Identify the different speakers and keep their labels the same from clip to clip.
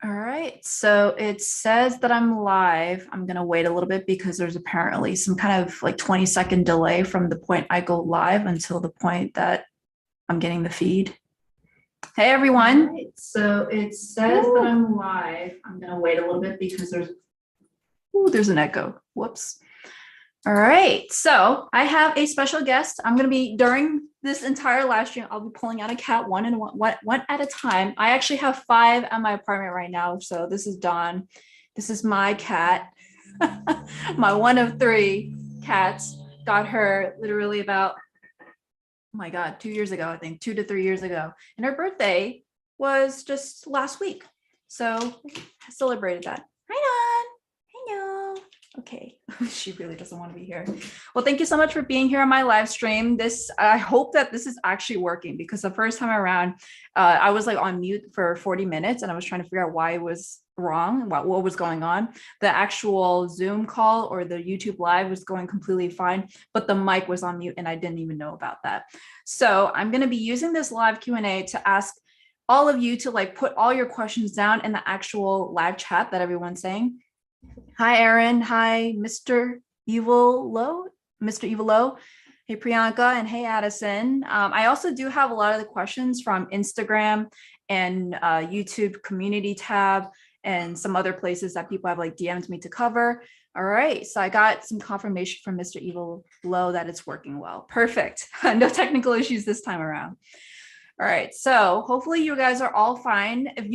Speaker 1: All right, so it says that I'm live. I'm gonna wait a little bit because there's apparently some kind of like 20-second delay from the point I go live until the point that I'm getting the feed. Hey everyone. All right, so it says that I'm live. I'm gonna wait a little bit because there's an echo. Whoops. All right, so I have a special guest. I'm gonna be during this entire live stream. I'll be pulling out a cat one at a time. I actually have 5 at my apartment right now. So this is Dawn. This is my cat, my one of 3 cats. Got her literally about, oh my God, 2 years ago, I think 2 to 3 years ago, and her birthday was just last week. So I celebrated that. Hi, Dawn. Hello. Okay, she really doesn't want to be here. Well, thank you so much for being here on my live stream. I hope that this is actually working because the first time around, I was like on mute for 40 minutes and I was trying to figure out why it was wrong, what was going on. The actual Zoom call or the YouTube live was going completely fine, but the mic was on mute and I didn't even know about that. So I'm going to be using this live Q&A to ask all of you to like put all your questions down in the actual live chat that everyone's saying. Hi, Aaron. Hi, Mr. Evil Low, Mr. Evolo. Hey, Priyanka, and hey, Addison. I also do have a lot of the questions from Instagram and YouTube community tab and some other places that people have like DM'd me to cover. All right, so I got some confirmation from Mr. Evil Low that it's working well. Perfect. No technical issues this time around. All right, so hopefully you guys are all fine. If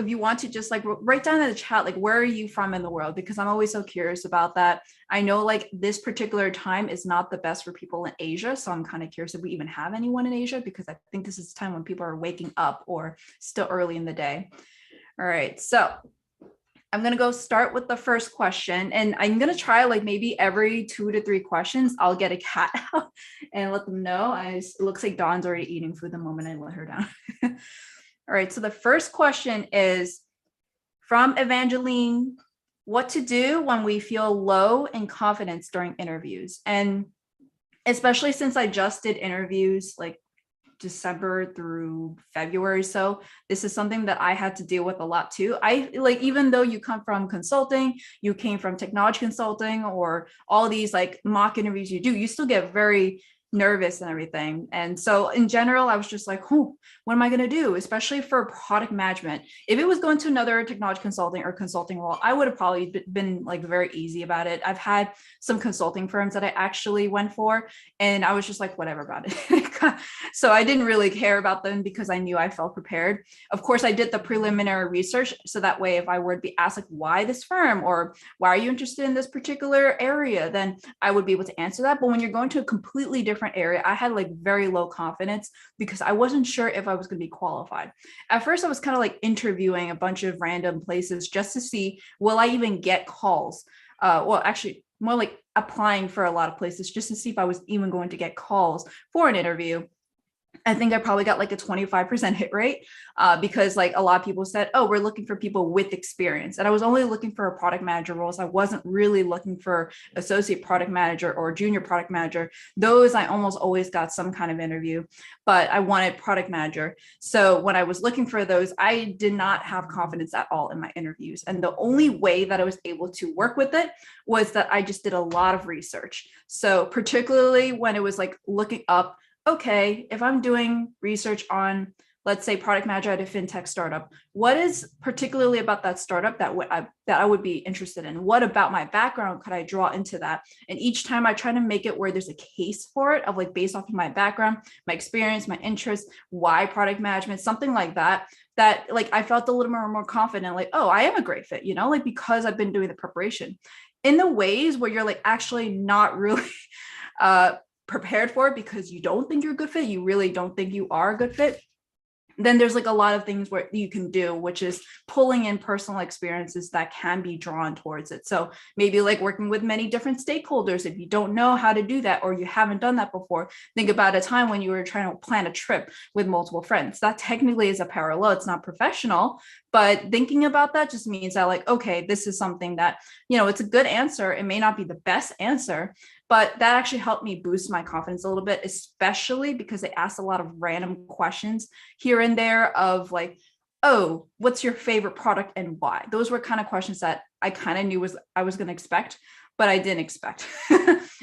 Speaker 1: you want to just like write down in the chat, like, where are you from in the world? Because I'm always so curious about that. I know like this particular time is not the best for people in Asia. So I'm kind of curious if we even have anyone in Asia, because I think this is the time when people are waking up or still early in the day. All right, so I'm going to go start with the first question, and I'm going to try like maybe every 2 to 3 questions, I'll get a cat out and let them know. It looks like Dawn's already eating food the moment I let her down. All right, so the first question is from Evangeline: what to do when we feel low in confidence during interviews? And especially since I just did interviews like December through February. So this is something that I had to deal with a lot too. I like, even though you come from consulting, you came from technology consulting, or all these like mock interviews you still get very nervous and everything. And so in general, I was just like, oh, what am I going to do? Especially for product management. If it was going to another technology consulting or consulting role, I would have probably been like very easy about it. I've had some consulting firms that I actually went for, and I was just like, whatever about it. So I didn't really care about them because I knew I felt prepared. Of course, I did the preliminary research. So that way, if I were to be asked like, why this firm, or why are you interested in this particular area, then I would be able to answer that. But when you're going to a completely different area, I had like very low confidence because I wasn't sure if I was going to be qualified. At first, I was kind of like interviewing a bunch of random places just to see, will I even get calls? Well, actually, more like applying for a lot of places just to see if I was even going to get calls for an interview. I think I probably got like a 25% hit rate because like a lot of people said, oh, we're looking for people with experience. And I was only looking for a product manager roles. I wasn't really looking for associate product manager or junior product manager. Those I almost always got some kind of interview, but I wanted product manager. So when I was looking for those, I did not have confidence at all in my interviews. And the only way that I was able to work with it was that I just did a lot of research. So particularly when it was like looking up, okay, if I'm doing research on, let's say, product manager at a fintech startup, what is particularly about that startup that I would be interested in? What about my background could I draw into that? And each time I try to make it where there's a case for it, of like based off of my background, my experience, my interests, why product management, something like that, that like I felt a little more confident, like, oh, I am a great fit, like because I've been doing the preparation. In the ways where you're like actually not really prepared for it because you don't think you're a good fit, you really don't think you are a good fit, then there's like a lot of things where you can do, which is pulling in personal experiences that can be drawn towards it. So maybe like working with many different stakeholders. If you don't know how to do that, or you haven't done that before, think about a time when you were trying to plan a trip with multiple friends. That technically is a parallel. It's not professional, but thinking about that just means that like, okay, this is something that, it's a good answer. It may not be the best answer, but that actually helped me boost my confidence a little bit, especially because they asked a lot of random questions here and there of like, oh, what's your favorite product and why? Those were kind of questions that I kind of knew I was going to expect, but I didn't expect.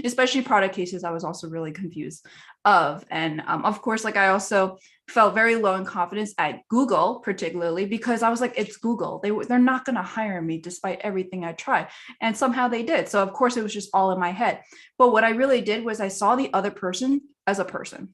Speaker 1: Especially product cases, I was also really confused of. And of course, like I also felt very low in confidence at Google, particularly because I was like, it's Google. They're not going to hire me despite everything I try. And somehow they did. So of course, it was just all in my head. But what I really did was I saw the other person as a person.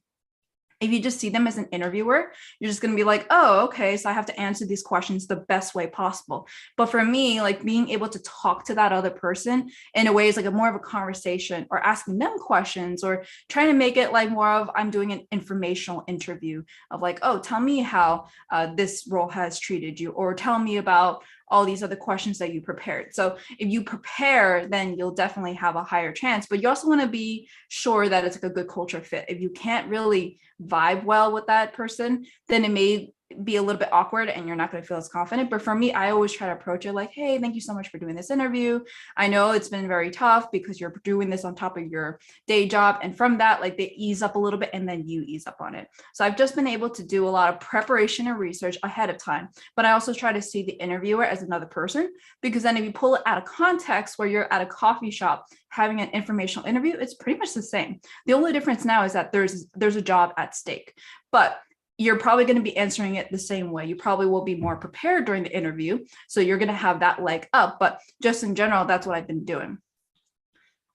Speaker 1: If you just see them as an interviewer, you're just going to be like, oh, okay, so I have to answer these questions the best way possible. But for me, like being able to talk to that other person in a way is like a more of a conversation, or asking them questions, or trying to make it like more of I'm doing an informational interview of like, oh, tell me how this role has treated you, or tell me about all these other questions that you prepared. So if you prepare, then you'll definitely have a higher chance, but you also want to be sure that it's like a good culture fit. If you can't really vibe well with that person, then it may be a little bit awkward and you're not going to feel as confident. But for me, I always try to approach it like, hey, thank you so much for doing this interview. I know it's been very tough because you're doing this on top of your day job. And from that, like they ease up a little bit and then you ease up on it. So I've just been able to do a lot of preparation and research ahead of time. But I also try to see the interviewer as another person, because then if you pull it out of context where you're at a coffee shop having an informational interview, it's pretty much the same. The only difference now is that there's a job at stake. But you're probably going to be answering it the same way. You probably will be more prepared during the interview. So you're going to have that leg up. But just in general, that's what I've been doing.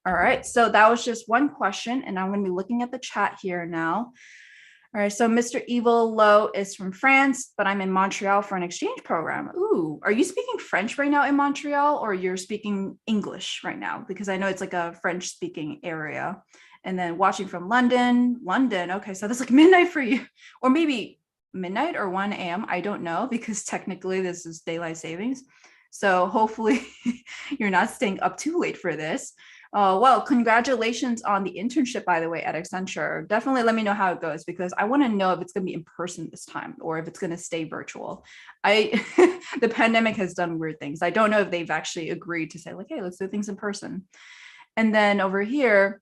Speaker 1: All right. So that was just one question. And I'm going to be looking at the chat here now. All right. So Mr. Evil Lois is from France, but I'm in Montreal for an exchange program. Ooh, are you speaking French right now in Montreal, or you're speaking English right now? Because I know it's like a French speaking area. And then watching from London. Okay, so that's like midnight for you, or maybe midnight or 1 a.m. I don't know, because technically this is daylight savings. So hopefully you're not staying up too late for this. Well, congratulations on the internship, by the way, at Accenture. Definitely let me know how it goes, because I want to know if it's going to be in person this time or if it's going to stay virtual. The pandemic has done weird things. I don't know if they've actually agreed to say like, hey, let's do things in person. And then over here,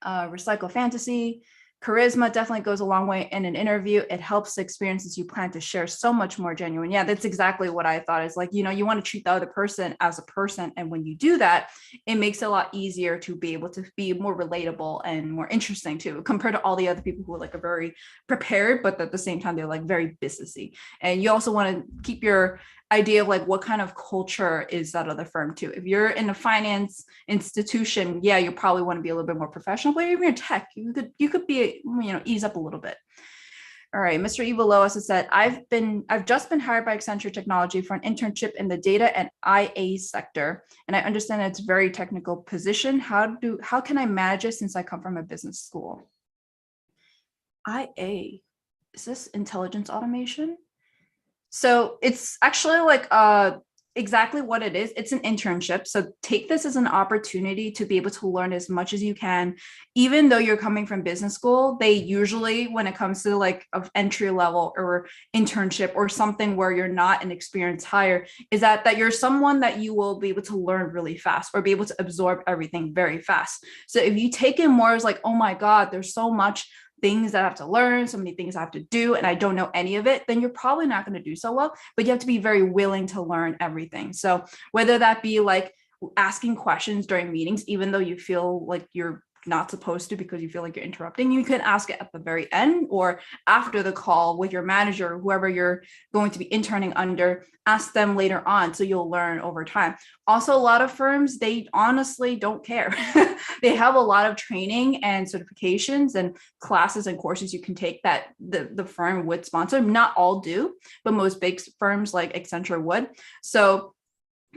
Speaker 1: recycle fantasy. Charisma definitely goes a long way in an interview. It helps the experiences you plan to share so much more genuine. Yeah, that's exactly what I thought. Is like, you want to treat the other person as a person. And when you do that, it makes it a lot easier to be able to be more relatable and more interesting too, compared to all the other people who are like are very prepared, but at the same time, they're like very businessy. And you also want to keep your idea of like what kind of culture is that other firm too. If you're in a finance institution, yeah, you probably want to be a little bit more professional. But if you're in tech, you could be, ease up a little bit. All right, Mr. Evil Lois has said, I've just been hired by Accenture Technology for an internship in the data and IA sector, and I understand it's a very technical position. How can I manage it since I come from a business school? IA, is this intelligence automation? So it's actually like exactly what it is. It's an internship. So take this as an opportunity to be able to learn as much as you can. Even though you're coming from business school, they usually, when it comes to like of entry level or internship or something where you're not an experienced hire, is that you're someone that you will be able to learn really fast or be able to absorb everything very fast. So if you take it more as like, oh my God, there's so much things that I have to learn, so many things I have to do, and I don't know any of it, then you're probably not going to do so well. But you have to be very willing to learn everything. So whether that be like asking questions during meetings, even though you feel like you're not supposed to because you feel like you're interrupting, you can ask it at the very end or after the call with your manager, whoever you're going to be interning under, ask them later on, so you'll learn over time. Also, a lot of firms, they honestly don't care. They have a lot of training and certifications and classes and courses you can take that the firm would sponsor. Not all do, but most big firms like Accenture would. So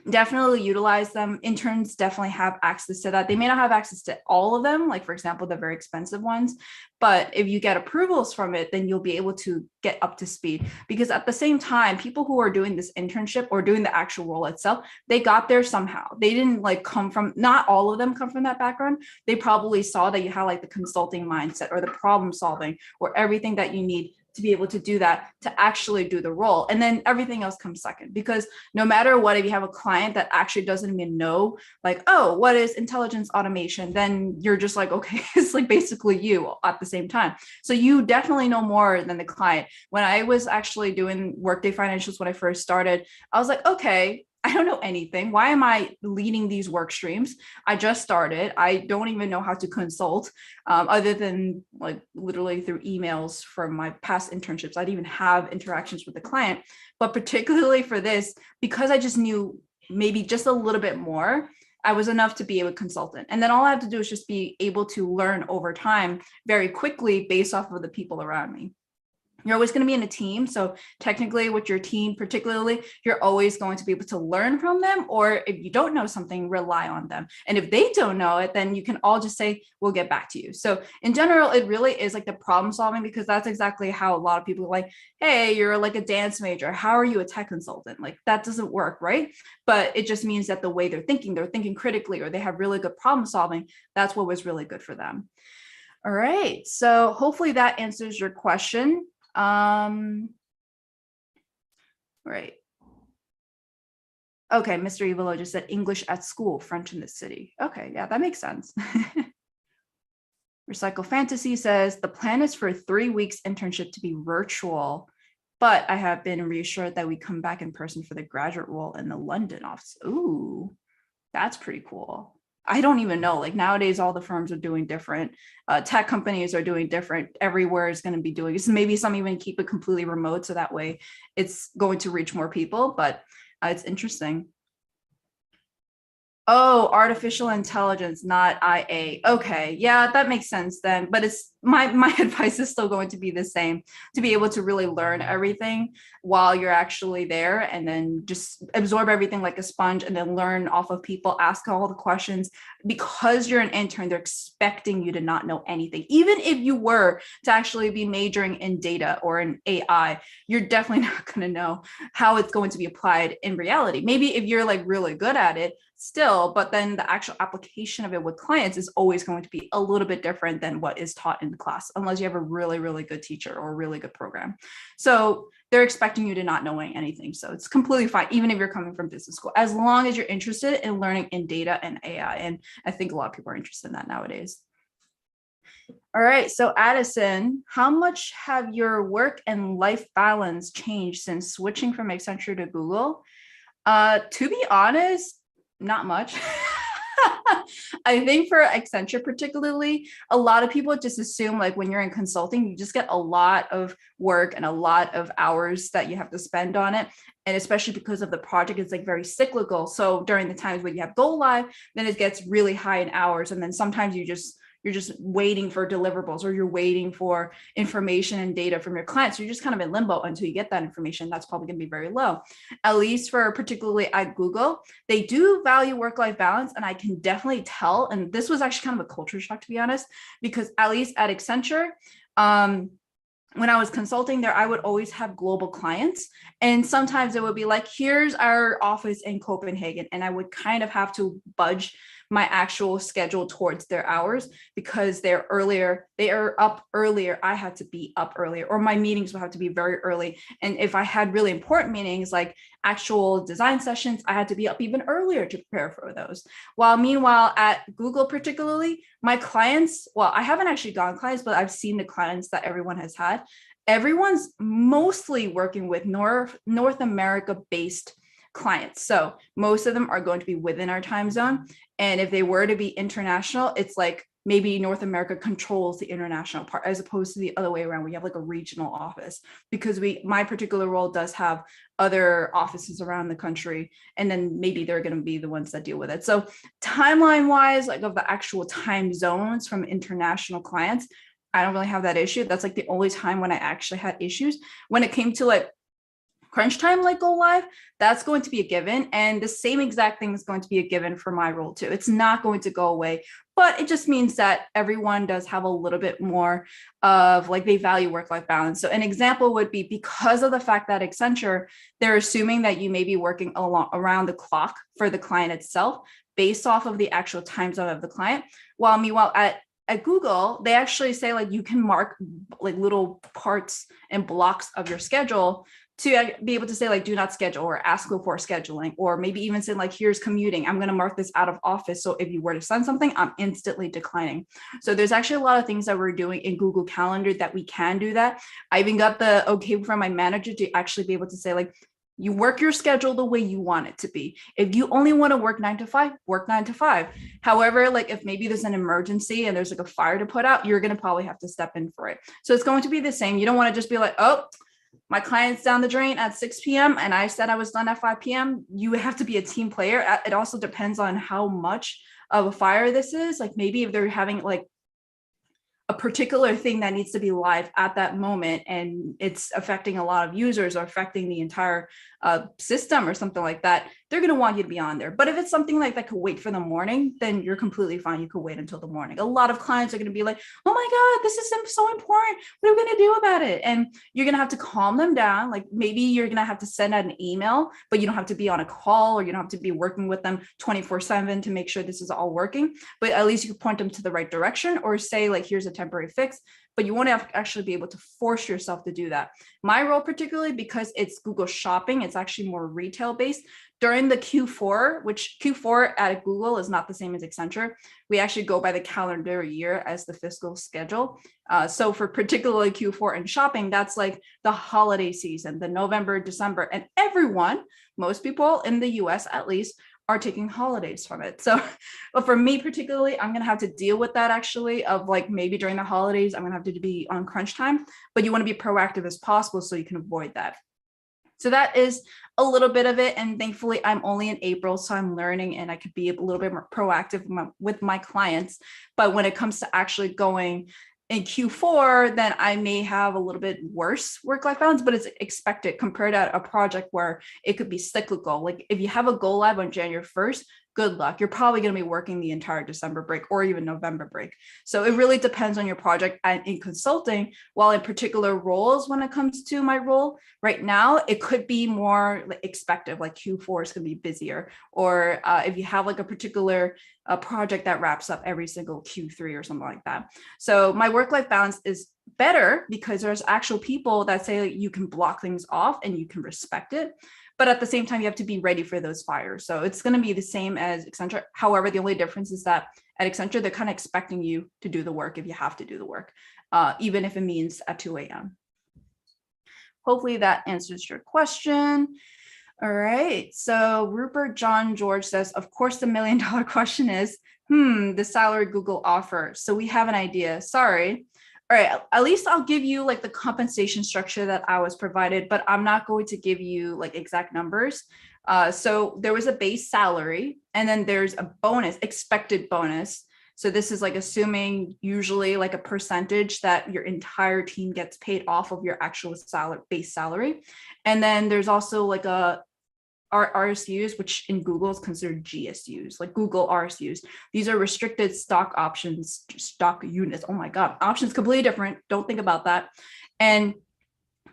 Speaker 1: definitely utilize them. Interns definitely have access to that. They may not have access to all of them, like for example, the very expensive ones, but if you get approvals from it, then you'll be able to get up to speed. Because at the same time, people who are doing this internship or doing the actual role itself, they got there somehow. They didn't like come from, not all of them come from that background. They probably saw that you have like the consulting mindset or the problem solving or everything that you need to be able to do that, to actually do the role. And then everything else comes second, because no matter what, if you have a client that actually doesn't even know, like, oh, what is intelligence automation? Then you're just like, okay, it's like basically you at the same time. So you definitely know more than the client. When I was actually doing Workday Financials, when I first started, I was like, okay, I don't know anything. Why am I leading these work streams? I just started. I don't even know how to consult, other than like literally through emails from my past internships. I didn't even have interactions with the client. But particularly for this, because I just knew maybe just a little bit more, I was enough to be a consultant. And then all I have to do is just be able to learn over time very quickly based off of the people around me. You're always going to be in a team. So technically with your team, particularly, you're always going to be able to learn from them. Or if you don't know something, rely on them. And if they don't know it, then you can all just say, we'll get back to you. So in general, it really is like the problem solving, because that's exactly how a lot of people are like, hey, you're like a dance major. How are you a tech consultant? Like that doesn't work, right? But it just means that the way they're thinking critically, or they have really good problem solving. That's what was really good for them. All right. So hopefully that answers your question. Right. Okay, Mr. Evolo just said English at school, French in the city. Okay, yeah, that makes sense. Recycle Fantasy says the plan is for 3 weeks internship to be virtual, but I have been reassured that we come back in person for the graduate role in the London office. Ooh, that's pretty cool. I don't even know. Like nowadays, all the firms are doing different. Tech companies are doing different. Everywhere is going to be doing it. So maybe some even keep it completely remote, so that way it's going to reach more people. But it's interesting. Oh, artificial intelligence, not IA. Okay, yeah, that makes sense then. But it's my advice is still going to be the same, to be able to really learn everything while you're actually there, and then just absorb everything like a sponge, and then learn off of people, ask all the questions. Because you're an intern, they're expecting you to not know anything. Even if you were to actually be majoring in data or in AI, you're definitely not going to know how it's going to be applied in reality. Maybe if you're like really good at it still, but then the actual application of it with clients is always going to be a little bit different than what is taught in the class, unless you have a really, really good teacher or a really good program. So they're expecting you to not knowing anything. So it's completely fine, even if you're coming from business school, as long as you're interested in learning in data and AI. And I think a lot of people are interested in that nowadays. All right, so Addison, how much have your work and life balance changed since switching from Accenture to Google? To be honest, not much. I think for Accenture particularly, a lot of people just assume like when you're in consulting, you just get a lot of work and a lot of hours that you have to spend on it. And especially because of the project, it's like very cyclical. So during the times when you have go live, then it gets really high in hours. And then sometimes you're just waiting for deliverables, or you're waiting for information and data from your clients. So you're just kind of in limbo until you get that information. That's probably going to be very low. At least for particularly at Google, they do value work-life balance. And I can definitely tell. And this was actually kind of a culture shock, to be honest, because at least at Accenture, when I was consulting there, I would always have global clients. And sometimes it would be like, here's our office in Copenhagen. And I would kind of have to budge my actual schedule towards their hours, because they are up earlier. I had to be up earlier, or my meetings would have to be very early. And if I had really important meetings like actual design sessions, I had to be up even earlier to prepare for those. While meanwhile at Google particularly, my clients, well, I haven't actually gotten clients, but I've seen the clients that everyone has had. Everyone's mostly working with North America based clients. So most of them are going to be within our time zone. And if they were to be international, it's like maybe North America controls the international part, as opposed to the other way around. We have like a regional office, because my particular role does have other offices around the country, and then maybe they're going to be the ones that deal with it. So timeline wise, like of the actual time zones from international clients, I don't really have that issue. That's like the only time when I actually had issues. When it came to like crunch time, like go live, that's going to be a given. And the same exact thing is going to be a given for my role too. It's not going to go away, but it just means that everyone does have a little bit more of like, they value work-life balance. So an example would be, because of the fact that Accenture, they're assuming that you may be working around the clock for the client itself, based off of the actual time zone of the client. While meanwhile at at Google, they actually say like you can mark like little parts and blocks of your schedule to be able to say like do not schedule or ask for scheduling, or maybe even say like here's commuting, I'm going to mark this out of office, so if you were to send something, I'm instantly declining. So there's actually a lot of things that we're doing in Google Calendar that we can do that. I even got the okay from my manager to actually be able to say like you work your schedule the way you want it to be. If you only want to work 9 to 5, work 9 to 5. However, like if maybe there's an emergency and there's like a fire to put out, you're going to probably have to step in for it. So it's going to be the same. You don't want to just be like, oh, my client's down the drain at 6 p.m. and I said I was done at 5 p.m. You have to be a team player. It also depends on how much of a fire this is. Like maybe if they're having like a particular thing that needs to be live at that moment and it's affecting a lot of users or affecting the entire system or something like that, they're going to want you to be on there. But if it's something like that could wait for the morning, then you're completely fine. You could wait until the morning. A lot of clients are going to be like, oh my God, this is so important. What are we going to do about it? And you're going to have to calm them down. Like maybe you're going to have to send out an email, but you don't have to be on a call, or you don't have to be working with them 24/7 to make sure this is all working. But at least you can point them to the right direction, or say like, here's a temporary fix, but you want to actually be able to force yourself to do that. My role, particularly because it's Google Shopping, it's actually more retail based. During the Q4, which Q4 at Google is not the same as Accenture, we actually go by the calendar year as the fiscal schedule. So for particularly Q4 and shopping, that's like the holiday season, the November, December, and everyone, most people in the US at least, are taking holidays from it. So, but for me particularly, I'm going to have to deal with that actually, of like maybe during the holidays, I'm going to have to be on crunch time, but you want to be proactive as possible so you can avoid that. So that is a little bit of it. And thankfully I'm only in April, so I'm learning and I could be a little bit more proactive with my clients. But when it comes to actually going in Q4, then I may have a little bit worse work-life balance, but it's expected compared to a project where it could be cyclical. Like if you have a go live on January 1st, good luck. You're probably going to be working the entire December break or even November break. So it really depends on your project. And in consulting, while in particular roles, when it comes to my role right now, it could be more expected, like Q4 is going to be busier. Or if you have like a particular project that wraps up every single Q3 or something like that. So my work-life balance is better because there's actual people that say you can block things off and you can respect it. But at the same time, you have to be ready for those fires. So it's going to be the same as Accenture. However, the only difference is that at Accenture, they're kind of expecting you to do the work if you have to do the work, even if it means at 2 a.m. Hopefully that answers your question. All right. So Rupert John George says, of course, the $1 million question is, the salary Google offer. So we have an idea. Sorry. All right, at least I'll give you like the compensation structure that I was provided, but I'm not going to give you like exact numbers. So there was a base salary and then there's a bonus, expected bonus. So this is like assuming usually like a percentage that your entire team gets paid off of your actual salary, base salary. And then there's also like a RSUs, which in Google is considered GSUs, like Google RSUs. These are restricted stock options, stock units. Oh my God, options completely different. Don't think about that. And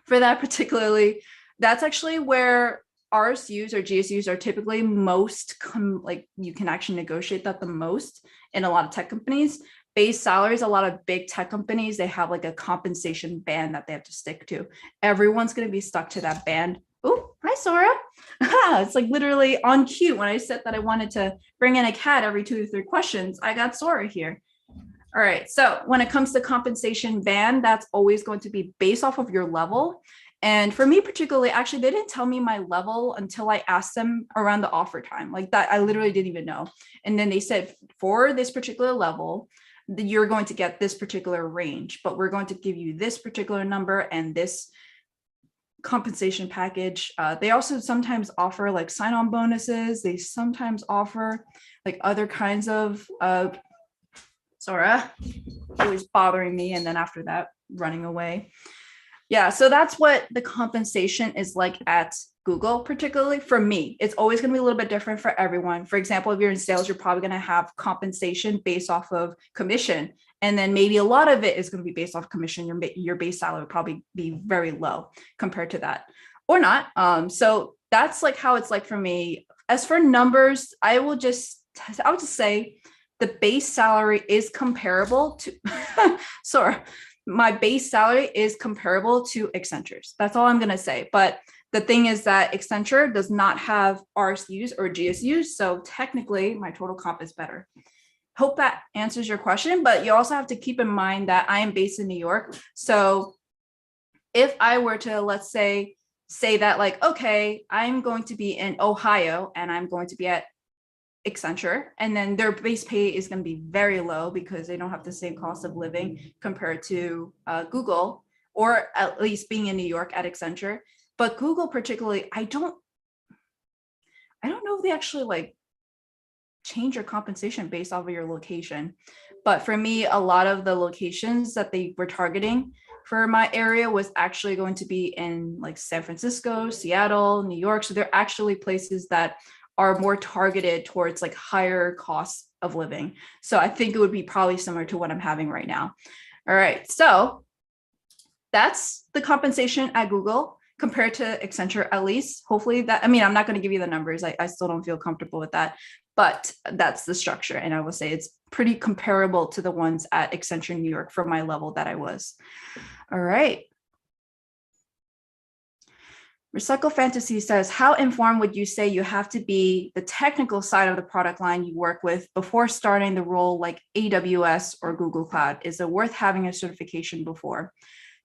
Speaker 1: for that particularly, that's actually where RSUs or GSUs are typically most, like you can actually negotiate that the most in a lot of tech companies. Base salaries, a lot of big tech companies, they have like a compensation band that they have to stick to. Everyone's going to be stuck to that band. Oh, hi, Sora. It's like literally on cue. When I said that I wanted to bring in a cat every 2 to 3 questions, I got Sora here. All right. So when it comes to compensation band, that's always going to be based off of your level. And for me particularly, actually, they didn't tell me my level until I asked them around the offer time. Like that, I literally didn't even know. And then they said, for this particular level, you're going to get this particular range, but we're going to give you this particular number and this compensation package. They also sometimes offer like sign-on bonuses. They sometimes offer like other kinds of Sora, always bothering me, and then after that running away. Yeah, so that's what the compensation is like at Google, particularly for me. It's always going to be a little bit different for everyone. For example, if you're in sales, you're probably going to have compensation based off of commission. And then maybe a lot of it is going to be based off commission. Your base salary will probably be very low compared to that, or not. So that's like how it's like for me. As for numbers, I would just say the base salary is comparable to, sorry, my base salary is comparable to Accenture's. That's all I'm going to say. But the thing is that Accenture does not have RSUs or GSUs. So technically my total comp is better. Hope that answers your question, but you also have to keep in mind that I am based in New York. So if I were to, let's say that like, okay, I'm going to be in Ohio and I'm going to be at Accenture, and then their base pay is going to be very low because they don't have the same cost of living compared to Google, or at least being in New York at Accenture. But Google particularly, I don't know if they actually like change your compensation based off of your location. But for me, a lot of the locations that they were targeting for my area was actually going to be in like San Francisco, Seattle, New York. So they're actually places that are more targeted towards like higher costs of living. So I think it would be probably similar to what I'm having right now. All right, so that's the compensation at Google compared to Accenture, at least. Hopefully that, I mean, I'm not going to give you the numbers. I still don't feel comfortable with that, but that's the structure. And I will say it's pretty comparable to the ones at Accenture New York for my level that I was. All right. Recycle Fantasy says, how informed would you say you have to be the technical side of the product line you work with before starting the role like AWS or Google Cloud? Is it worth having a certification before?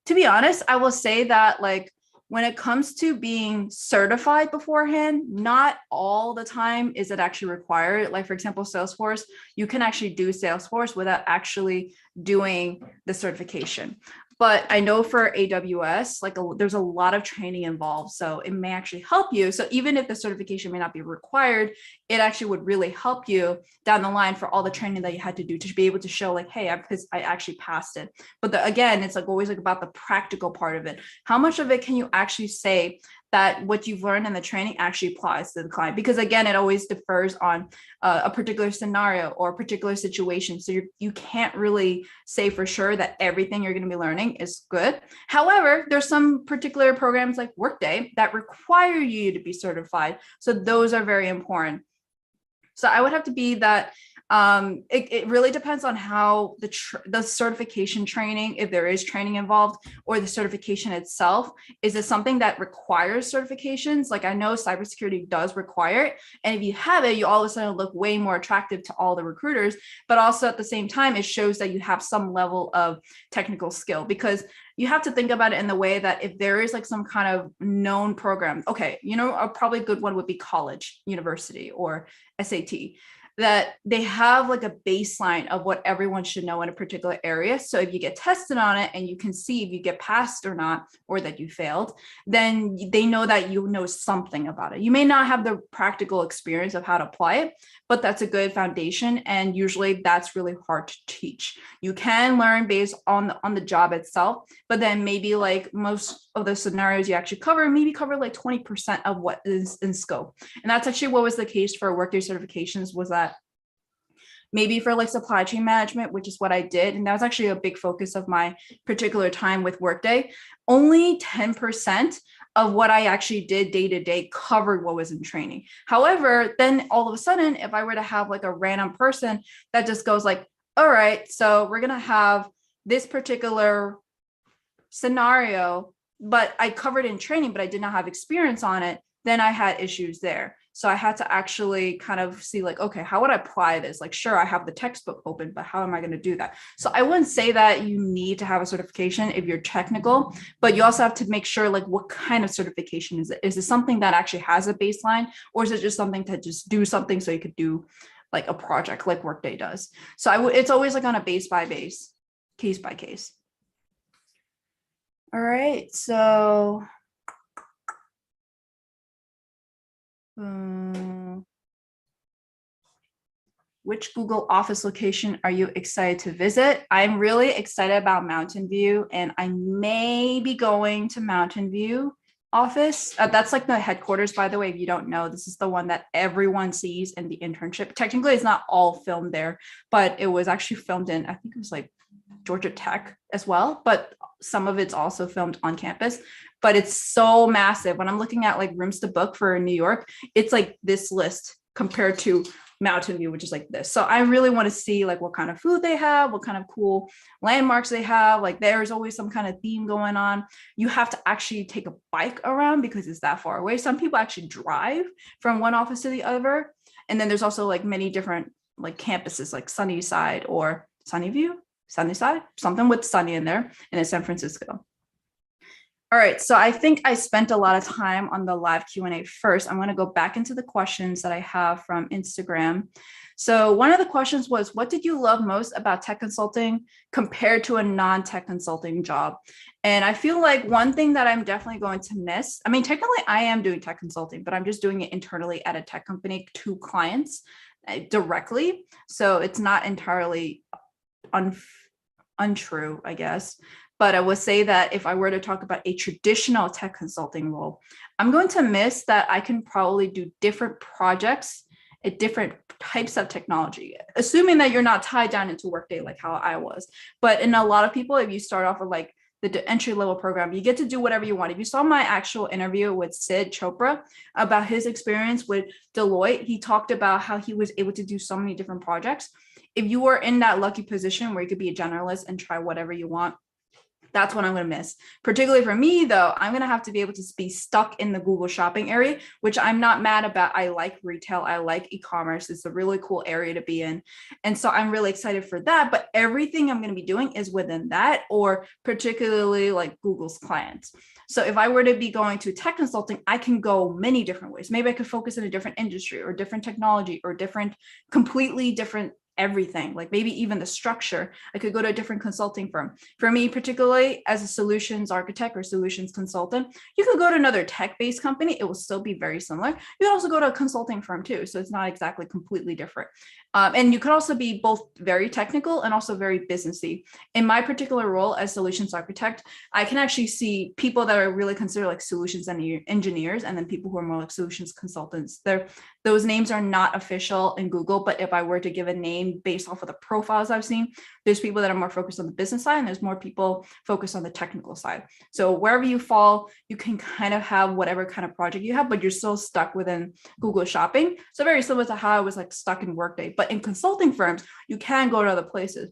Speaker 1: To be honest, I will say that like when it comes to being certified beforehand, not all the time is it actually required. Like for example, Salesforce, you can actually do Salesforce without actually doing the certification. But I know for AWS, like there's a lot of training involved. So it may actually help you. So even if the certification may not be required, it actually would really help you down the line for all the training that you had to do to be able to show like, hey, I actually passed it. But again, it's like always like about the practical part of it. How much of it can you actually say that what you've learned in the training actually applies to the client? Because again, it always differs on a particular scenario or a particular situation. So you can't really say for sure that everything you're going to be learning is good. However, there's some particular programs like Workday that require you to be certified. So those are very important. So I would have to be that it really depends on how the certification training, if there is training involved, or the certification itself. Is it something that requires certifications? Like I know cybersecurity does require it. And if you have it, you all of a sudden look way more attractive to all the recruiters, but also at the same time, it shows that you have some level of technical skill, because you have to think about it in the way that if there is like some kind of known program, okay, you know, a probably good one would be college, university, or SAT, that they have like a baseline of what everyone should know in a particular area. So if you get tested on it and you can see if you get passed or not, or that you failed, then they know that you know something about it. You may not have the practical experience of how to apply it, but that's a good foundation. And usually that's really hard to teach. You can learn based on the job itself, but then maybe like most of the scenarios you actually cover, maybe cover like 20% of what is in scope. And that's actually what was the case for Workday certifications, was that maybe for like supply chain management, which is what I did. And that was actually a big focus of my particular time with Workday. Only 10% of what I actually did day to day covered what was in training. However, then all of a sudden, if I were to have like a random person that just goes like, all right, so we're going to have this particular scenario, but I covered in training, but I did not have experience on it, then I had issues there. So I had to actually kind of see like, okay, how would I apply this? Like, sure, I have the textbook open, but how am I going to do that? So I wouldn't say that you need to have a certification if you're technical, but you also have to make sure like what kind of certification is it? Is it something that actually has a baseline, or is it just something to just do something so you could do like a project like Workday does? So it's always like on a base by base, case by case. All right, so which Google Office location are you excited to visit? I'm really excited about Mountain View, and I may be going to Mountain View office. That's like the headquarters, by the way. If you don't know, this is the one that everyone sees in the internship. Technically, it's not all filmed there, but it was actually filmed in, I think it was like Georgia Tech as well, but some of it's also filmed on campus. But it's so massive. When I'm looking at like rooms to book for New York, it's like this list compared to mountain view, which is like this. So I really want to see like what kind of food they have, what kind of cool landmarks they have. Like there's always some kind of theme going on. You have to actually take a bike around because it's that far away. Some people actually drive from one office to the other. And then there's also like many different like campuses, like Sunnyside or Sunnyview, Sunnyside, something with Sunny in there, and in San Francisco. All right, so I think I spent a lot of time on the live Q&A first. I'm going to go back into the questions that I have from Instagram. So one of the questions was, what did you love most about tech consulting compared to a non-tech consulting job? And I feel like one thing that I'm definitely going to miss, I mean, technically I am doing tech consulting, but I'm just doing it internally at a tech company to clients directly. So it's not entirely untrue, I guess. But I would say that if I were to talk about a traditional tech consulting role, I'm going to miss that I can probably do different projects at different types of technology, assuming that you're not tied down into Workday like how I was. But in a lot of people, if you start off with like the entry level program, you get to do whatever you want. If you saw my actual interview with Sid Chopra about his experience with Deloitte, he talked about how he was able to do so many different projects. If you were in that lucky position where you could be a generalist and try whatever you want, that's what I'm going to miss. Particularly for me, though, I'm going to have to be able to be stuck in the Google shopping area, which I'm not mad about. I like retail. I like e-commerce. It's a really cool area to be in. And so I'm really excited for that. But everything I'm going to be doing is within that, or particularly like Google's clients. So if I were to be going to tech consulting, I can go many different ways. Maybe I could focus in a different industry or different technology or completely different everything, like maybe even the structure. I could go to a different consulting firm. For me, particularly as a solutions architect or solutions consultant, you could go to another tech-based company. It will still be very similar. You could also go to a consulting firm too. So it's not exactly completely different. And you could also be both very technical and also very businessy. In my particular role as solutions architect, I can actually see people that are really considered like solutions engineers, and then people who are more like solutions consultants. Those names are not official in Google, but if I were to give a name based off of the profiles I've seen, there's people that are more focused on the business side, and there's more people focused on the technical side. So wherever you fall, you can kind of have whatever kind of project you have, but you're still stuck within Google Shopping. So very similar to how I was like stuck in Workday. But in consulting firms, you can go to other places.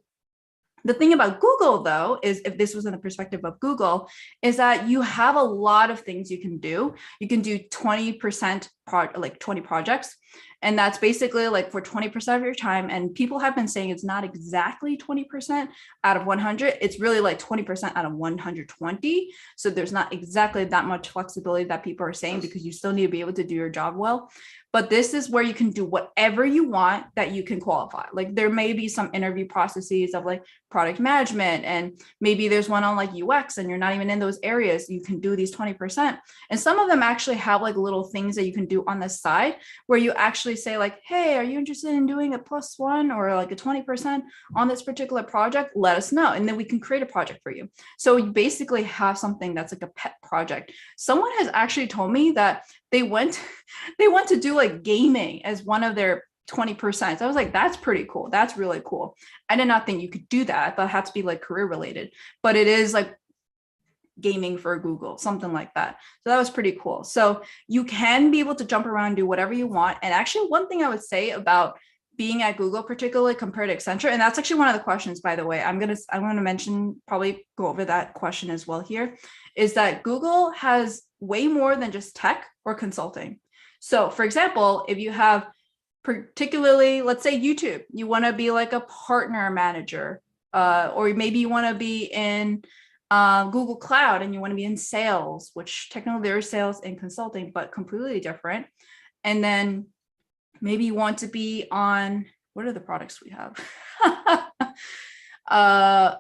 Speaker 1: The thing about Google, though, is if this was in the perspective of Google, is that you have a lot of things you can do. You can do 20%, like 20 projects. And that's basically like for 20% of your time. And people have been saying it's not exactly 20% out of 100. It's really like 20% out of 120. So there's not exactly that much flexibility that people are saying, because you still need to be able to do your job well. But this is where you can do whatever you want that you can qualify. Like there may be some interview processes of like product management, and maybe there's one on like UX and you're not even in those areas. You can do these 20%. And some of them actually have like little things that you can do on the side where you actually say like, hey, are you interested in doing a +1 or like a 20% on this particular project? Let us know. And then we can create a project for you. So you basically have something that's like a pet project. Someone has actually told me that they went to do like gaming as one of their 20%. I was like, that's pretty cool. That's really cool. I did not think you could do that. I thought it had to be like career related, but it is like gaming for Google, something like that. So that was pretty cool. So you can be able to jump around, do whatever you want. And actually one thing I would say about being at Google, particularly compared to Accenture, and that's actually one of the questions, by the way, I'm going to mention, probably go over that question as well here, is that Google has way more than just tech or consulting. So for example, if you have particularly, let's say YouTube, you want to be like a partner manager, or maybe you want to be in Google Cloud and you want to be in sales, which technically there is sales and consulting, but completely different. And then maybe you want to be on, what are the products we have?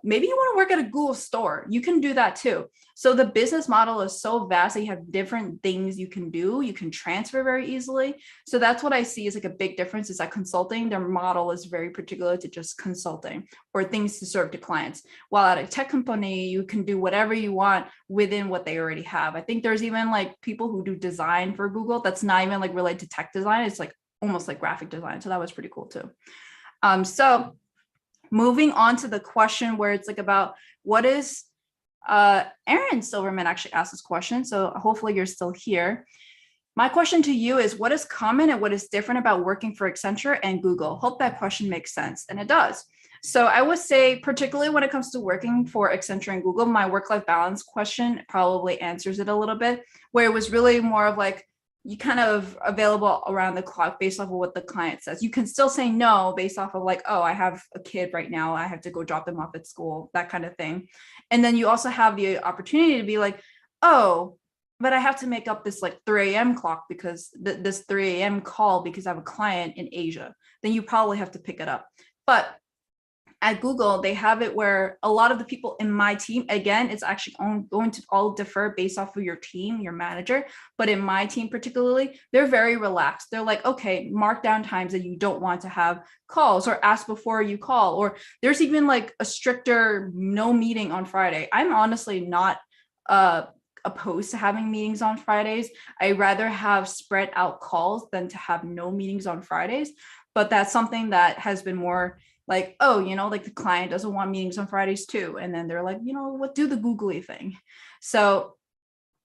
Speaker 1: Maybe you want to work at a Google store. You can do that too. So the business model is so vast that you have different things you can do. You can transfer very easily. So that's what I see is like a big difference, is that consulting, their model is very particular to just consulting or things to serve to clients. While at a tech company, you can do whatever you want within what they already have. I think there's even like people who do design for Google that's not even like related to tech design. It's like almost like graphic design. So that was pretty cool too. So moving on to the question where it's like about what is, Aaron Silverman actually asked this question. So hopefully you're still here. My question to you is, what is common and what is different about working for Accenture and Google? Hope that question makes sense, and it does. So I would say, particularly when it comes to working for Accenture and Google, my work-life balance question probably answers it a little bit, where it was really more of like, you kind of available around the clock based off of what the client says. You can still say no based off of like, oh, I have a kid right now, I have to go drop them off at school, that kind of thing. And then you also have the opportunity to be like, oh, but I have to make up this like 3 a.m. clock because this 3 a.m. call because I have a client in Asia. Then you probably have to pick it up. But at Google, they have it where a lot of the people in my team, again, it's actually going to all differ based off of your team, your manager. But in my team particularly, they're very relaxed. They're like, okay, mark down times that you don't want to have calls, or ask before you call, or there's even like a stricter no meeting on Friday. I'm honestly not opposed to having meetings on Fridays. I rather have spread out calls than to have no meetings on Fridays. But that's something that has been more like, oh, like the client doesn't want meetings on Fridays too. And then they're like, what, do the googly thing. So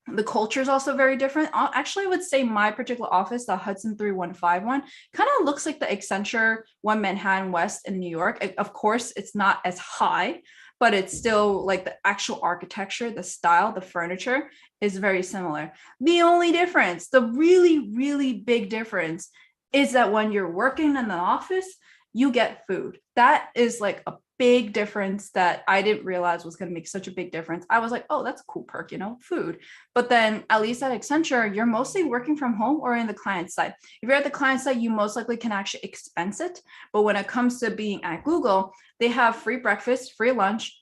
Speaker 1: the culture is also very different. Actually, I would say my particular office, the Hudson 3151, kind of looks like the Accenture One Manhattan West in New York. Of course, it's not as high, but it's still like the actual architecture, the style, the furniture is very similar. The only difference, the really, really big difference, is that when you're working in the office, you get food. That is like a big difference that I didn't realize was going to make such a big difference. I was like, oh, that's a cool perk, food. But then at least at Accenture, you're mostly working from home or in the client side. If you're at the client side, you most likely can actually expense it. But when it comes to being at Google, they have free breakfast, free lunch.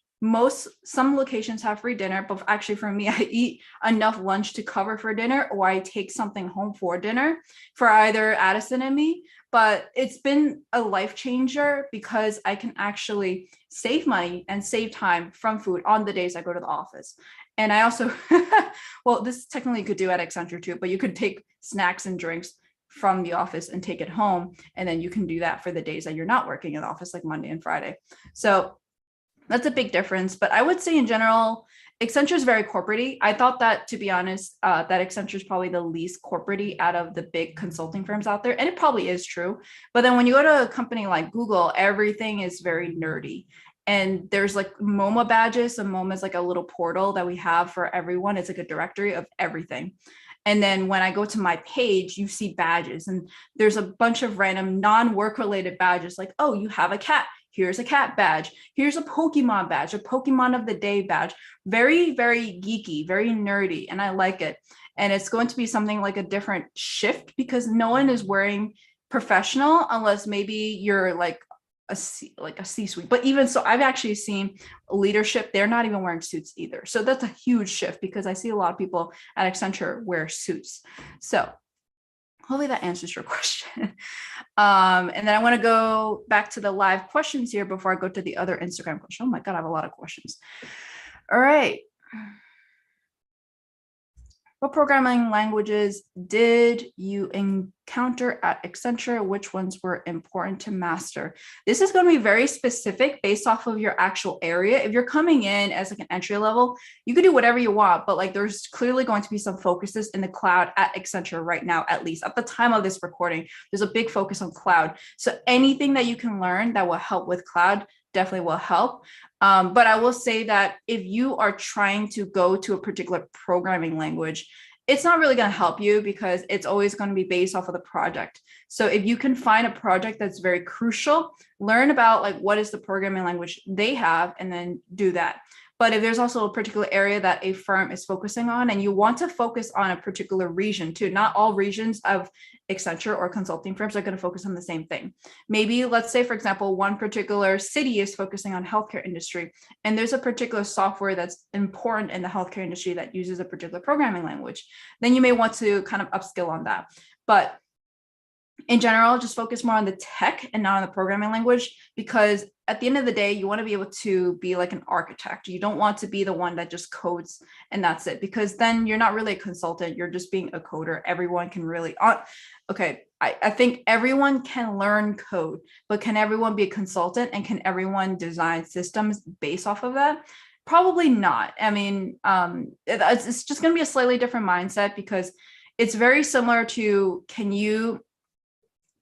Speaker 1: Some locations have free dinner, but actually for me, I eat enough lunch to cover for dinner, or I take something home for dinner for either Addison and me. But it's been a life changer because I can actually save money and save time from food on the days I go to the office. And I also, well, this technically you could do at Accenture too, but you could take snacks and drinks from the office and take it home. And then you can do that for the days that you're not working in the office, like Monday and Friday. So that's a big difference. But I would say in general, Accenture is very corporate-y. I thought that, to be honest, that Accenture is probably the least corporate-y out of the big consulting firms out there. And it probably is true. But then when you go to a company like Google, everything is very nerdy. And there's like MoMA badges. And MoMA is like a little portal that we have for everyone. It's like a directory of everything. And then when I go to my page, you see badges. And there's a bunch of random non-work related badges like, oh, you have a cat. Here's a cat badge. Here's a Pokemon badge, a Pokemon of the Day badge. Very, very geeky, very nerdy, and I like it. And it's going to be something like a different shift because no one is wearing professional unless maybe you're like a C-suite. But even so, I've actually seen leadership, they're not even wearing suits either. So that's a huge shift because I see a lot of people at Accenture wear suits. So hopefully that answers your question. And then I want to go back to the live questions here before I go to the other Instagram question. Oh my God, I have a lot of questions. All right. What programming languages did you encounter at Accenture? Which ones were important to master? This is going to be very specific based off of your actual area. If you're coming in as like an entry level, you can do whatever you want, but like there's clearly going to be some focuses in the cloud at Accenture right now, at least at the time of this recording, there's a big focus on cloud. So anything that you can learn that will help with cloud definitely will help. But I will say that if you are trying to go to a particular programming language, it's not really going to help you because it's always going to be based off of the project. So if you can find a project that's very crucial, learn about like what is the programming language they have and then do that. But if there's also a particular area that a firm is focusing on and you want to focus on a particular region too, not all regions of Accenture or consulting firms are going to focus on the same thing. Maybe let's say, for example, one particular city is focusing on healthcare industry and there's a particular software that's important in the healthcare industry that uses a particular programming language. Then you may want to kind of upskill on that. But in general, just focus more on the tech and not on the programming language, because at the end of the day, you want to be able to be like an architect. You don't want to be the one that just codes and that's it, because then you're not really a consultant. You're just being a coder. Everyone can really, okay, I think everyone can learn code, but can everyone be a consultant and can everyone design systems based off of that? Probably not. I mean, it's just going to be a slightly different mindset because it's very similar to,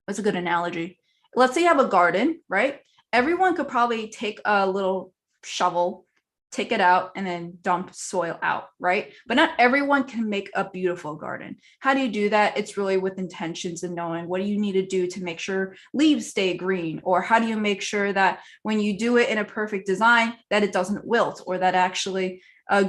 Speaker 1: what's a good analogy? Let's say you have a garden, right? Everyone could probably take a little shovel, take it out, and then dump soil out, right? But not everyone can make a beautiful garden. How do you do that? It's really with intentions and knowing what do you need to do to make sure leaves stay green, or how do you make sure that when you do it in a perfect design that it doesn't wilt, or that actually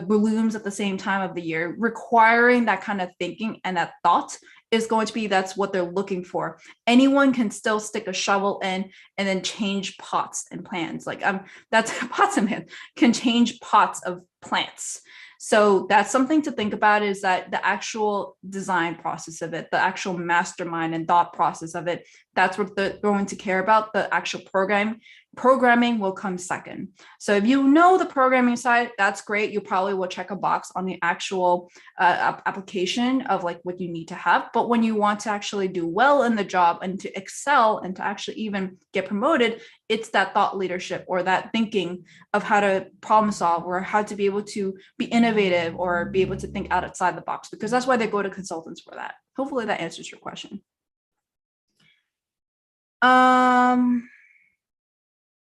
Speaker 1: blooms at the same time of the year. Requiring that kind of thinking and that thought is going to be, that's what they're looking for. Anyone can still stick a shovel in and then change pots and plants. Like that's pots and plants can change pots of plants. So that's something to think about, is that the actual design process of it, the actual mastermind and thought process of it, that's what they're going to care about. The actual programming will come second. So if you know the programming side, that's great. You probably will check a box on the actual application of like what you need to have. But when you want to actually do well in the job and to excel and to actually even get promoted, it's that thought leadership or that thinking of how to problem solve or how to be able to be innovative or be able to think outside the box, because that's why they go to consultants for that. Hopefully that answers your question.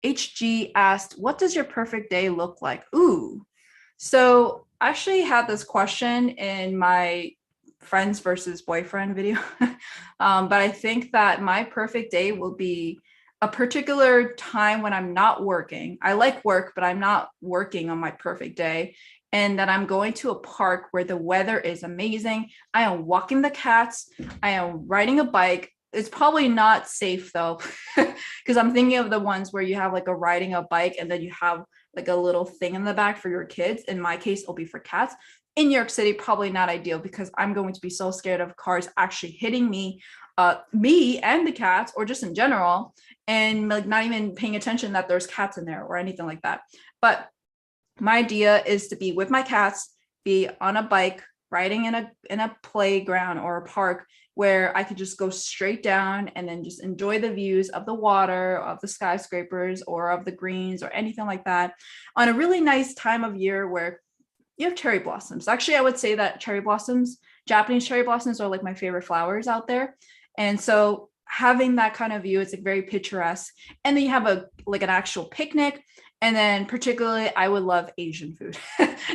Speaker 1: HG asked, what does your perfect day look like? Ooh, so I actually had this question in my friends versus boyfriend video. But I think that my perfect day will be a particular time when I'm not working. I like work, but I'm not working on my perfect day. And that I'm going to a park where the weather is amazing. I am walking the cats. I am riding a bike. It's probably not safe though, because I'm thinking of the ones where you have like a riding a bike and then you have like a little thing in the back for your kids. In my case, it'll be for cats. In New York City, probably not ideal because I'm going to be so scared of cars actually hitting me and the cats, or just in general, and like not even paying attention that there's cats in there or anything like that. But my idea is to be with my cats, be on a bike, riding in a playground or a park where I could just go straight down and then just enjoy the views of the water, of the skyscrapers, or of the greens, or anything like that, on a really nice time of year where you have cherry blossoms. Actually, I would say that cherry blossoms, Japanese cherry blossoms, are like my favorite flowers out there. And so having that kind of view, it's like very picturesque. And then you have an actual picnic. And then particularly, I would love Asian food.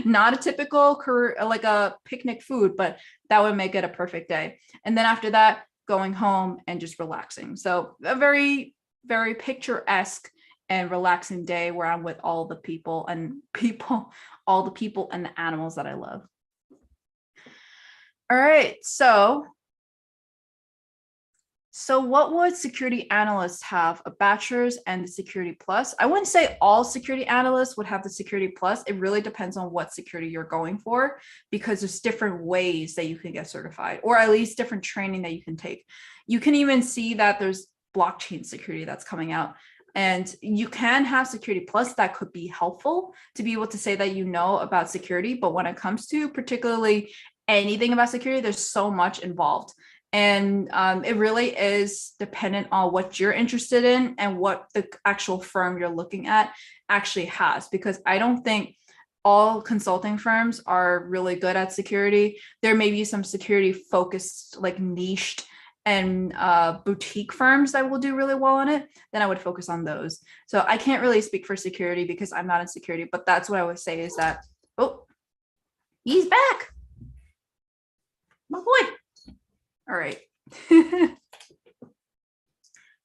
Speaker 1: Not a typical like a picnic food, but that would make it a perfect day. And then after that, going home and just relaxing. So a very, very picturesque and relaxing day where I'm with all the people and the animals that I love. All right, so what would security analysts have? A bachelor's and the security plus? I wouldn't say all security analysts would have the security plus. It really depends on what security you're going for, because there's different ways that you can get certified, or at least different training that you can take. You can even see that there's blockchain security that's coming out. And you can have security plus that could be helpful to be able to say that you know about security. But when it comes to particularly anything about security, there's so much involved. And it really is dependent on what you're interested in and what the actual firm you're looking at actually has, because I don't think all consulting firms are really good at security. There may be some security focused, like niched and boutique firms that will do really well on it. Then I would focus on those. So I can't really speak for security because I'm not in security, but that's what I would say is that, oh, he's back. My boy. All right.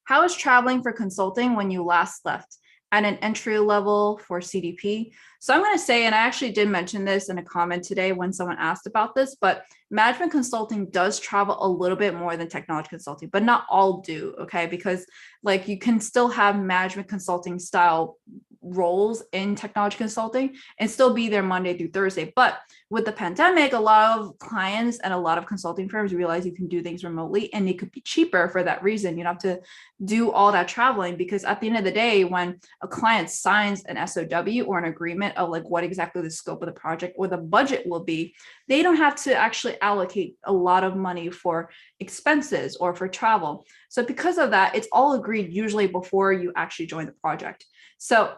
Speaker 1: How is traveling for consulting when you last left? At an entry level for CDP? So I'm going to say, and I actually did mention this in a comment today when someone asked about this, but management consulting does travel a little bit more than technology consulting, but not all do, okay? Because like you can still have management consulting style roles in technology consulting and still be there Monday through Thursday. But with the pandemic, a lot of clients and a lot of consulting firms realize you can do things remotely, and it could be cheaper for that reason. You don't have to do all that traveling, because at the end of the day, when a client signs an SOW or an agreement of like what exactly the scope of the project or the budget will be, they don't have to actually allocate a lot of money for expenses or for travel. So because of that, it's all agreed usually before you actually join the project. So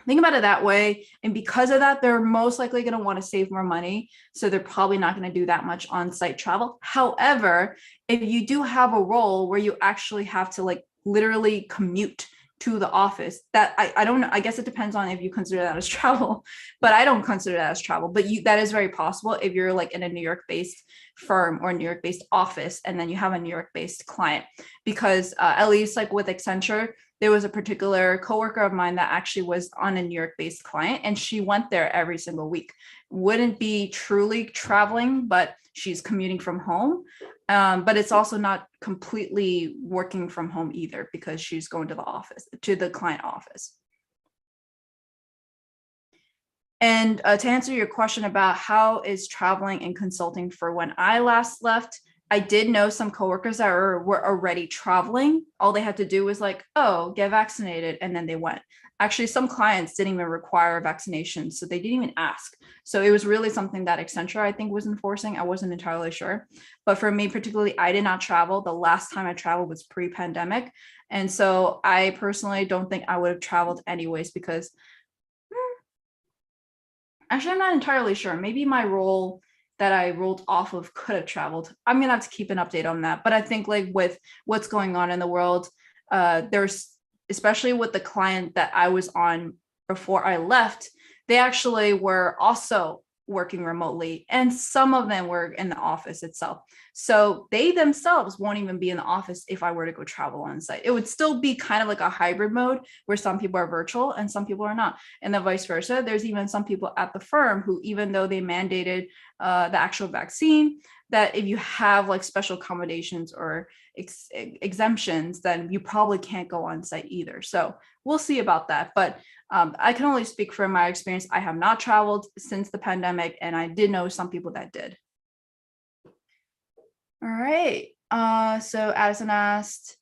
Speaker 1: Think about it that way. And because of that, they're most likely going to want to save more money. So they're probably not going to do that much on-site travel. However, if you do have a role where you actually have to like literally commute to the office, that I don't know. I guess it depends on if you consider that as travel, but I don't consider that as travel. But that is very possible if you're like in a New York based firm or New York based office, and then you have a New York based client, because at least like with Accenture, there was a particular coworker of mine that actually was on a New York based client, and she went there every single week. Wouldn't be truly traveling, but she's commuting from home. But it's also not completely working from home either, because she's going to the office, to the client office. And to answer your question about how is traveling and consulting for when I last left, I did know some coworkers that were already traveling. All they had to do was like, oh, get vaccinated, and then they went. Actually, some clients didn't even require vaccination, so they didn't even ask. So it was really something that Accenture, I think, was enforcing. I wasn't entirely sure. But for me particularly, I did not travel. The last time I traveled was pre-pandemic. And so I personally don't think I would have traveled anyways, because actually, I'm not entirely sure. Maybe my role that I rolled off of could have traveled. I'm gonna have to keep an update on that. But I think like with what's going on in the world, there's, especially with the client that I was on before I left, they actually were also working remotely, and some of them were in the office itself. So they themselves won't even be in the office if I were to go travel on site. It would still be kind of like a hybrid mode where some people are virtual and some people are not, and then vice versa. There's even some people at the firm who, even though they mandated the actual vaccine, that if you have like special accommodations or exemptions, then you probably can't go on site either. So we'll see about that. But I can only speak from my experience. I have not traveled since the pandemic, and I did know some people that did. All right. So Addison asked,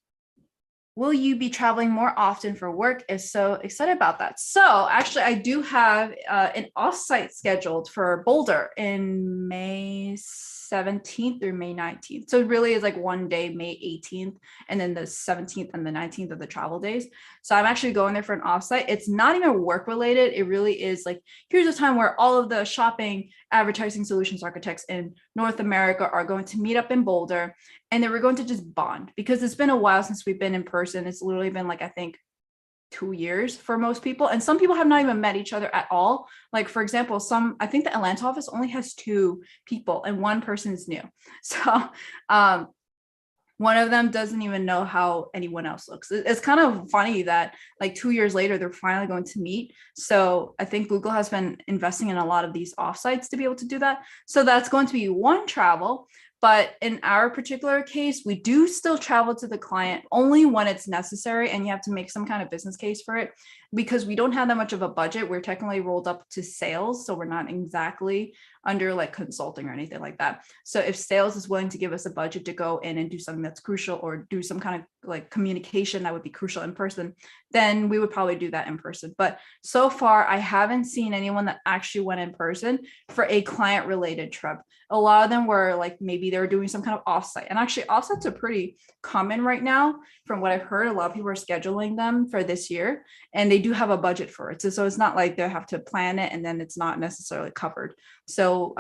Speaker 1: will you be traveling more often for work? If so, excited about that. So actually, I do have an offsite scheduled for Boulder in May 17th through May 19th. So it really is like one day, May 18th, and then the 17th and the 19th of the travel days. So I'm actually going there for an offsite. It's not even work related. It really is like, here's a time where all of the shopping advertising solutions architects in North America are going to meet up in Boulder, and then we're going to just bond, because it's been a while since we've been in person. It's literally been like, I think 2 years for most people, and some people have not even met each other at all. Like for example, I think the Atlanta office only has 2 people and one person is new. So one of them doesn't even know how anyone else looks. It's kind of funny that like 2 years later, they're finally going to meet. So I think Google has been investing in a lot of these offsites to be able to do that. So that's going to be one travel. But in our particular case, we do still travel to the client only when it's necessary, and you have to make some kind of business case for it, because we don't have that much of a budget. We're technically rolled up to sales, so we're not exactly under like consulting or anything like that. So if sales is willing to give us a budget to go in and do something that's crucial, or do some kind of like communication that would be crucial in person, then we would probably do that in person. But so far, I haven't seen anyone that actually went in person for a client related trip. A lot of them were like, maybe they were doing some kind of offsite, and actually offsites are pretty common right now. From what I've heard, a lot of people are scheduling them for this year, and they do have a budget for it. So it's not like they have to plan it and then it's not necessarily covered. So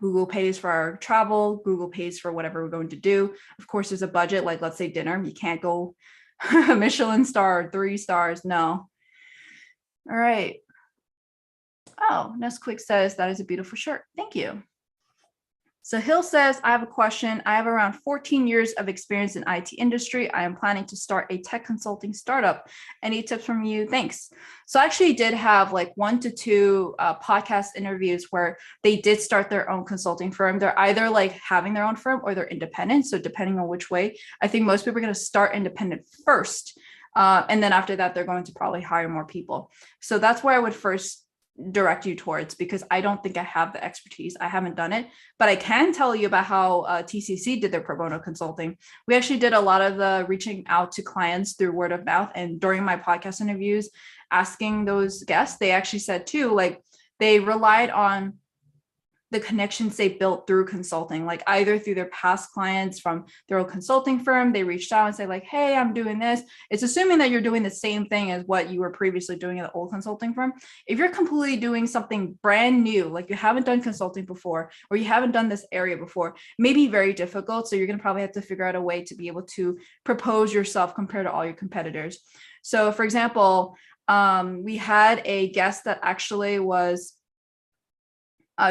Speaker 1: Google pays for our travel, Google pays for whatever we're going to do. Of course, there's a budget, like let's say dinner. You can't go Michelin star, 3 stars. No. All right. Oh, Nesquik says that is a beautiful shirt. Thank you. So Hill says, I have a question. I have around 14 years of experience in IT industry. I am planning to start a tech consulting startup. Any tips from you? Thanks. So I actually did have like 1 to 2 podcast interviews where they did start their own consulting firm. They're either like having their own firm or they're independent. So depending on which way, I think most people are going to start independent first. And then after that, they're going to probably hire more people. So that's where I would first direct you towards, because I don't think I have the expertise. I haven't done it, but I can tell you about how TCC did their pro bono consulting. We actually did a lot of the reaching out to clients through word of mouth. And during my podcast interviews, asking those guests, they actually said too, like they relied on the connections they built through consulting, like either through their past clients from their old consulting firm, they reached out and say like, hey, I'm doing this. It's assuming that you're doing the same thing as what you were previously doing at the old consulting firm. If you're completely doing something brand new, like you haven't done consulting before, or you haven't done this area before, it may be very difficult. So you're going to probably have to figure out a way to be able to propose yourself compared to all your competitors. So for example, we had a guest that actually was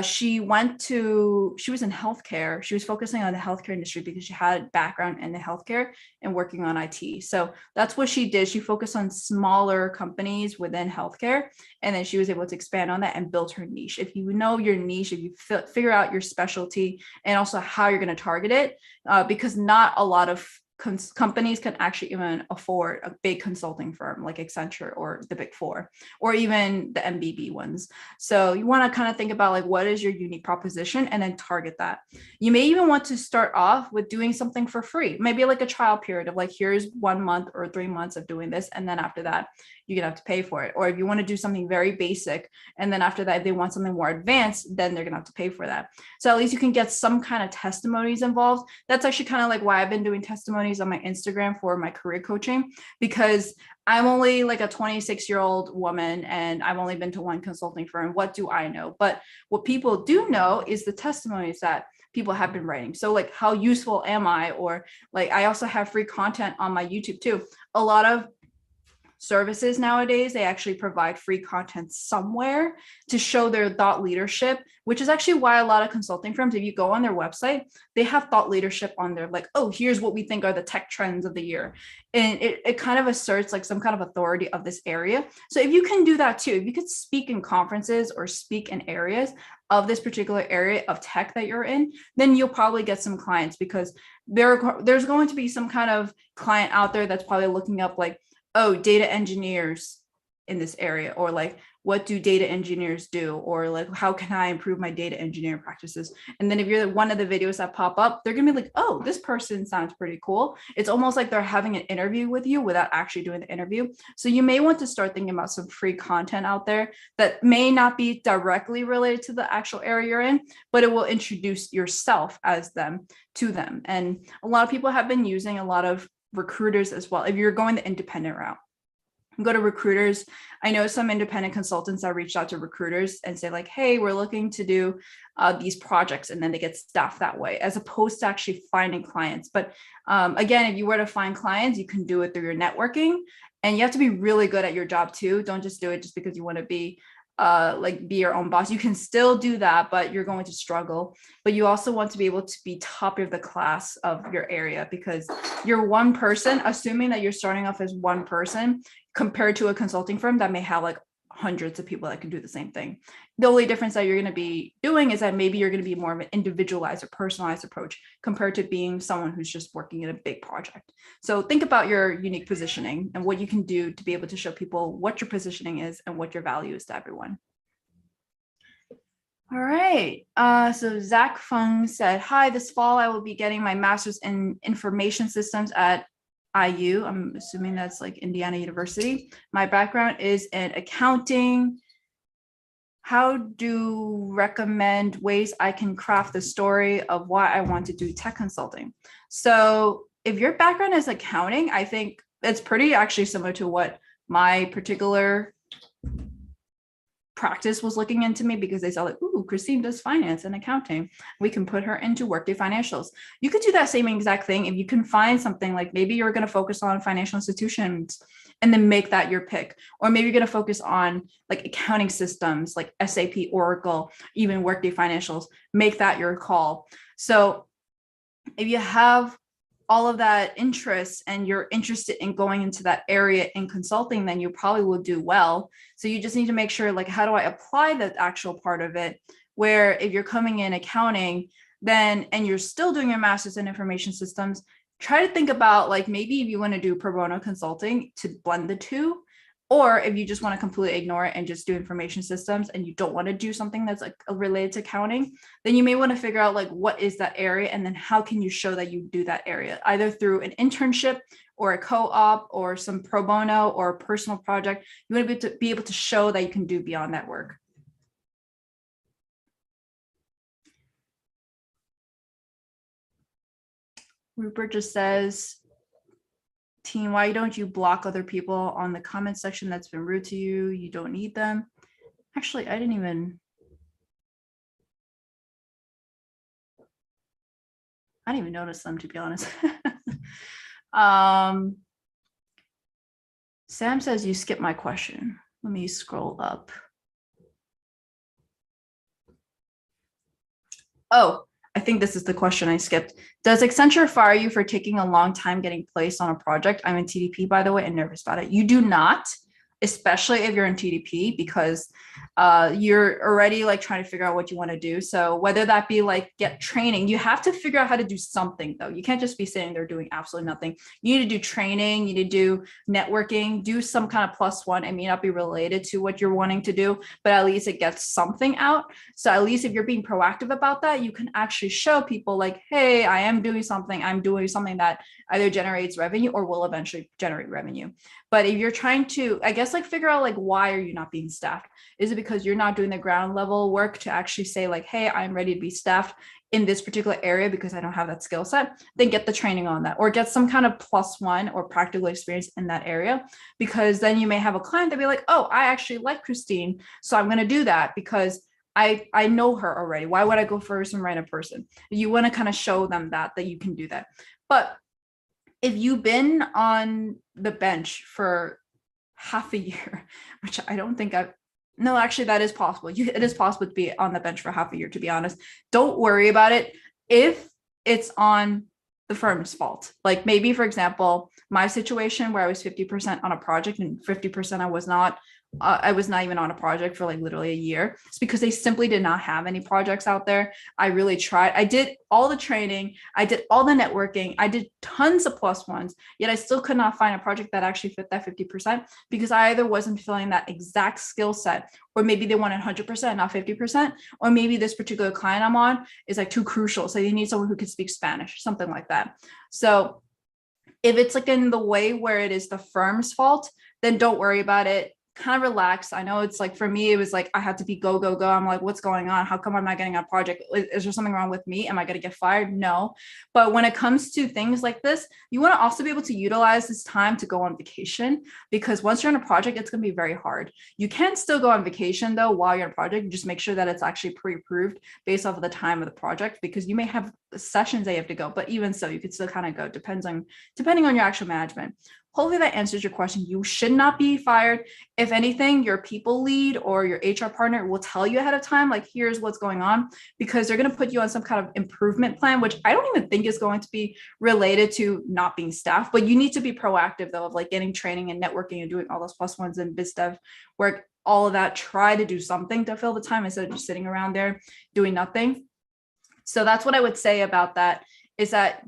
Speaker 1: she was in healthcare. She was focusing on the healthcare industry because she had a background in the healthcare and working on IT. So that's what she did. She focused on smaller companies within healthcare, and then she was able to expand on that and build her niche. If you know your niche, if you figure out your specialty and also how you're going to target it, because not a lot of companies can actually even afford a big consulting firm like Accenture or the Big Four, or even the MBB ones. So you want to kind of think about like, what is your unique proposition, and then target that. You may even want to start off with doing something for free, maybe like a trial period of like, here's 1 month or 3 months of doing this, and then after that you're gonna have to pay for it. Or if you want to do something very basic, and then after that if they want something more advanced, then they're gonna have to pay for that. So at least you can get some kind of testimonies involved. That's actually kind of like why I've been doing testimonies on my Instagram for my career coaching, because I'm only like a 26-year-old woman and I've only been to one consulting firm. What do I know? But what people do know is the testimonies that people have been writing. So like, how useful am I? Or like, I also have free content on my YouTube too. A lot of services nowadays, they actually provide free content somewhere to show their thought leadership, which is actually why a lot of consulting firms, if you go on their website, they have thought leadership on there, like, oh, here's what we think are the tech trends of the year. And it kind of asserts like some kind of authority of this area. So if you can do that too, if you could speak in conferences or speak in areas of this particular area of tech that you're in, then you'll probably get some clients, because there's going to be some kind of client out there that's probably looking up like, oh, data engineers in this area, or like, what do data engineers do? Or like, how can I improve my data engineering practices? And then if you're one of the videos that pop up, they're gonna be like, oh, this person sounds pretty cool. It's almost like they're having an interview with you without actually doing the interview. So you may want to start thinking about some free content out there that may not be directly related to the actual area you're in, but it will introduce yourself as them to them. And a lot of people have been using a lot of recruiters as well. If you're going the independent route, go to recruiters. I know some independent consultants that reached out to recruiters and say like, hey, we're looking to do these projects, and then they get staffed that way, as opposed to actually finding clients. But again, if you were to find clients, you can do it through your networking, and you have to be really good at your job too. Don't just do it just because you want to be be your own boss. You can still do that, but you're going to struggle. But you also want to be able to be top of the class of your area, because you're one person, assuming that you're starting off as one person compared to a consulting firm that may have like hundreds of people that can do the same thing. The only difference that you're going to be doing is that maybe you're going to be more of an individualized or personalized approach compared to being someone who's just working in a big project. So think about your unique positioning and what you can do to be able to show people what your positioning is and what your value is to everyone. All right. So Zach Fung said, hi, this fall I will be getting my master's in information systems at IU. I'm assuming that's like Indiana University. My background is in accounting. How do recommend ways I can craft the story of why I want to do tech consulting? So if your background is accounting, I think it's pretty actually similar to what my particular practice was looking into me, because they saw like, ooh, Christine does finance and accounting. We can put her into Workday Financials. You could do that same exact thing if you can find something like, maybe you're going to focus on financial institutions and then make that your pick. Or maybe you're going to focus on like accounting systems like SAP, Oracle, even Workday Financials, make that your call. So if you have all of that interest and you're interested in going into that area in consulting, then you probably will do well. So you just need to make sure, like, how do I apply the actual part of it? Where if you're coming in accounting, then, and you're still doing your master's in information systems, try to think about like, maybe if you want to do pro bono consulting to blend the two, or if you just want to completely ignore it and just do information systems and you don't want to do something that's like related to accounting, then you may want to figure out like, what is that area? And then how can you show that you do that area, either through an internship or a co-op or some pro bono or a personal project. You want to be able to show that you can do beyond that work. Rupert just says, team, why don't you block other people on the comment section that's been rude to you? You don't need them. Actually, I didn't even notice them, to be honest. Sam says you skipped my question. Let me scroll up. Oh, I think this is the question I skipped. Does Accenture fire you for taking a long time getting placed on a project? I'm in TDP, by the way, and nervous about it. You do not, especially if you're in TDP, because you're already like trying to figure out what you want to do. So whether that be like get training, you have to figure out how to do something though. You can't just be sitting there doing absolutely nothing. You need to do training, you need to do networking, do some kind of +1. It may not be related to what you're wanting to do, but at least it gets something out. So at least if you're being proactive about that, you can actually show people like, hey, I am doing something. I'm doing something that either generates revenue or will eventually generate revenue. But if you're trying to, I guess, like figure out like, why are you not being staffed? Is it because you're not doing the ground level work to actually say like, hey, I'm ready to be staffed in this particular area because I don't have that skill set? Then get the training on that or get some kind of +1 or practical experience in that area, because then you may have a client that be like, oh, I actually like Christine, so I'm going to do that because I know her already. Why would I go for some random person? You want to kind of show them that you can do that. But if you've been on the bench for half a year, which I don't think no, actually that is possible. It is possible to be on the bench for half a year, to be honest. Don't worry about it if it's on the firm's fault. Like maybe, for example, my situation where I was 50% on a project and 50% I was not even on a project for like literally a year. It's because they simply did not have any projects out there. I really tried. I did all the training. I did all the networking. I did tons of +1s, yet I still could not find a project that actually fit that 50% because I either wasn't filling that exact skill set, or maybe they wanted 100%, not 50%, or maybe this particular client I'm on is like too crucial. So they need someone who can speak Spanish, something like that. So if it's like in the way where it is the firm's fault, then don't worry about it. Kind of relax. I know it's like, for me, it was like I had to be go, go, go. I'm like, what's going on? How come I'm not getting a project? Is there something wrong with me? Am I going to get fired? No. But when it comes to things like this, you want to also be able to utilize this time to go on vacation, because once you're on a project, it's going to be very hard. You can still go on vacation though while you're on a project. Just make sure that it's actually pre-approved based off of the time of the project, because you may have sessions that you have to go, but even so, you could still kind of go, depending on your actual management. Hopefully that answers your question. You should not be fired. If anything, your people lead or your HR partner will tell you ahead of time, like, here's what's going on, because they're going to put you on some kind of improvement plan, which I don't even think is going to be related to not being staffed. But you need to be proactive though, of like getting training and networking and doing all those +1s and biz dev work, all of that. Try to do something to fill the time instead of just sitting around there doing nothing. So that's what I would say about that, is that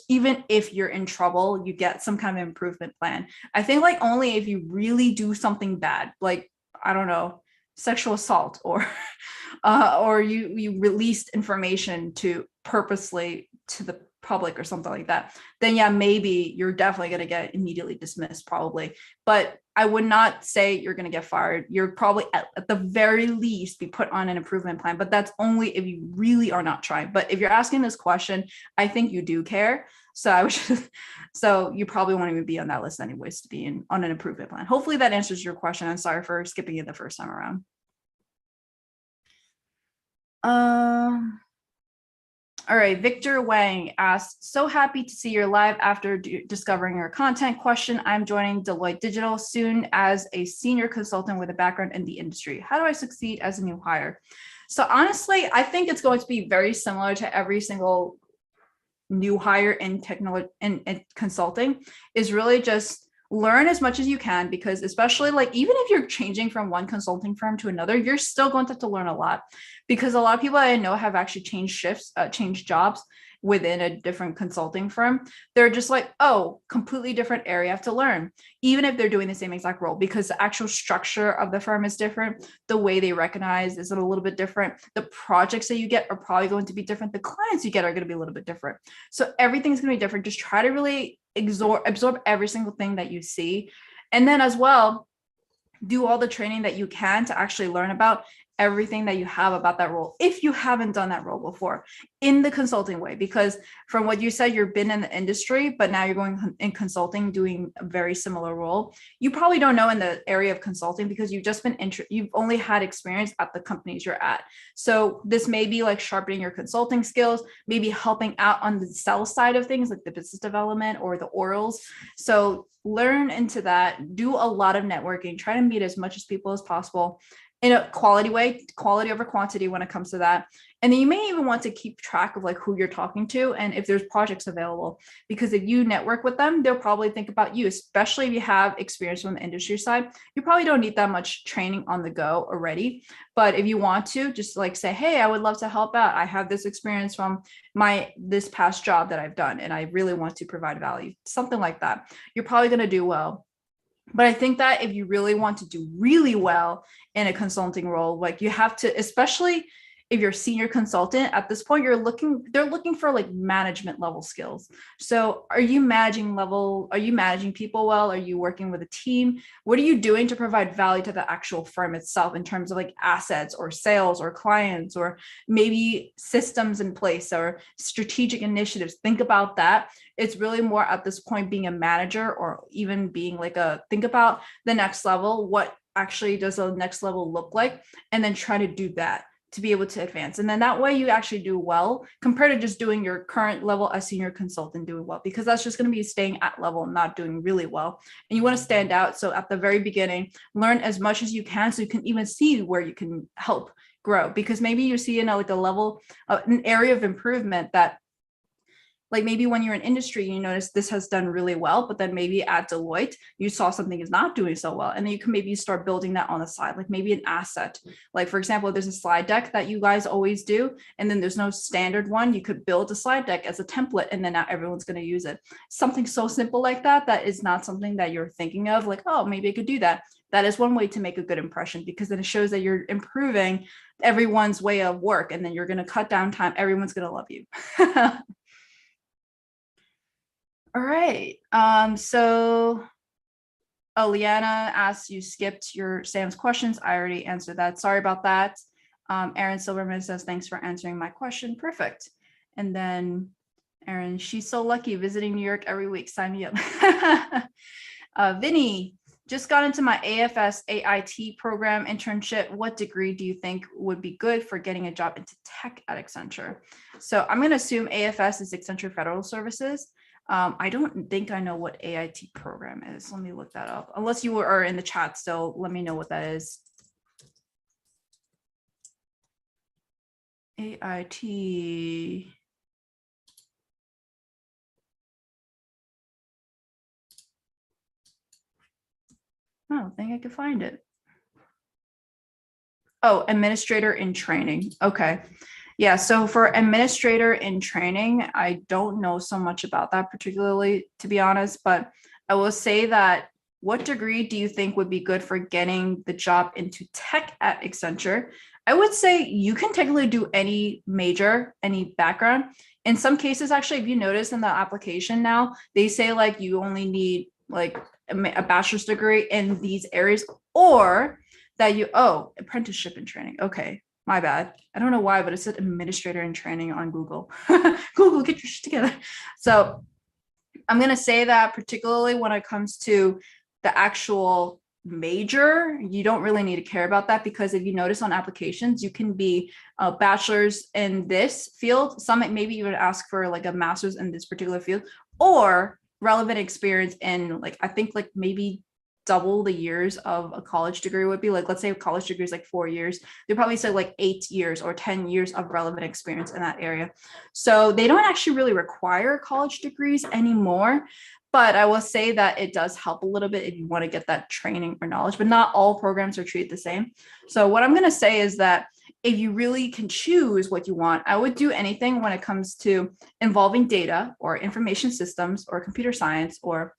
Speaker 1: even if you're in trouble, you get some kind of improvement plan. I think like only if you really do something bad, like, I don't know, sexual assault or you released information to purposely to the public or something like that, then yeah, maybe you're definitely going to get immediately dismissed, probably. But I would not say you're going to get fired. You're probably at the very least be put on an improvement plan, but that's only if you really are not trying. But if you're asking this question, I think you do care. So so you probably won't even be on that list anyways to be on an improvement plan. Hopefully that answers your question. I'm sorry for skipping it the first time around. All right, Victor Wang asks, so happy to see you're live after discovering your content. Question, I'm joining Deloitte Digital soon as a senior consultant with a background in the industry. How do I succeed as a new hire? So honestly, I think it's going to be very similar to every single new hire in technology and consulting, is really just learn as much as you can, because especially like even if you're changing from one consulting firm to another, you're still going to have to learn a lot, because a lot of people I know have actually changed jobs within a different consulting firm. They're just like, oh, completely different area I have to learn, even if they're doing the same exact role, because the actual structure of the firm is different. The way they recognize is a little bit different. The projects that you get are probably going to be different. The clients you get are going to be a little bit different. So everything's going to be different. Just try to really absorb every single thing that you see. And then as well, do all the training that you can to actually learn about everything that you have about that role if you haven't done that role before in the consulting way. Because from what you said, you've been in the industry, but now you're going in consulting, doing a very similar role. You probably don't know in the area of consulting because you've just been you've only had experience at the companies you're at. So this may be like sharpening your consulting skills, maybe helping out on the sales side of things, like the business development or the orals. So learn into that, do a lot of networking, try to meet as much as people as possible in a quality way, quality over quantity when it comes to that. And then you may even want to keep track of like who you're talking to and if there's projects available, because if you network with them, they'll probably think about you, especially if you have experience from the industry side. You probably don't need that much training on the go already. But if you want to, just like say, hey, I would love to help out. I have this experience from this past job that I've done, and I really want to provide value, something like that. You're probably going to do well. But I think that if you really want to do really well in a consulting role, like you have to, especially if you're a senior consultant at this point, they're looking for like management level skills. So are you managing people well? Are you working with a team? What are you doing to provide value to the actual firm itself in terms of like assets or sales or clients or maybe systems in place or strategic initiatives? Think about that. It's really more at this point being a manager or even being like think about the next level. What actually does the next level look like? And then try to do that to be able to advance. And then that way you actually do well compared to just doing your current level as senior consultant doing well, because that's just going to be staying at level, not doing really well. And you want to stand out. So at the very beginning, learn as much as you can so you can even see where you can help grow, because maybe you see like a level, an area of improvement that like maybe when you're in industry, you notice this has done really well, but then maybe at Deloitte, you saw something is not doing so well. And then you can maybe start building that on the side, like maybe an asset. Like for example, there's a slide deck that you guys always do, and then there's no standard one. You could build a slide deck as a template, and then now everyone's going to use it. Something so simple like that, that is not something that you're thinking of, like, oh, maybe I could do that. That is one way to make a good impression, because then it shows that you're improving everyone's way of work, and then you're going to cut down time. Everyone's going to love you. All right. So Liana asks, you skipped your Sam's questions. I already answered that. Sorry about that. Aaron Silverman says, thanks for answering my question. Perfect. And then Aaron, she's so lucky visiting New York every week. Sign me up. Vinny, just got into my AFS AIT program internship. What degree do you think would be good for getting a job into tech at Accenture? So I'm going to assume AFS is Accenture Federal Services. I don't think I know what AIT program is. Let me look that up. Unless you are in the chat still, let me know what that is. AIT. I don't think I could find it. Oh, administrator in training. Okay. Yeah, so for administrator in training, I don't know so much about that particularly, to be honest, but I will say that what degree do you think would be good for getting the job into tech at Accenture? I would say you can technically do any major, any background. In some cases, actually, if you notice in the application now, they say like you only need like a bachelor's degree in these areas, or that apprenticeship and training. Okay. My bad. I don't know why, but it said administrator in training on Google. Google, get your shit together. So I'm going to say that particularly when it comes to the actual major, you don't really need to care about that, because if you notice on applications, you can be a bachelor's in this field. Some maybe even ask for like a master's in this particular field, or relevant experience in like, I think like maybe double the years of a college degree would be. Like, let's say a college degree is like 4 years, they probably say like 8 years or 10 years of relevant experience in that area. So they don't actually really require college degrees anymore, but I will say that it does help a little bit if you want to get that training or knowledge, but not all programs are treated the same. So what I'm going to say is that if you really can choose what you want, I would do anything when it comes to involving data or information systems or computer science, or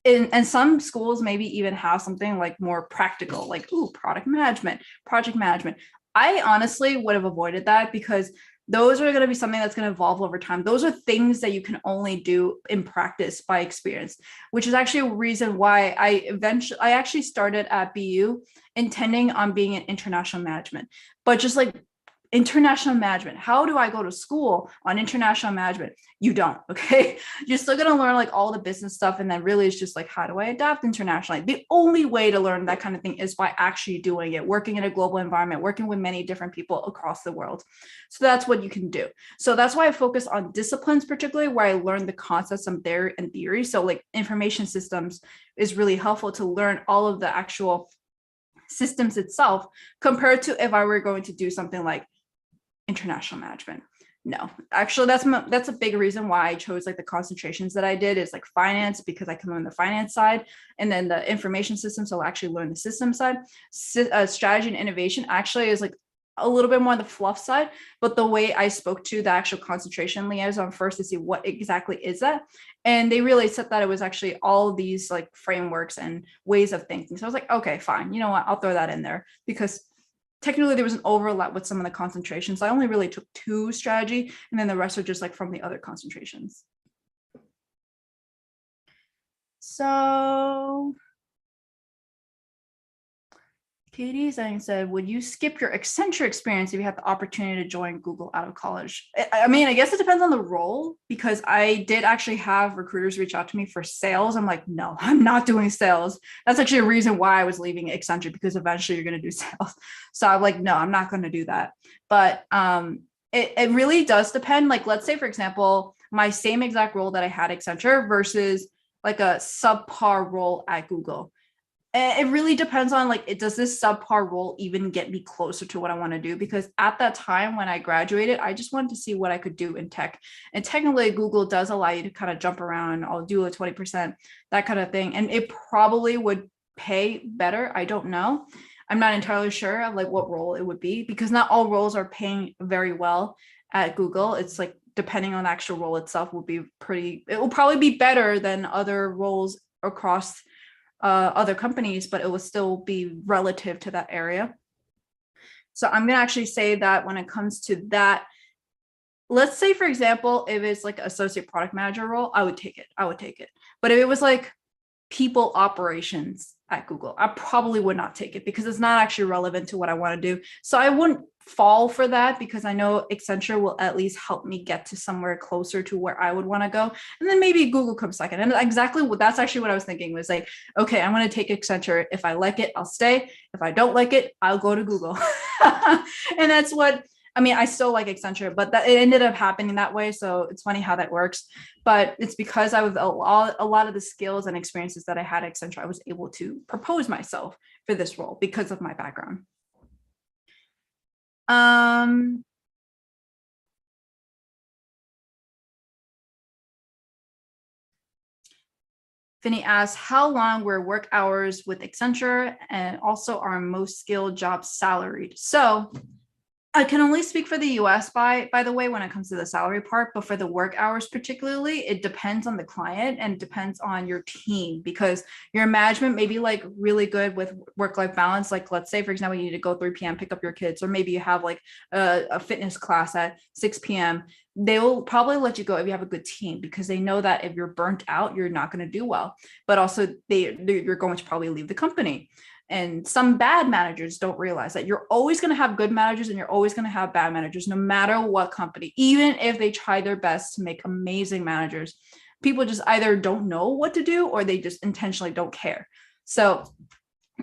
Speaker 1: and some schools maybe even have something like more practical, like product management, project management. I honestly would have avoided that, because those are going to be something that's going to evolve over time. Those are things that you can only do in practice by experience, which is actually a reason why I actually started at BU intending on being in international management, but just like international management, how do I go to school on international management? You don't. Okay, you're still going to learn like all the business stuff, and then really it's just like, how do I adapt internationally? The only way to learn that kind of thing is by actually doing it, working in a global environment, working with many different people across the world. So that's what you can do. So that's why I focus on disciplines, particularly where I learn the concepts I'm there in theory. So like information systems is really helpful to learn all of the actual systems itself, compared to if I were going to do something like international management. No, actually, that's a big reason why I chose like the concentrations that I did is like finance, because I can learn the finance side, and then the information system, so I'll actually learn the system side. Strategy and innovation actually is like a little bit more on the fluff side, but the way I spoke to the actual concentration liaison first to see what exactly is that, and they really said that it was actually all of these like frameworks and ways of thinking. So I was like, okay, fine, you know what, I'll throw that in there, because technically there was an overlap with some of the concentrations. So I only really took 2 strategy, and then the rest are just like from the other concentrations. So Katie Zhang said, would you skip your Accenture experience if you had the opportunity to join Google out of college? I mean, I guess it depends on the role, because I did actually have recruiters reach out to me for sales. I'm like, no, I'm not doing sales. That's actually a reason why I was leaving Accenture, because eventually you're going to do sales. So I'm like, no, I'm not going to do that. But it really does depend. Like, let's say, for example, my same exact role that I had at Accenture versus like a subpar role at Google. It really depends on like, does this subpar role even get me closer to what I want to do? Because at that time when I graduated, I just wanted to see what I could do in tech. And technically Google does allow you to kind of jump around. I'll do a 20%, that kind of thing. And it probably would pay better. I don't know. I'm not entirely sure of like what role it would be, because not all roles are paying very well at Google. It's like, depending on the actual role itself, will be it will probably be better than other roles across other companies, but it will still be relative to that area. So I'm going to actually say that when it comes to that, let's say, for example, if it's like associate product manager role, I would take it. But if it was like people operations at Google, I probably would not take it, because it's not actually relevant to what I want to do. So I wouldn't fall for that, because I know Accenture will at least help me get to somewhere closer to where I would want to go. And then maybe Google comes second. And that's actually what I was thinking, was like, okay, I'm going to take Accenture. If I like it, I'll stay. If I don't like it, I'll go to Google. And that's what, I mean, I still like Accenture, but it ended up happening that way. So it's funny how that works. But it's because I was a lot of the skills and experiences that I had at Accenture, I was able to propose myself for this role because of my background. Finney asks, how long were work hours with Accenture, and also are most skilled jobs salaried? So I can only speak for the US by the way, when it comes to the salary part, but for the work hours particularly, it depends on the client and depends on your team, because your management may be like really good with work-life balance. Like, let's say, for example, you need to go 3 p.m., pick up your kids, or maybe you have like a fitness class at 6 p.m. They will probably let you go if you have a good team, because they know that if you're burnt out, you're not going to do well. But also you're going to probably leave the company. And some bad managers don't realize that you're always going to have good managers and you're always going to have bad managers, no matter what company, even if they try their best to make amazing managers. People just either don't know what to do, or they just intentionally don't care. So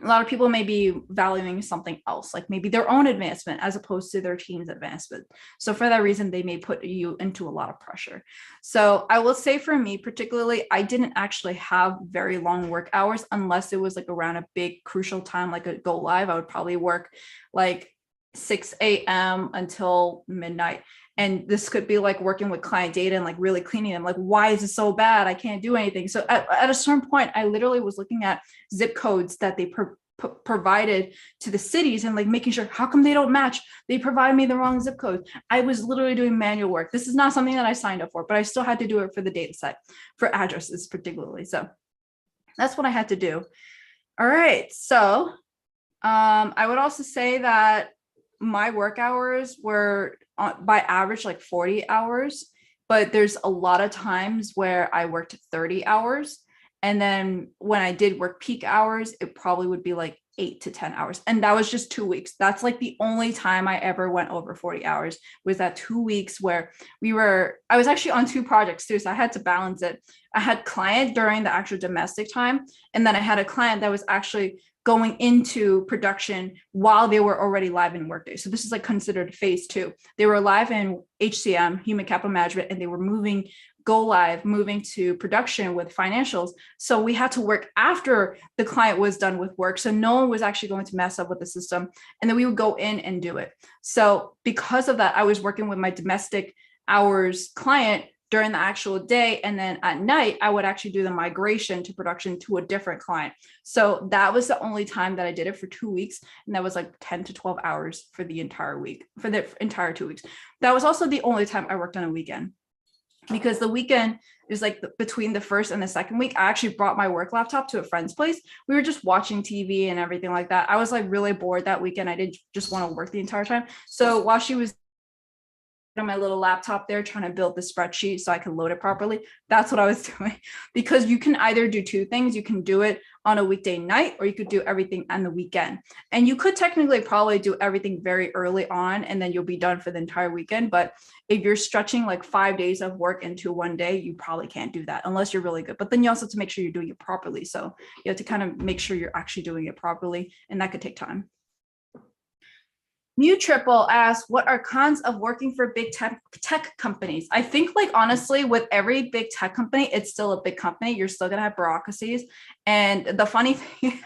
Speaker 1: a lot of people may be valuing something else, like maybe their own advancement as opposed to their team's advancement. So for that reason, they may put you into a lot of pressure. So I will say, for me particularly, I didn't actually have very long work hours, unless it was like around a big crucial time, like a go live. I would probably work like 6 a.m. until midnight. And this could be like working with client data and like really cleaning them. Like, why is it so bad? I can't do anything. So at a certain point, I literally was looking at zip codes that they provided to the cities and like making sure, how come they don't match? They provide me the wrong zip code. I was literally doing manual work. This is not something that I signed up for, but I still had to do it for the data set, for addresses particularly. So that's what I had to do. All right. So I would also say that my work hours were by average like 40 hours, but there's a lot of times where I worked 30 hours. And then when I did work peak hours, it probably would be like 8 to 10 hours. And that was just 2 weeks. That's like the only time I ever went over 40 hours was that 2 weeks where I was actually on two projects too. So I had to balance it. I had client during the actual domestic time. And then I had a client that was actually going into production while they were already live in Workday. So this is like considered phase two. They were live in HCM, human capital management, and they were moving to production with financials. So we had to work after the client was done with work. So no one was actually going to mess up with the system. And then we would go in and do it. So because of that, I was working with my domestic hours client during the actual day. And then at night, I would actually do the migration to production to a different client. So that was the only time that I did it for 2 weeks. And that was like 10 to 12 hours for the entire week, for the entire 2 weeks. That was also the only time I worked on a weekend, because the weekend is like between the first and the second week. I actually brought my work laptop to a friend's place. We were just watching TV and everything like that. I was like really bored that weekend. I didn't just want to work the entire time. So while she was on my little laptop there trying to build the spreadsheet so I could load it properly, that's what I was doing. Because you can either do two things. You can do it on a weekday night, or you could do everything on the weekend. And you could technically probably do everything very early on, and then you'll be done for the entire weekend. But if you're stretching like 5 days of work into one day, you probably can't do that unless you're really good. But then you also have to make sure you're doing it properly. So you have to kind of make sure you're actually doing it properly, and that could take time. New Triple asks, what are cons of working for big tech companies? I think, like, honestly, with every big tech company, it's still a big company. You're still going to have bureaucracies. And the funny thing,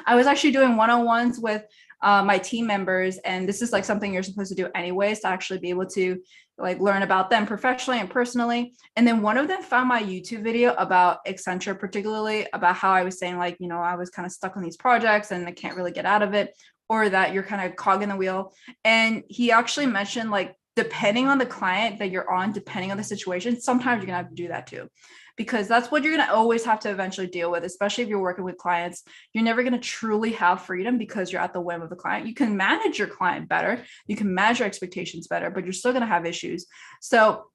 Speaker 1: I was actually doing one-on-ones with my team members, and this is like something you're supposed to do anyways to actually be able to like learn about them professionally and personally. And then one of them found my YouTube video about Accenture, particularly about how I was saying, like, you know, I was kind of stuck on these projects and I can't really get out of it, or that you're kind of cog in the wheel. And he actually mentioned, like, depending on the client that you're on, depending on the situation, sometimes you're gonna have to do that too, because that's what you're gonna always have to eventually deal with, especially if you're working with clients. You're never gonna truly have freedom because you're at the whim of the client. You can manage your client better, you can manage your expectations better, but you're still gonna have issues. So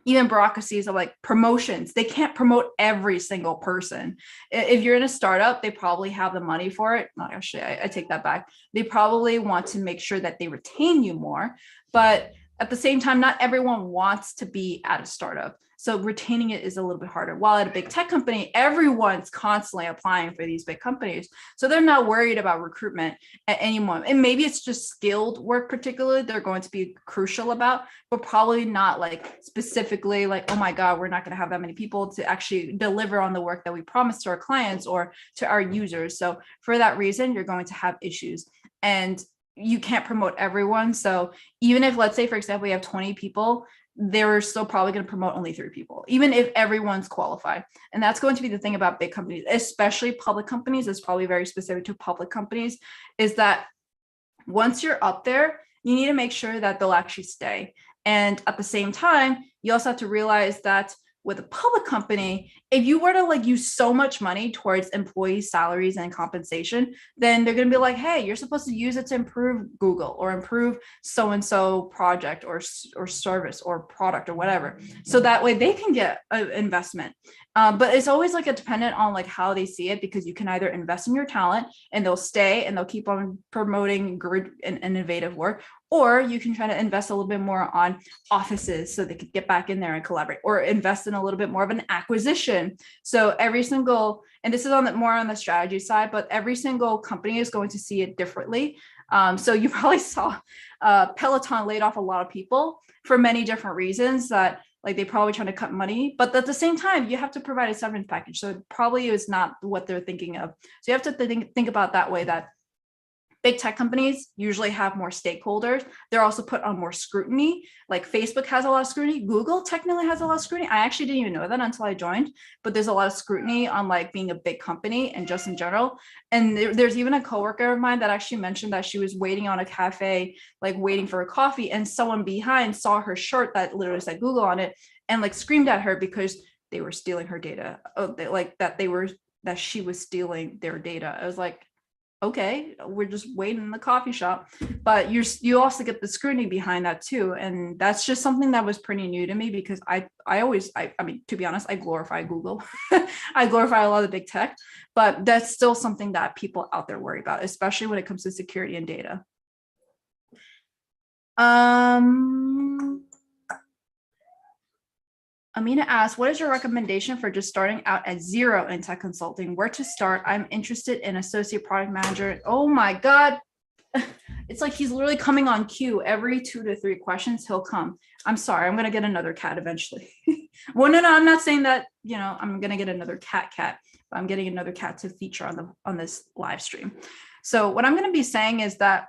Speaker 1: even bureaucracies of like promotions, they can't promote every single person. If you're in a startup, they probably have the money for it. Not actually, I take that back. They probably want to make sure that they retain you more, but at the same time, not everyone wants to be at a startup. So retaining it is a little bit harder. While at a big tech company, everyone's constantly applying for these big companies. So they're not worried about recruitment at any moment. And maybe it's just skilled work, particularly, they're going to be crucial about, but probably not like specifically like, oh my God, we're not going to have that many people to actually deliver on the work that we promised to our clients or to our users. So for that reason, you're going to have issues. And you can't promote everyone. So even if, let's say, for example, you have 20 people, they're still probably going to promote only 3 people, even if everyone's qualified. And that's going to be the thing about big companies, especially public companies. It's probably very specific to public companies, is that once you're up there, you need to make sure that they'll actually stay. And at the same time, you also have to realize that with a public company, if you were to like use so much money towards employee salaries and compensation, then they're going to be like, hey, you're supposed to use it to improve Google or improve so-and-so project or service or product or whatever. So that way they can get an investment. But it's always like a dependent on like how they see it, because you can either invest in your talent and they'll stay and they'll keep on promoting good and innovative work, or you can try to invest a little bit more on offices so they could get back in there and collaborate, or invest in a little bit more of an acquisition. So every single, and this is on the more on the strategy side, but every single company is going to see it differently. So you probably saw Peloton laid off a lot of people for many different reasons, that like they probably trying to cut money, but at the same time, you have to provide a severance package. So it probably is not what they're thinking of. So you have to think about that way, that big tech companies usually have more stakeholders. They're also put on more scrutiny. Like Facebook has a lot of scrutiny. Google technically has a lot of scrutiny. I actually didn't even know that until I joined, but there's a lot of scrutiny on like being a big company and just in general. And there's even a coworker of mine that actually mentioned that she was waiting on a cafe, like waiting for a coffee, and someone behind saw her shirt that literally said Google on it and like screamed at her because they were stealing her data. Oh, that she was stealing their data. I was like, okay, we're just waiting in the coffee shop. But you also get the scrutiny behind that too. And that's just something that was pretty new to me, because I mean, to be honest, I glorify Google. I glorify a lot of big tech, but that's still something that people out there worry about, especially when it comes to security and data. Amina asks, what is your recommendation for just starting out at zero in tech consulting? Where to start? I'm interested in associate product manager. Oh my God. It's like he's literally coming on cue. Every 2 to 3 questions, he'll come. I'm sorry, I'm gonna get another cat eventually. Well, no, I'm not saying that, I'm gonna get another cat, but I'm getting another cat to feature on this live stream. So what I'm gonna be saying is that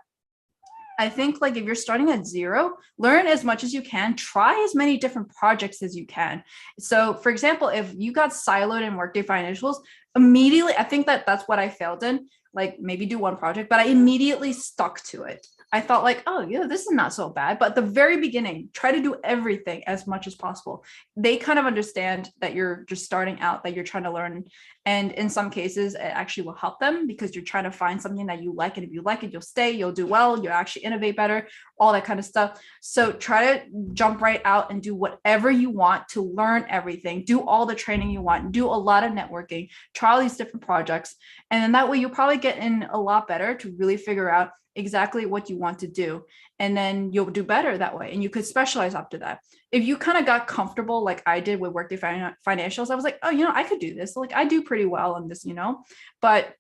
Speaker 1: I think, like, if you're starting at zero, learn as much as you can, try as many different projects as you can. So for example, if you got siloed in Workday financials, immediately, I think that's what I failed in, like maybe do one project, but I immediately stuck to it. I thought like, oh yeah, this is not so bad. But at the very beginning, try to do everything as much as possible. They kind of understand that you're just starting out, that you're trying to learn. And in some cases, it actually will help them, because you're trying to find something that you like. And if you like it, you'll stay, you'll do well, you'll actually innovate better, all that kind of stuff. So try to jump right out and do whatever you want to learn everything, do all the training you want, do a lot of networking, try all these different projects. And then that way you'll probably get in a lot better to really figure out exactly what you want to do. And then you'll do better that way. And you could specialize after that. If you kind of got comfortable, like I did with Workday financials, I was like, oh, I could do this. Like I do pretty well on this, but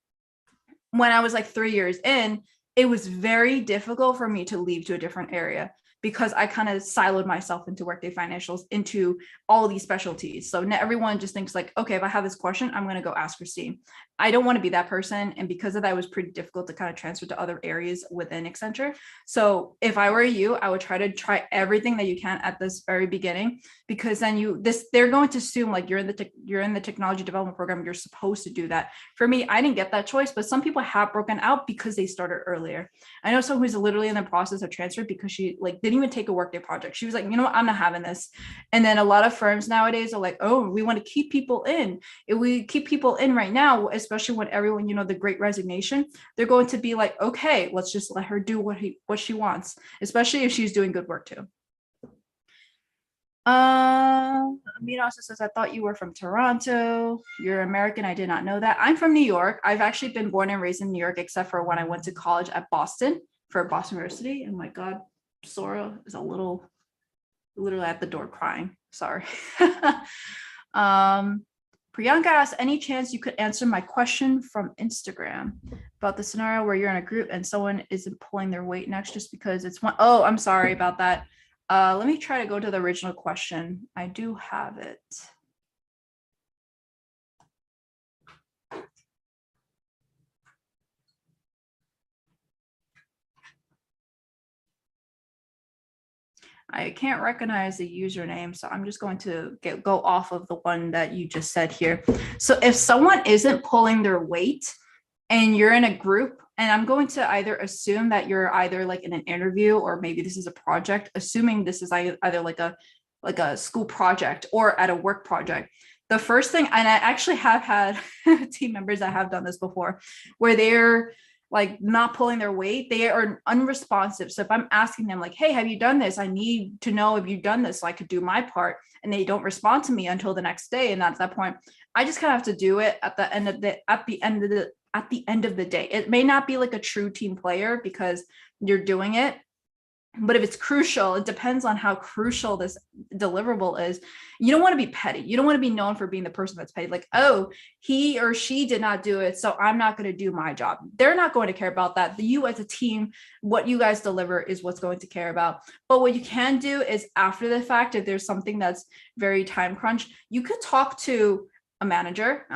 Speaker 1: when I was like 3 years in, it was very difficult for me to leave to a different area, because I kind of siloed myself into Workday financials, into all these specialties. So not everyone just thinks like, okay, if I have this question, I'm going to go ask Christine. I don't want to be that person. And because of that, it was pretty difficult to kind of transfer to other areas within Accenture. So if I were you, I would try everything that you can at this very beginning, because then they're going to assume like you're in the technology development program, you're supposed to do that. For me, I didn't get that choice, but some people have broken out because they started earlier. I know someone who's literally in the process of transfer because she like didn't even take a Workday project. She was like, what, I'm not having this. And then a lot of firms nowadays are like, oh, we want to keep people in. If we keep people in right now, especially when everyone, the great resignation, they're going to be like, okay, let's just let her do what she wants, especially if she's doing good work too. Amina also says, I thought you were from Toronto. You're American. I did not know that. I'm from New York. I've actually been born and raised in New York, except for when I went to college at Boston for Boston University. And my God, Sora is literally at the door crying. Sorry. Priyanka asks, any chance you could answer my question from Instagram about the scenario where you're in a group and someone isn't pulling their weight next just because it's one? Oh, I'm sorry about that. Let me try to go to the original question. I do have it. I can't recognize the username, so I'm just going to go off of the one that you just said here. So if someone isn't pulling their weight and you're in a group, and I'm going to either assume that you're either like in an interview, or maybe this is a project, assuming this is either like a school project or at a work project. The first thing, and I actually have had team members that have done this before, where they're like not pulling their weight, they are unresponsive. So if I'm asking them like, hey, have you done this? I need to know if you've done this so I could do my part. And they don't respond to me until the next day. And at that point, I just kind of have to do it at the end of the day. It may not be like a true team player because you're doing it, but if it's crucial, it depends on how crucial this deliverable is. You don't want to be petty. You don't want to be known for being the person that's petty. Like, oh, he or she did not do it, so I'm not going to do my job. They're not going to care about that. You as a team, what you guys deliver is what's going to care about. But what you can do is after the fact, if there's something that's very time crunch, you could talk to a manager.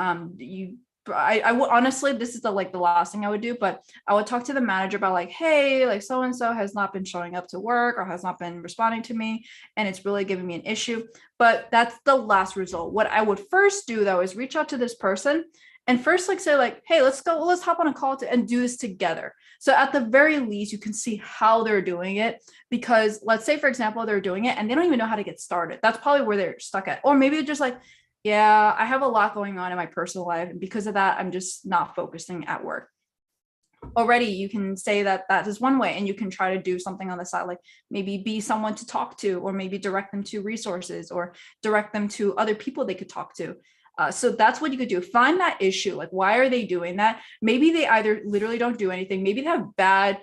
Speaker 1: I would honestly, this is the last thing I would do, but I would talk to the manager about like, hey, like so-and-so has not been showing up to work or has not been responding to me, and it's really giving me an issue. But that's the last result. What I would first do though is reach out to this person and first say like, hey, let's hop on a call and do this together. So at the very least, you can see how they're doing it, because let's say, for example, they're doing it and they don't even know how to get started. That's probably where they're stuck at. Or maybe they're just like, yeah, I have a lot going on in my personal life, and because of that, I'm just not focusing at work. already you can say that that is one way, and you can try to do something on the side, like maybe be someone to talk to, or maybe direct them to resources, or direct them to other people they could talk to. So that's what you could do. Find that issue. Like, why are they doing that? Maybe they either literally don't do anything. Maybe they have bad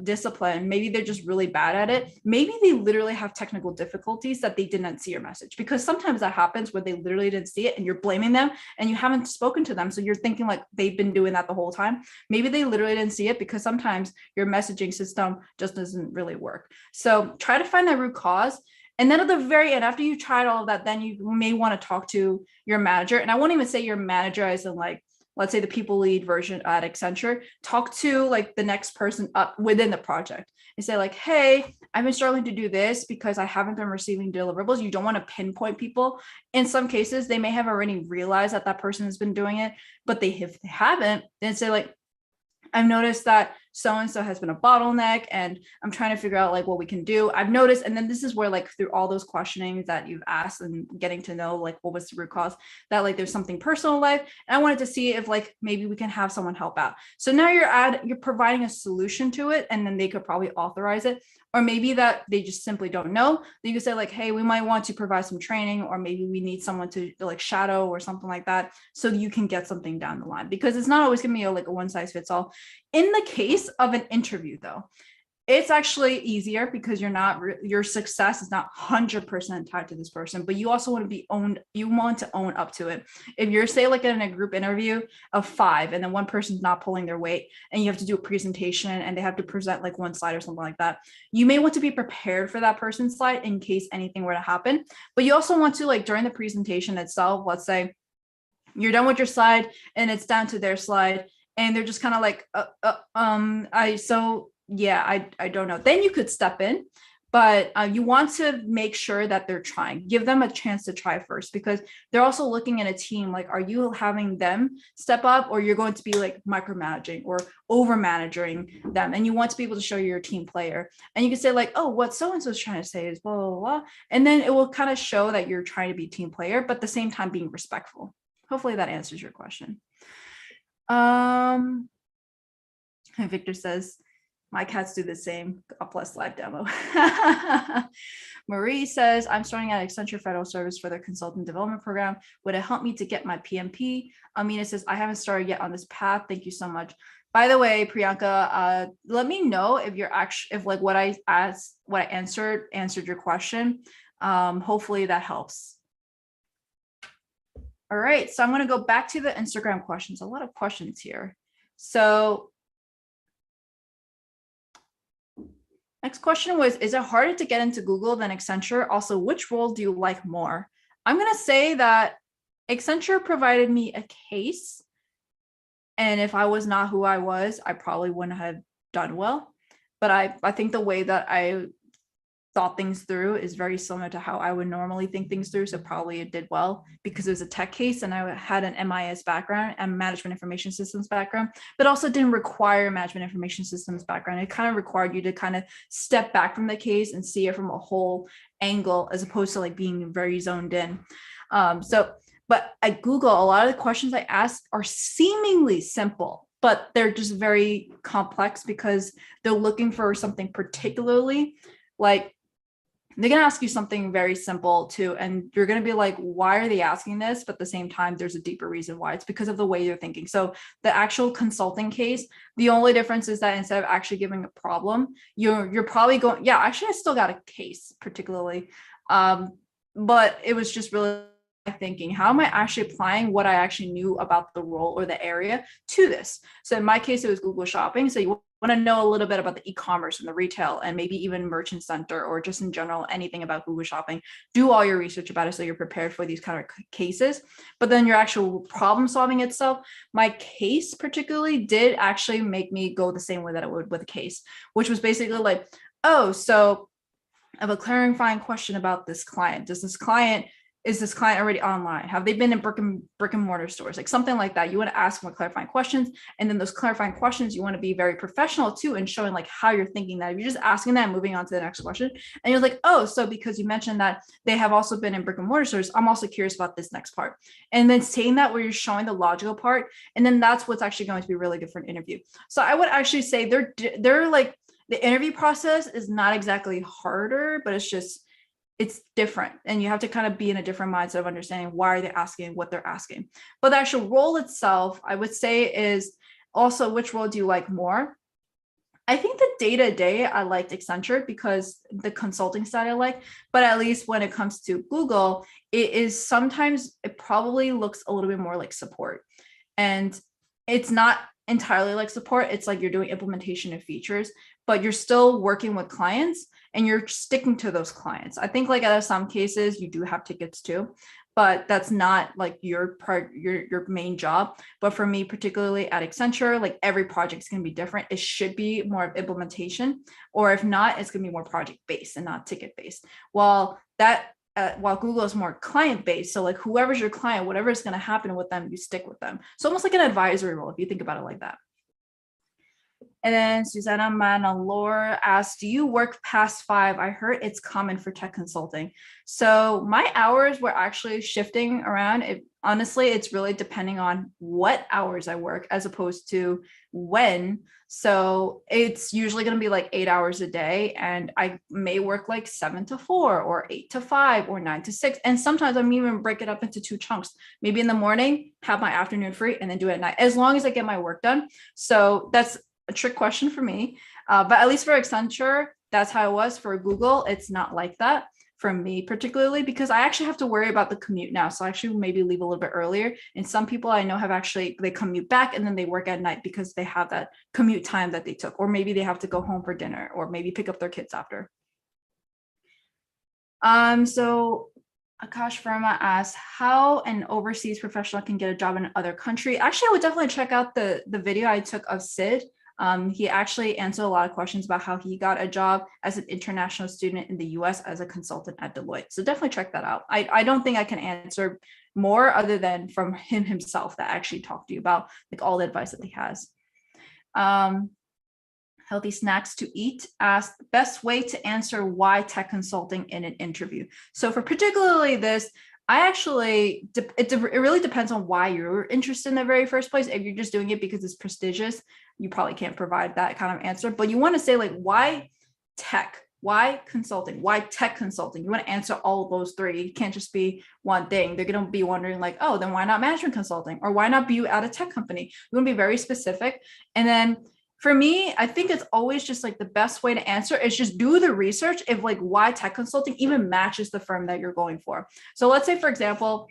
Speaker 1: discipline. Maybe they're just really bad at it. Maybe they literally have technical difficulties that they didn't see your message, because sometimes that happens where they literally didn't see it and you're blaming them and you haven't spoken to them. So you're thinking like they've been doing that the whole time. Maybe they literally didn't see it, because sometimes your messaging system just doesn't really work. So try to find that root cause. And then at the very end, after you tried all of that, then you may want to talk to your manager. And I won't even say your manager as in like, let's say the people lead version at Accenture. Talk to like the next person up within the project and say like, hey, I've been struggling to do this because I haven't been receiving deliverables. You don't want to pinpoint people. In some cases, they may have already realized that that person has been doing it, but if they haven't, then say like, I've noticed that so-and-so has been a bottleneck, and I'm trying to figure out like what we can do. I've noticed, and then this is where like through all those questionings that you've asked and getting to know like what was the root cause, that like there's something personal in life. And I wanted to see if like maybe we can have someone help out. So now you're providing a solution to it, and then they could probably authorize it. Or maybe that they just simply don't know. You could say like, hey, we might want to provide some training, or maybe we need someone to like shadow or something like that, so you can get something down the line, because it's not always going to be like a one size fits all. In the case of an interview though, it's actually easier because your success is not 100% tied to this person, but you also want to be owned. You want to own up to it. If you're say like in a group interview of 5 and then one person's not pulling their weight and you have to do a presentation and they have to present like one slide or something like that, you may want to be prepared for that person's slide in case anything were to happen. But you also want to like during the presentation itself, let's say you're done with your slide and it's down to their slide and they're just kind of like, I don't know. Then you could step in, but you want to make sure that they're trying. Give them a chance to try first, because they're also looking at a team. Like, are you having them step up, or you're going to be like micromanaging or over managing them? And you want to be able to show you're a team player. And you can say like, oh, what so-and-so is trying to say is blah, blah, blah. And then it will kind of show that you're trying to be a team player, but at the same time being respectful. Hopefully that answers your question. Victor says, my cats do the same. God bless live demo. Marie says, I'm starting at Accenture Federal Service for their consultant development program. Would it help me to get my PMP? Amina says, I haven't started yet on this path. Thank you so much. By the way, Priyanka, let me know if you're actually, if like what I asked, what I answered your question. Hopefully that helps. All right, so I'm going to go back to the Instagram questions. A lot of questions here. So next question was, is it harder to get into Google than Accenture? Also, which role do you like more? I'm going to say that Accenture provided me a case. And if I was not who I was, I probably wouldn't have done well. But I think the way that I thought things through is very similar to how I would normally think things through. So probably it did well because it was a tech case and I had an MIS background and management information systems background, but also didn't require management information systems background. It kind of required you to kind of step back from the case and see it from a whole angle, as opposed to like being very zoned in. But at Google, a lot of the questions I ask are seemingly simple, but they're just very complex because they're looking for something particularly, like they're going to ask you something very simple too. And you're going to be like, why are they asking this? But at the same time, there's a deeper reason why. It's because of the way you're thinking. So the actual consulting case, the only difference is that instead of actually giving a problem, you're probably going, yeah, actually I still got a case particularly. But it was just really thinking, how am I actually applying what I actually knew about the role or the area to this? So in my case, it was Google Shopping. So you want to know a little bit about the e-commerce and the retail and maybe even Merchant Center or just in general, anything about Google Shopping. Do all your research about it so you're prepared for these kind of cases. But then your actual problem solving itself, my case particularly did actually make me go the same way that it would with a case, which was basically like, oh, so I have a clarifying question about this client. Does this client, is this client already online? Have they been in brick and mortar stores? Like something like that. You want to ask more clarifying questions. And then those clarifying questions, you want to be very professional too, and showing like how you're thinking that. If you're just asking that and moving on to the next question, and you're like, oh, so because you mentioned that they have also been in brick and mortar stores, I'm also curious about this next part. And then saying that where you're showing the logical part, and then that's what's actually going to be really good for an interview. So I would actually say they're like, the interview process is not exactly harder, but it's different, and you have to kind of be in a different mindset of understanding why are they asking what they're asking. But the actual role itself, I would say, is also which role do you like more. I think the day-to-day I liked Accenture because the consulting side I like, but at least when it comes to Google, it probably looks a little bit more like support. And it's not entirely like support. It's like you're doing implementation of features, but you're still working with clients and you're sticking to those clients. I think like out of some cases you do have tickets too, but that's not like your main job. But for me, particularly at Accenture, like every project is going to be different. It should be more of implementation, or if not, it's going to be more project based and not ticket based. While Google is more client based, so like whoever's your client, whatever is going to happen with them, you stick with them. So almost like an advisory role if you think about it like that. And then Susanna Manalore asked, do you work past 5? I heard it's common for tech consulting. So my hours were actually shifting around. Honestly, it's really depending on what hours I work as opposed to when. So it's usually going to be like 8 hours a day, and I may work like 7 to 4 or 8 to 5 or 9 to 6. And sometimes I'm even break it up into 2 chunks. Maybe in the morning, have my afternoon free, and then do it at night, as long as I get my work done. So that's a trick question for me. But at least for Accenture, that's how it was. For Google, it's not like that for me particularly, because I actually have to worry about the commute now. So I actually maybe leave a little bit earlier. And some people I know have actually, they commute back and then they work at night because they have that commute time that they took, or maybe they have to go home for dinner, or maybe pick up their kids after. So Akash Verma asked how an overseas professional can get a job in another country. Actually, I would definitely check out the video I took of Sid. He actually answered a lot of questions about how he got a job as an international student in the US as a consultant at Deloitte. So definitely check that out. I don't think I can answer more other than from him himself that actually talked to you about like all the advice that he has. Healthy Snacks to Eat asked best way to answer why tech consulting in an interview. So for particularly this, I actually, it really depends on why you're interested in the very first place. If you're just doing it because it's prestigious, you probably can't provide that kind of answer, but you want to say like, why tech? Why consulting? Why tech consulting? You want to answer all of those three. It can't just be one thing. They're going to be wondering like, oh, then why not management consulting? Or why not be at a tech company? You want to be very specific. And then for me, I think it's always just like the best way to answer is just do the research if like why tech consulting even matches the firm that you're going for. So let's say, for example,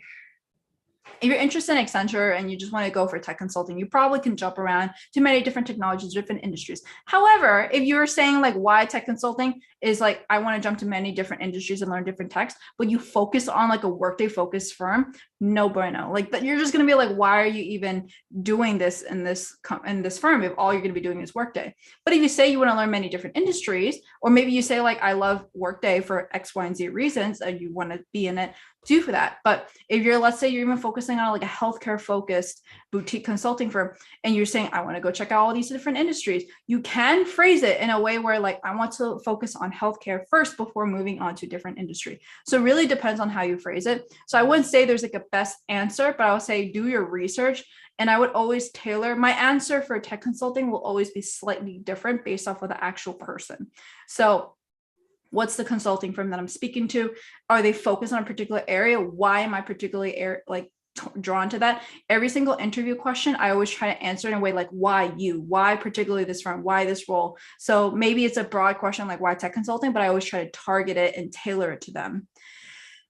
Speaker 1: if you're interested in Accenture and you just want to go for tech consulting, you probably can jump around to many different technologies, different industries. However, if you're saying like why tech consulting is like, I want to jump to many different industries and learn different techs, but you focus on like a Workday focused firm, no bueno. Like that, you're just going to be like, why are you even doing this in this firm if all you're going to be doing is Workday? But if you say you want to learn many different industries, or maybe you say like, I love Workday for X, Y, and Z reasons, and you want to be in it, do for that. But if you're, let's say you're even focusing on like a healthcare focused boutique consulting firm, and you're saying, I want to go check out all these different industries, you can phrase it in a way where like, I want to focus on healthcare first before moving on to a different industry. So it really depends on how you phrase it. So I wouldn't say there's like a best answer, but I would say do your research. And I would always tailor my answer for tech consulting will always be slightly different based off of the actual person. So what's the consulting firm that I'm speaking to? Are they focused on a particular area? Why am I particularly drawn to that? Every single interview question, I always try to answer in a way like, why you? Why particularly this firm? Why this role? So maybe it's a broad question like why tech consulting, but I always try to target it and tailor it to them.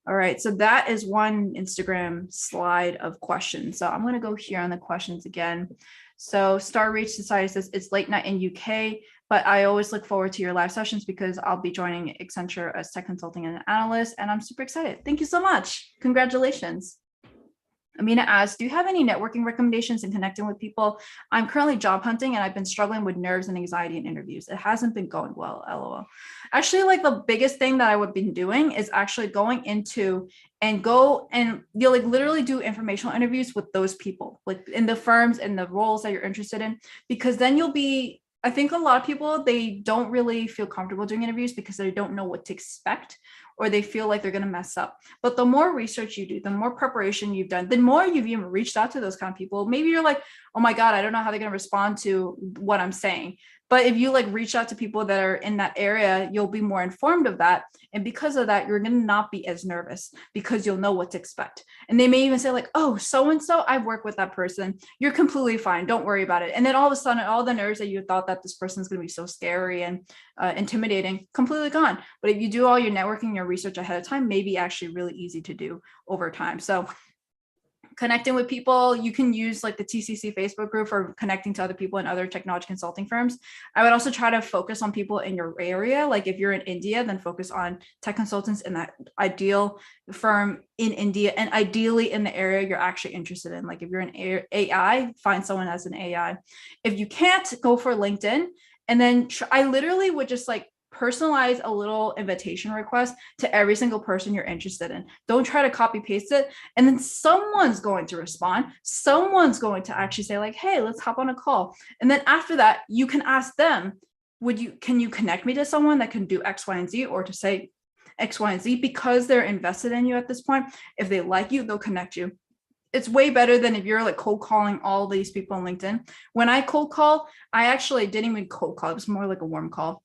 Speaker 1: All right, so that is one Instagram slide of questions. So I'm going to go here on the questions again. So Star Reach Society says it's late night in UK, but I always look forward to your live sessions because I'll be joining Accenture as tech consulting and an analyst, and I'm super excited. Thank you so much. Congratulations. Amina asks, do you have any networking recommendations in connecting with people? I'm currently job hunting and I've been struggling with nerves and anxiety in interviews. It hasn't been going well, LOL. Actually, like the biggest thing that I would be doing is actually going into and go and you'll like literally do informational interviews with those people, like in the firms and the roles that you're interested in, because then you'll be, I think a lot of people, they don't really feel comfortable doing interviews because they don't know what to expect or they feel like they're going to mess up. But the more research you do, the more preparation you've done, the more you've even reached out to those kind of people. Maybe you're like, oh my God, I don't know how they're going to respond to what I'm saying. But if you like reach out to people that are in that area, you'll be more informed of that. And because of that, you're going to not be as nervous because you'll know what to expect. And they may even say like, oh, so-and-so, I've worked with that person. You're completely fine. Don't worry about it. And then all of a sudden, all the nerves that you thought that this person's going to be so scary and intimidating, completely gone. But if you do all your networking, your research ahead of time, maybe actually really easy to do over time. So connecting with people, you can use like the TCC Facebook group for connecting to other people in other technology consulting firms. I would also try to focus on people in your area. Like if you're in India, then focus on tech consultants in that ideal firm in India and ideally in the area you're actually interested in. Like if you're in AI, find someone as an AI. If you can't, go for LinkedIn. And then I literally would just like personalize a little invitation request to every single person you're interested in. Don't try to copy paste it. And then someone's going to respond. Someone's going to actually say like, hey, let's hop on a call. And then after that, you can ask them, can you connect me to someone that can do X, Y, and Z, or to say X, Y, and Z, because they're invested in you at this point. If they like you, they'll connect you. It's way better than if you're like cold calling all these people on LinkedIn. When I cold call, I actually didn't even cold call. It was more like a warm call.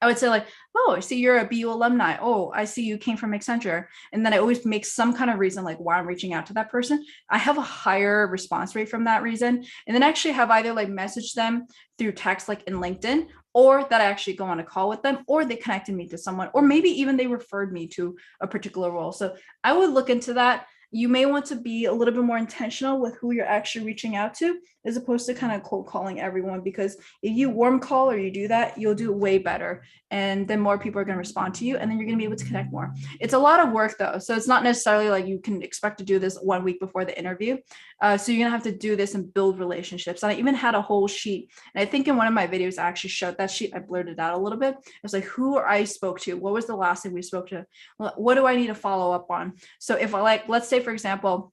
Speaker 1: I would say like, oh, I see you're a BU alumni. Oh, I see you came from Accenture. And then I always make some kind of reason like why I'm reaching out to that person. I have a higher response rate from that reason. And then actually have either like messaged them through text like in LinkedIn, or that I actually go on a call with them, or they connected me to someone, or maybe even they referred me to a particular role. So I would look into that. You may want to be a little bit more intentional with who you're actually reaching out to, as opposed to kind of cold calling everyone, because if you warm call or you do that, you'll do way better. And then more people are going to respond to you, and then you're going to be able to connect more. It's a lot of work though. So it's not necessarily like you can expect to do this 1 week before the interview. So you're going to have to do this and build relationships. And I even had a whole sheet. And I think in one of my videos, I actually showed that sheet. I blurred it out a little bit. It was like, who I spoke to? What was the last thing we spoke to? What do I need to follow up on? So if I like, let's say, for example,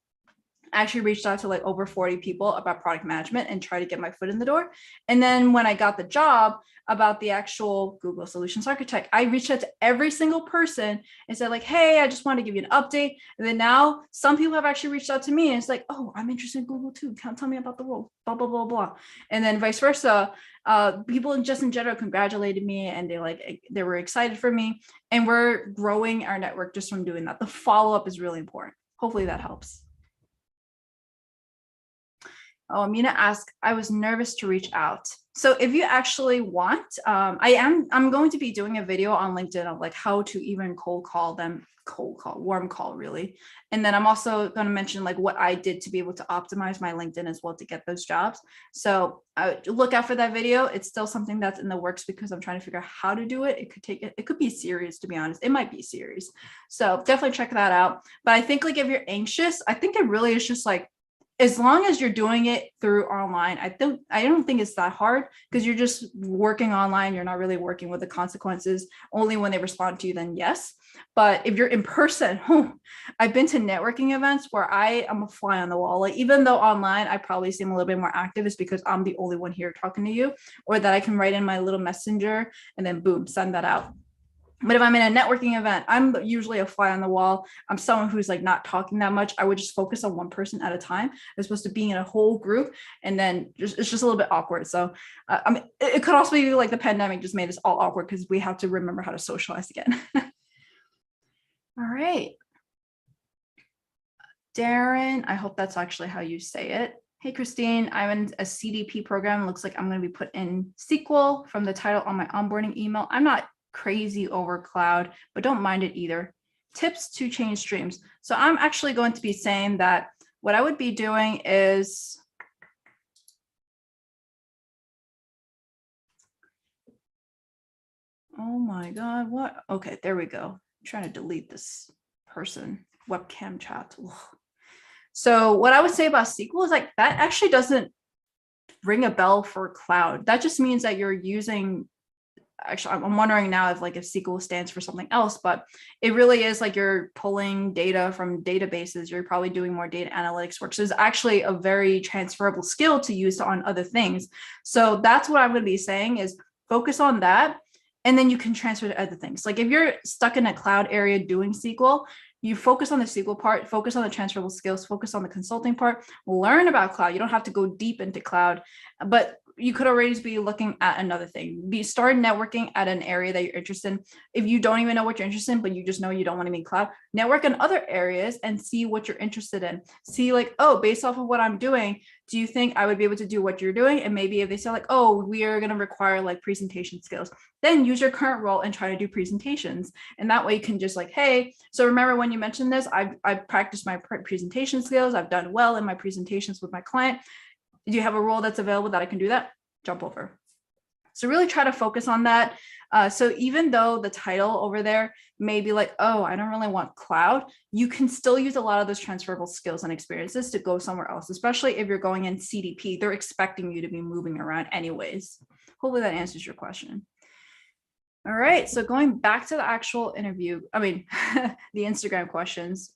Speaker 1: I actually reached out to like over 40 people about product management and try to get my foot in the door. And then when I got the job about the actual Google Solutions Architect, I reached out to every single person and said like, hey, I just want to give you an update. And then now some people have actually reached out to me and it's like, oh, I'm interested in Google too. Tell me about the role, blah, blah, blah, blah. And then vice versa. People just in general congratulated me and they were excited for me. And we're growing our network just from doing that. The follow-up is really important. Hopefully that helps. Oh, Amina asked, I was nervous to reach out. So if you actually want, I'm going to be doing a video on LinkedIn of like how to even warm call really. And then I'm also going to mention like what I did to be able to optimize my LinkedIn as well to get those jobs. So look out for that video. It's still something that's in the works because I'm trying to figure out how to do it. It could be serious, to be honest. It might be serious. So definitely check that out. But I think like if you're anxious, I think it really is just like, as long as you're doing it through online, I don't think it's that hard because you're just working online. You're not really working with the consequences. Only when they respond to you, then yes. But if you're in person, I've been to networking events where I am a fly on the wall. Like even though online I probably seem a little bit more active, it's because I'm the only one here talking to you, or that I can write in my little messenger and then boom, send that out. But if I'm in a networking event, I'm usually a fly on the wall. I'm someone who's like not talking that much. I would just focus on one person at a time, as opposed to being in a whole group. And then it's just a little bit awkward. So I mean, it could also be like the pandemic just made this all awkward because we have to remember how to socialize again. All right. Darren, I hope that's actually how you say it. Hey, Christine, I'm in a CDP program. Looks like I'm going to be put in SQL from the title on my onboarding email. I'm not crazy over cloud, but don't mind it either. Tips to change streams. So I'm actually going to be saying that what I would be doing is, oh my God, what? Okay, there we go. I'm trying to delete this person, webcam chat. Ugh. So what I would say about SQL is like that actually doesn't ring a bell for cloud. That just means that you're using, actually I'm wondering now if SQL stands for something else, but it really is like you're pulling data from databases. You're probably doing more data analytics work. So it's actually a very transferable skill to use on other things. So that's what I'm going to be saying is focus on that. And then you can transfer to other things. Like if you're stuck in a cloud area doing SQL, you focus on the SQL part, focus on the transferable skills, focus on the consulting part, learn about cloud. You don't have to go deep into cloud, but you could already be looking at another thing. Start networking at an area that you're interested in. If you don't even know what you're interested in, but you just know you don't want to be in cloud, network in other areas and see what you're interested in. See like, oh, based off of what I'm doing, do you think I would be able to do what you're doing? And maybe if they say like, oh, we are going to require like presentation skills, then use your current role and try to do presentations. And that way you can just like, hey, so remember when you mentioned this, I've practiced my presentation skills. I've done well in my presentations with my client. Do you have a role that's available that I can do that? Jump over. So really try to focus on that. So even though the title over there may be like, oh, I don't really want cloud, you can still use a lot of those transferable skills and experiences to go somewhere else, especially if you're going in CDP. They're expecting you to be moving around anyways. Hopefully that answers your question. All right, so going back to the actual interview, the Instagram questions.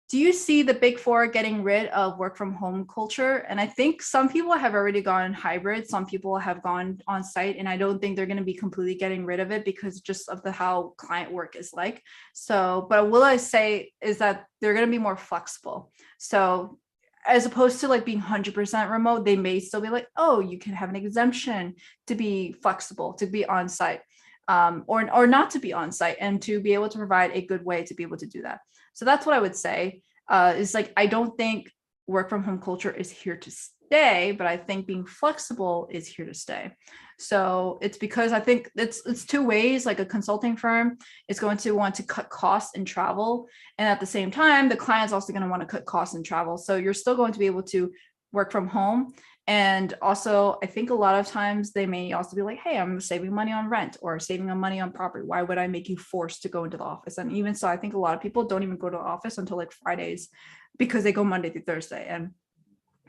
Speaker 1: Do you see the big four getting rid of work from home culture? And I think some people have already gone hybrid. Some people have gone on site, and I don't think they're going to be completely getting rid of it because just of how client work is like. So, but what I say is that they're going to be more flexible. So as opposed to like being 100% remote, they may still be like, oh, you can have an exemption to be flexible, to be on site. Or not to be on site, and to be able to provide a good way to be able to do that. So that's what I would say is like, I don't think work from home culture is here to stay, but I think being flexible is here to stay. So it's because I think it's two ways. Like a consulting firm is going to want to cut costs and travel. And at the same time, the client's also going to want to cut costs and travel. So you're still going to be able to work from home. And also, I think a lot of times they may also be like, hey, I'm saving money on rent or saving money on property. Why would I make you forced to go into the office? And even so, I think a lot of people don't even go to the office until like Fridays because they go Monday through Thursday. And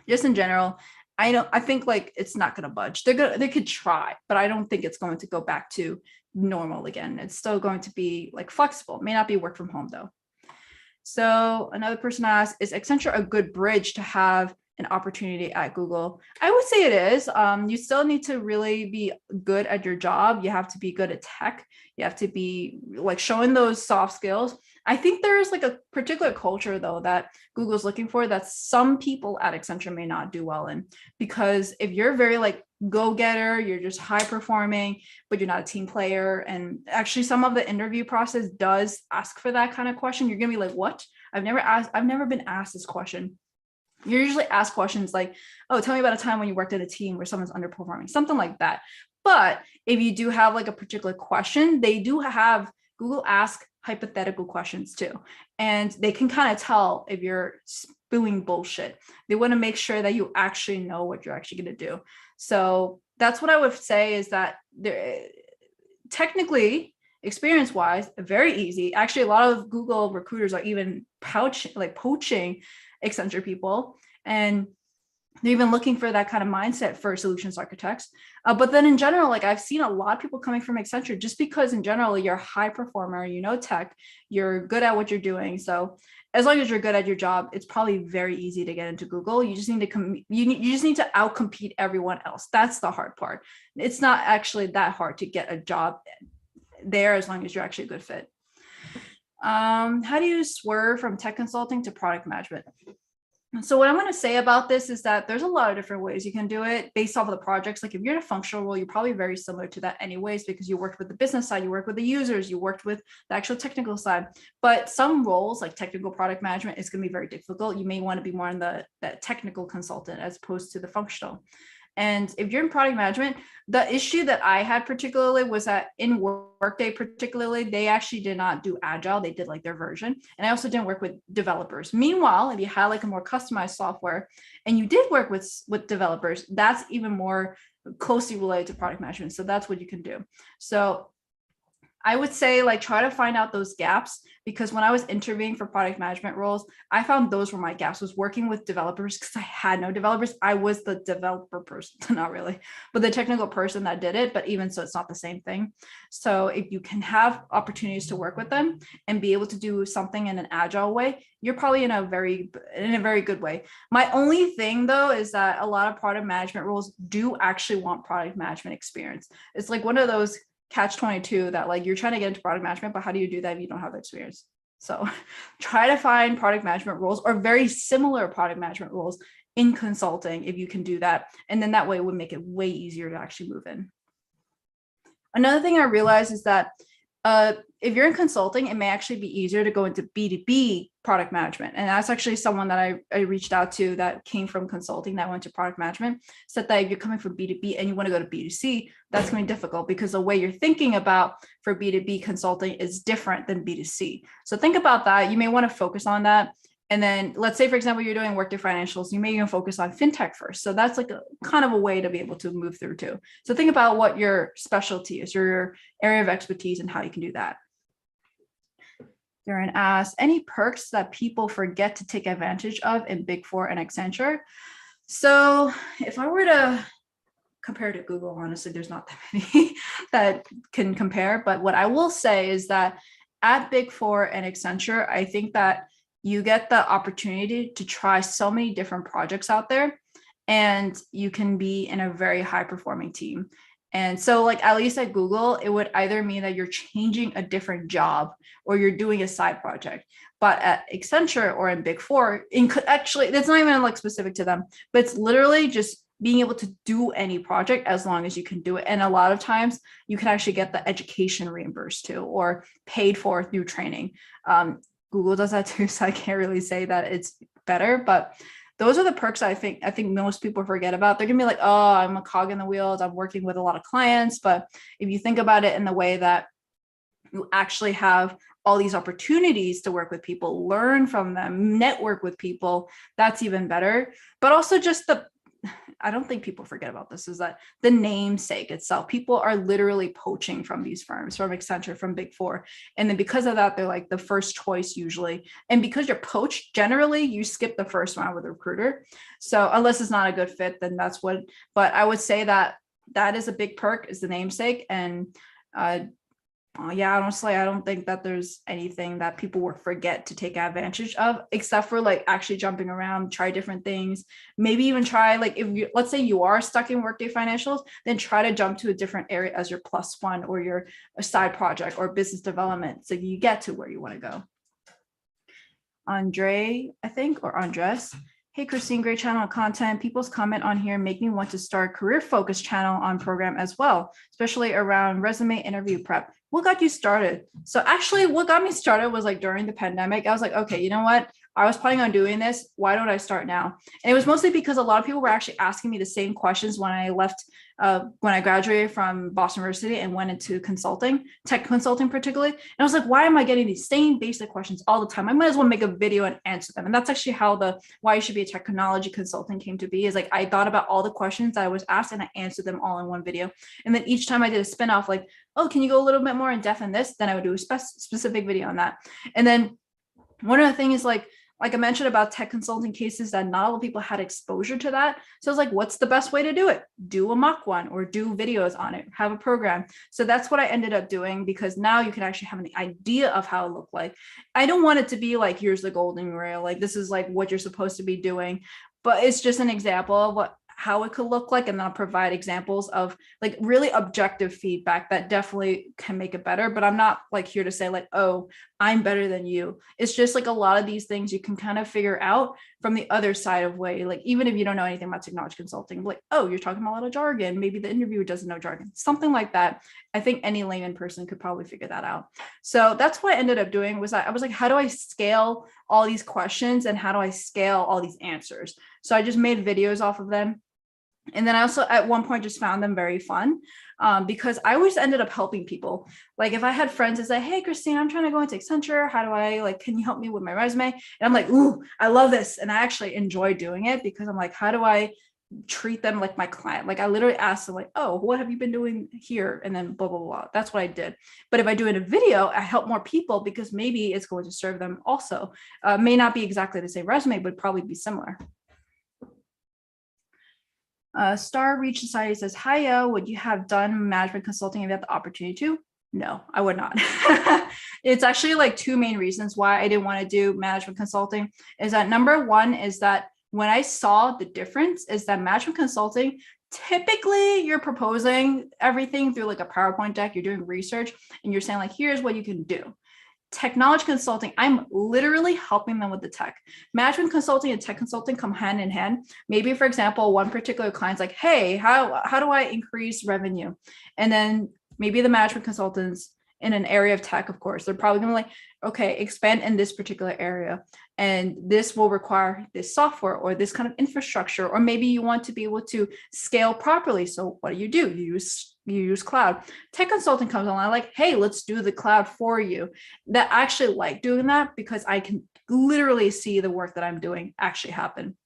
Speaker 1: just in general, I think like it's not going to budge. They could try, but I don't think it's going to go back to normal again. It's still going to be like flexible. It may not be work from home though. So another person asked, is Accenture a good bridge to have an opportunity at Google? I would say it is. You still need to really be good at your job. You have to be good at tech. You have to be like showing those soft skills. I think there is like a particular culture though that Google's looking for that some people at Accenture may not do well in, because if you're very like go-getter, you're just high performing, but you're not a team player. And actually some of the interview process does ask for that kind of question. You're gonna be like, what? I've never been asked this question. You're usually asked questions like, oh, tell me about a time when you worked in a team where someone's underperforming, something like that. But if you do have like a particular question, they do have Google ask hypothetical questions too. And they can kind of tell if you're spewing bullshit. They want to make sure that you actually know what you're actually going to do. So that's what I would say is that technically, experience-wise, very easy. Actually, a lot of Google recruiters are even poaching Accenture people, and they're even looking for that kind of mindset for solutions architects. But then in general, like I've seen a lot of people coming from Accenture just because in general, you're a high performer, you know tech, you're good at what you're doing. So as long as you're good at your job, it's probably very easy to get into Google. You just need to you just need to outcompete everyone else. That's the hard part. It's not actually that hard to get a job there as long as you're actually a good fit. How do you swerve from tech consulting to product management? So what I'm going to say about this is that there's a lot of different ways you can do it based off of the projects. Like if you're in a functional role, you're probably very similar to that anyways, because you worked with the business side, you work with the users, you worked with the actual technical side. But some roles like technical product management is going to be very difficult. You may want to be more in the technical consultant as opposed to the functional. And if you're in product management, the issue that I had particularly was that in Workday particularly, they actually did not do agile. They did like their version. And I also didn't work with developers. Meanwhile, if you had like a more customized software and you did work with developers, that's even more closely related to product management. So that's what you can do. So I would say like try to find out those gaps, because when I was interviewing for product management roles, I found those were my gaps, was working with developers, because I had no developers. I was the developer person, not really, but the technical person that did it. But even so, it's not the same thing. So if you can have opportunities to work with them and be able to do something in an agile way, you're probably in a very good way. My only thing though is that a lot of product management roles do actually want product management experience. It's like one of those catch 22 that like you're trying to get into product management, but how do you do that if you don't have the experience? So try to find product management roles or very similar product management roles in consulting if you can do that. And then that way it would make it way easier to actually move in. Another thing I realized is that if you're in consulting, it may actually be easier to go into B2B product management. And that's actually someone that I reached out to that came from consulting that went to product management, said that if you're coming from B2B and you want to go to B2C, that's going to be difficult because the way you're thinking about for B2B consulting is different than B2C. So think about that. You may want to focus on that. And then let's say, for example, you're doing Workday financials, you may even focus on fintech first. So that's like a kind of a way to be able to move through too. So think about what your specialty is, your area of expertise, and how you can do that. Darren asks, any perks that people forget to take advantage of in Big Four and Accenture? So if I were to compare to Google, honestly, there's not that many that can compare. But what I will say is that at Big Four and Accenture, I think that you get the opportunity to try so many different projects out there, and you can be in a very high performing team. And so like at least at Google, it would either mean that you're changing a different job or you're doing a side project. But at Accenture or in Big Four, actually, that's not even like specific to them, but it's literally just being able to do any project as long as you can do it. And a lot of times you can actually get the education reimbursed too, or paid for through training. Google does that too, so I can't really say that it's better, but those are the perks I think most people forget about. They're gonna be like, oh, I'm a cog in the wheels, I'm working with a lot of clients. But if you think about it in the way that you actually have all these opportunities to work with people, learn from them, network with people, that's even better. But also just I don't think people forget about this, is that the namesake itself, people are literally poaching from these firms, from Accenture, from Big Four. And then because of that, they're like the first choice usually. And because you're poached, generally you skip the first round with a recruiter. So unless it's not a good fit, then that's what, but I would say that that is a big perk, is the namesake. And yeah, honestly, I don't think that there's anything that people will forget to take advantage of, except for like actually jumping around, try different things, maybe even try, like if you, let's say you are stuck in Workday financials, then try to jump to a different area as your +1 or your side project or business development, so you get to where you want to go. Andre, I think, or Andres. Hey, Christine, great channel and content. People's comment on here make me want to start career focused channel on program as well, especially around resume interview prep. What got you started? So actually what got me started was like during the pandemic. I was like, okay, you know what? I was planning on doing this. Why don't I start now? And it was mostly because a lot of people were actually asking me the same questions when I left, when I graduated from Boston University and went into consulting, tech consulting particularly. And I was like, why am I getting these same basic questions all the time? I might as well make a video and answer them. And that's actually how the why you should be a technology consultant came to be, is like I thought about all the questions that I was asked and I answered them all in one video. And then each time I did a spinoff, like, oh, can you go a little bit more in depth in this? Then I would do a specific video on that. And then one of the things is like I mentioned about tech consulting cases, that not all people had exposure to that. So I was like, what's the best way to do it? Do a mock one or do videos on it, have a program. So that's what I ended up doing, because now you can actually have an idea of how it looked like. I don't want it to be like, here's the golden rail, like this is like what you're supposed to be doing, but it's just an example of how it could look like, and then I'll provide examples of like really objective feedback that definitely can make it better. But I'm not like here to say like, oh, I'm better than you. It's just like a lot of these things you can kind of figure out from the other side of way. Like even if you don't know anything about technology consulting, like, oh, you're talking about a lot of jargon. Maybe the interviewer doesn't know jargon, something like that. I think any layman person could probably figure that out. So that's what I ended up doing, was I was like, how do I scale all these questions and how do I scale all these answers? So I just made videos off of them. And then I also at one point just found them very fun, because I always ended up helping people. Like if I had friends that say, hey, Christine, I'm trying to go into Accenture. How do I, like, can you help me with my resume? And I'm like, ooh, I love this. And I actually enjoy doing it, because I'm like, how do I treat them like my client. Like I literally ask them like, oh, what have you been doing here? And then blah, blah, blah. That's what I did. But if I do it in a video, I help more people because maybe it's going to serve them also. May not be exactly the same resume, but probably be similar. Star Reach Society says, hiya, would you have done management consulting if you had the opportunity to? No, I would not. It's actually like two main reasons why I didn't want to do management consulting is that number one is that when I saw the difference is that management consulting, typically you're proposing everything through like a PowerPoint deck, you're doing research and you're saying like, here's what you can do. Technology consulting, I'm literally helping them with the tech. Management consulting and tech consulting come hand in hand. Maybe, for example, one particular client's like, hey, how do I increase revenue? And then maybe the management consultants in an area of tech, of course, they're probably gonna like, okay, expand in this particular area. And this will require this software or this kind of infrastructure, or maybe you want to be able to scale properly. So what do? You use cloud. Tech consulting comes along like, hey, let's do the cloud for you. That I actually like doing that because I can literally see the work that I'm doing actually happen.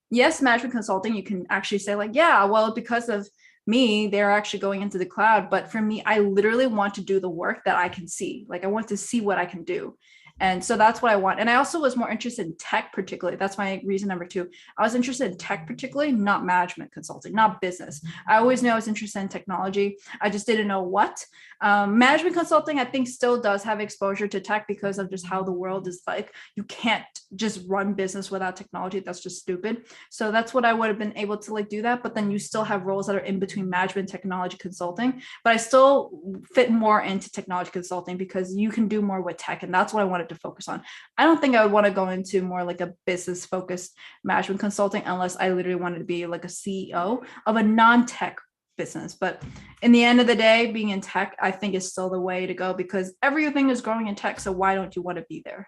Speaker 1: Yes, management consulting, you can actually say like, yeah, well, because of me, they're actually going into the cloud. But for me, I literally want to do the work that I can see. Like I want to see what I can do. And so that's what I want. And I also was more interested in tech, particularly. That's my reason number two. I was interested in tech, particularly, not management consulting, not business. I always knew I was interested in technology. I just didn't know what. Management consulting, I think, still does have exposure to tech because of just how the world is like. You can't just run business without technology. That's just stupid. So that's what I would have been able to like do that. But then you still have roles that are in between management and technology consulting. But I still fit more into technology consulting because you can do more with tech. And that's what I wanted to focus on. I don't think I would want to go into more like a business focused management consulting unless I literally wanted to be like a CEO of a non-tech business. But in the end of the day, being in tech, I think is still the way to go because everything is growing in tech. So why don't you want to be there?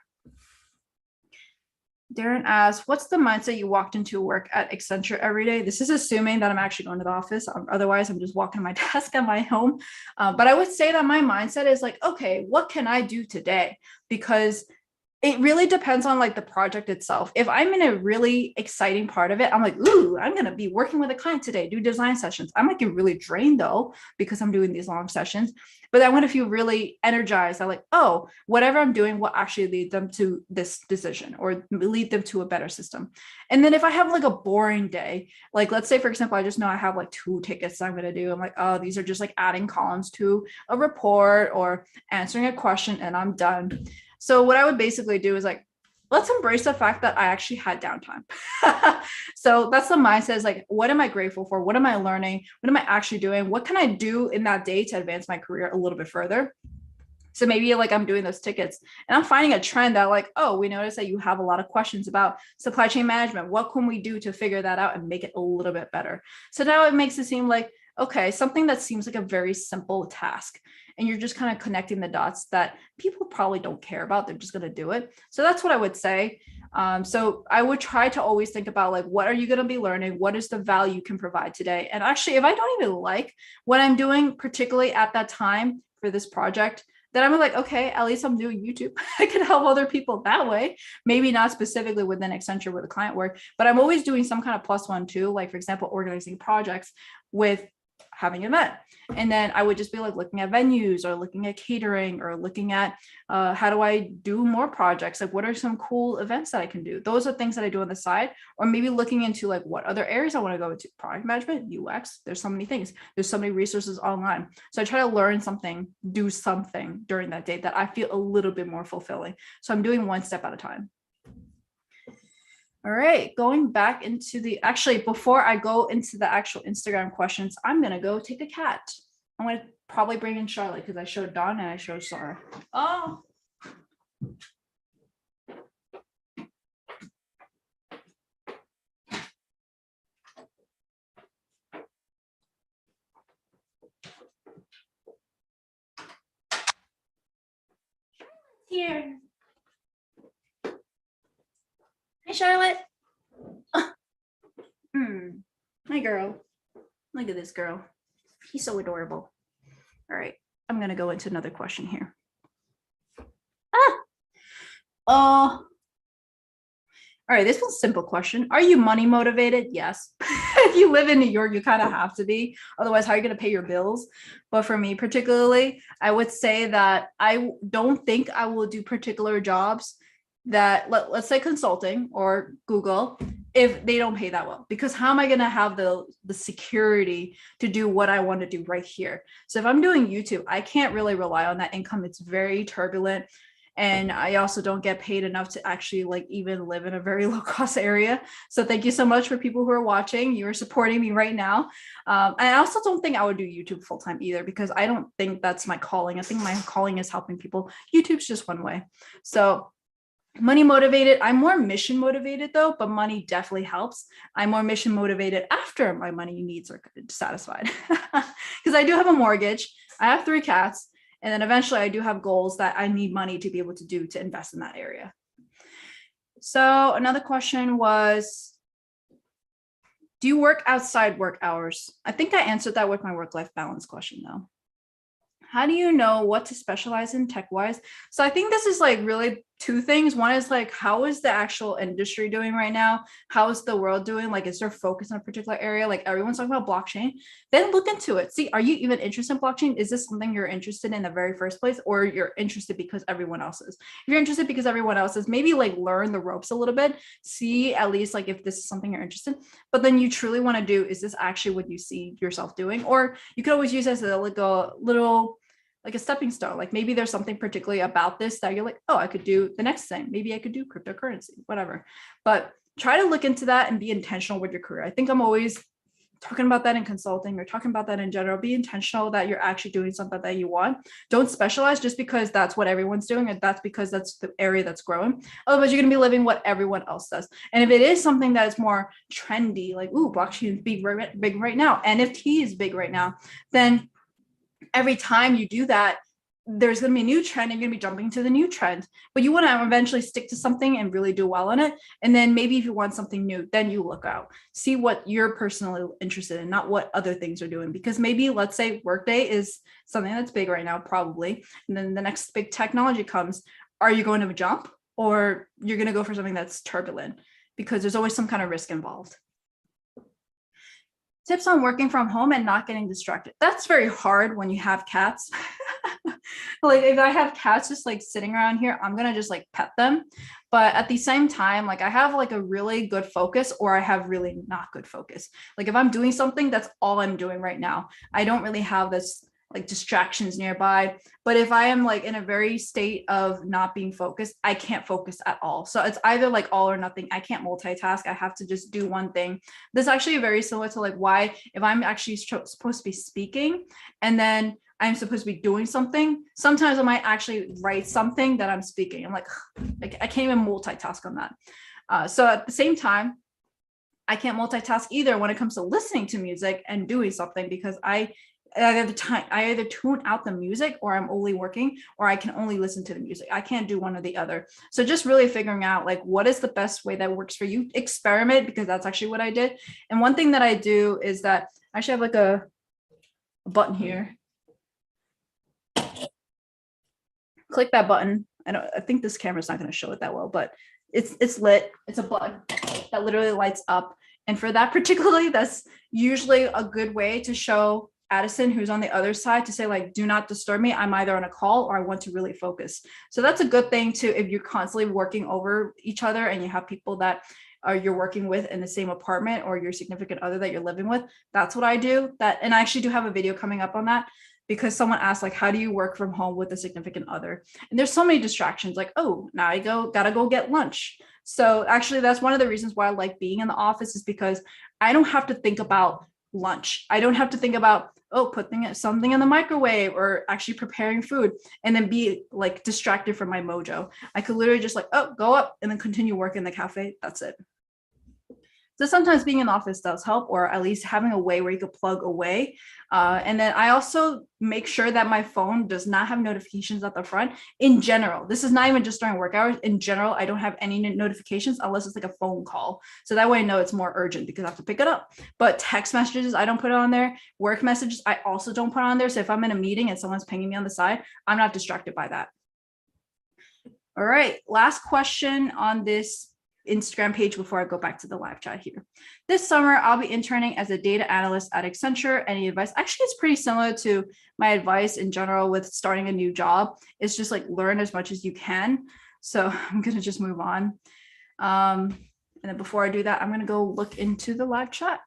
Speaker 1: Darren asks, what's the mindset you walked into work at Accenture every day? This is assuming that I'm actually going to the office. Otherwise, I'm just walking to my desk at my home. But I would say that my mindset is like, okay, what can I do today? Because it really depends on like the project itself. If I'm in a really exciting part of it, I'm like, ooh, I'm going to be working with a client today, do design sessions. I might get really drained though, because I'm doing these long sessions, but I want to feel really energized. I'm like, oh, whatever I'm doing will actually lead them to this decision or lead them to a better system. And then if I have like a boring day, like let's say, for example, I just know I have like 2 tickets that I'm going to do. I'm like, oh, these are just like adding columns to a report or answering a question and I'm done. So what I would basically do is like, let's embrace the fact that I actually had downtime. So that's the mindset is like, what am I grateful for? What am I learning? What am I actually doing? What can I do in that day to advance my career a little bit further? So maybe like I'm doing those tickets and I'm finding a trend that like, oh, we noticed that you have a lot of questions about supply chain management. What can we do to figure that out and make it a little bit better? So now it makes it seem like, okay, something that seems like a very simple task. And you're just kind of connecting the dots that people probably don't care about. They're just going to do it. So that's what I would say. So I would try to always think about like, what are you going to be learning? What is the value you can provide today? And actually, if I don't even like what I'm doing, particularly at that time for this project, then I'm like, okay, at least I'm doing YouTube. I can help other people that way. Maybe not specifically within Accenture with the client work, but I'm always doing some kind of plus one too. Like for example, organizing projects with having an event. And then I would just be like looking at venues or looking at catering or looking at how do I do more projects? Like what are some cool events that I can do? Those are things that I do on the side, or maybe looking into like what other areas I want to go into, product management, UX. There's so many things. There's so many resources online. So I try to learn something, do something during that day that I feel a little bit more fulfilling. So I'm doing one step at a time. All right, going back into actually, before I go into the actual Instagram questions, I'm gonna go take a cat. I'm gonna probably bring in Charlotte because I showed Dawn and I showed Sarah. Oh. Here. Hi, Charlotte. Hi, girl. Look at this girl. He's so adorable. All right, I'm gonna go into another question here. All right, this one's a simple question. Are you money motivated? Yes. If you live in New York, you kind of have to be. Otherwise, how are you going to pay your bills? But for me, particularly, I would say that I don't think I will do particular jobs that, let's say consulting or Google, if they don't pay that well. Because how am I going to have the security to do what I want to do right here? So if I'm doing YouTube, I can't really rely on that income. It's very turbulent, and I also don't get paid enough to actually like even live in a very low cost area. So thank you so much for people who are watching. You are supporting me right now. And I also don't think I would do YouTube full time either, because I don't think that's my calling. I think my calling is helping people. YouTube's just one way. So money motivated, I'm more mission motivated though, but money definitely helps. I'm more mission motivated after my money needs are satisfied, because I do have a mortgage, I have 3 cats, and then eventually I do have goals that I need money to be able to do to invest in that area. So another question was, do you work outside work hours? I think I answered that with my work-life balance question though. How do you know what to specialize in tech-wise? So I think this is like really 2 things. One is like, how is the actual industry doing right now? How is the world doing? Like, is there focus on a particular area? Like everyone's talking about blockchain. Then look into it. See, are you even interested in blockchain? Is this something you're interested in the very first place, or you're interested because everyone else is? If you're interested because everyone else is, maybe like learn the ropes a little bit. See at least like if this is something you're interested in. But then you truly want to do, is this actually what you see yourself doing? Or you could always use it as a like a little like a stepping stone. Like maybe there's something particularly about this that you're like, oh, I could do the next thing. Maybe I could do cryptocurrency, whatever. But try to look into that and be intentional with your career. I think I'm always talking about that in consulting or talking about that in general. Be intentional that you're actually doing something that you want. Don't specialize just because that's what everyone's doing, and that's because that's the area that's growing. Otherwise, you're going to be living what everyone else does. And if it is something that is more trendy, like, ooh, blockchain is big right now, NFT is big right now, then every time you do that, there's going to be a new trend, and you're going to be jumping to the new trend. But you want to eventually stick to something and really do well in it. And then maybe if you want something new, then you look out, see what you're personally interested in, not what other things are doing. Because maybe, let's say Workday is something that's big right now, probably, and then the next big technology comes. Are you going to jump, or you're going to go for something that's turbulent? Because there's always some kind of risk involved. Tips on working from home and not getting distracted. That's very hard when you have cats. Like if I have cats just like sitting around here, I'm gonna just like pet them. But at the same time, like I have like a really good focus, or I have really not good focus. Like if I'm doing something, that's all I'm doing right now. I don't really have this like distractions nearby. But if I am like in a very state of not being focused, I can't focus at all. So it's either like all or nothing. I can't multitask. I have to just do one thing. This is actually very similar to like why, if I'm actually supposed to be speaking and then I'm supposed to be doing something, sometimes I might actually write something that I'm speaking. I'm like I can't even multitask on that. So at the same time, I can't multitask either when it comes to listening to music and doing something, because I either tune out the music, or I'm only working, or I can only listen to the music. I can't do one or the other. So just really figuring out like what is the best way that works for you. Experiment, because that's actually what I did. And one thing that I do is that I actually have like a button here. Click that button. I think this camera's not going to show it that well, but it's lit. It's a button that literally lights up. And for that particularly, that's usually a good way to show Addison, who's on the other side, to say like, do not disturb me. I'm either on a call or I want to really focus. So that's a good thing too, if you're constantly working over each other and you have people that you're working with in the same apartment, or your significant other that you're living with. That's what I do. And I actually do have a video coming up on that, because someone asked like, how do you work from home with a significant other? And there's so many distractions, like, oh, now I gotta go get lunch. So actually that's one of the reasons why I like being in the office, is because I don't have to think about lunch. I don't have to think about, oh, putting something in the microwave or actually preparing food and then be like distracted from my mojo. I could literally just like, oh, go up and then continue working in the cafe. That's it. So sometimes being in the office does help, or at least having a way where you could plug away. And then I also make sure that my phone does not have notifications at the front. In general, this is not even just during work hours. In general, I don't have any notifications unless it's like a phone call. So that way I know it's more urgent because I have to pick it up. But text messages, I don't put it on there. Work messages, I also don't put on there. So if I'm in a meeting and someone's pinging me on the side, I'm not distracted by that. All right, last question on this Instagram page before I go back to the live chat here. This summer, I'll be interning as a data analyst at Accenture. Any advice? Actually, it's pretty similar to my advice in general with starting a new job. It's just like learn as much as you can. So I'm going to just move on. And then before I do that, I'm going to go look into the live chat.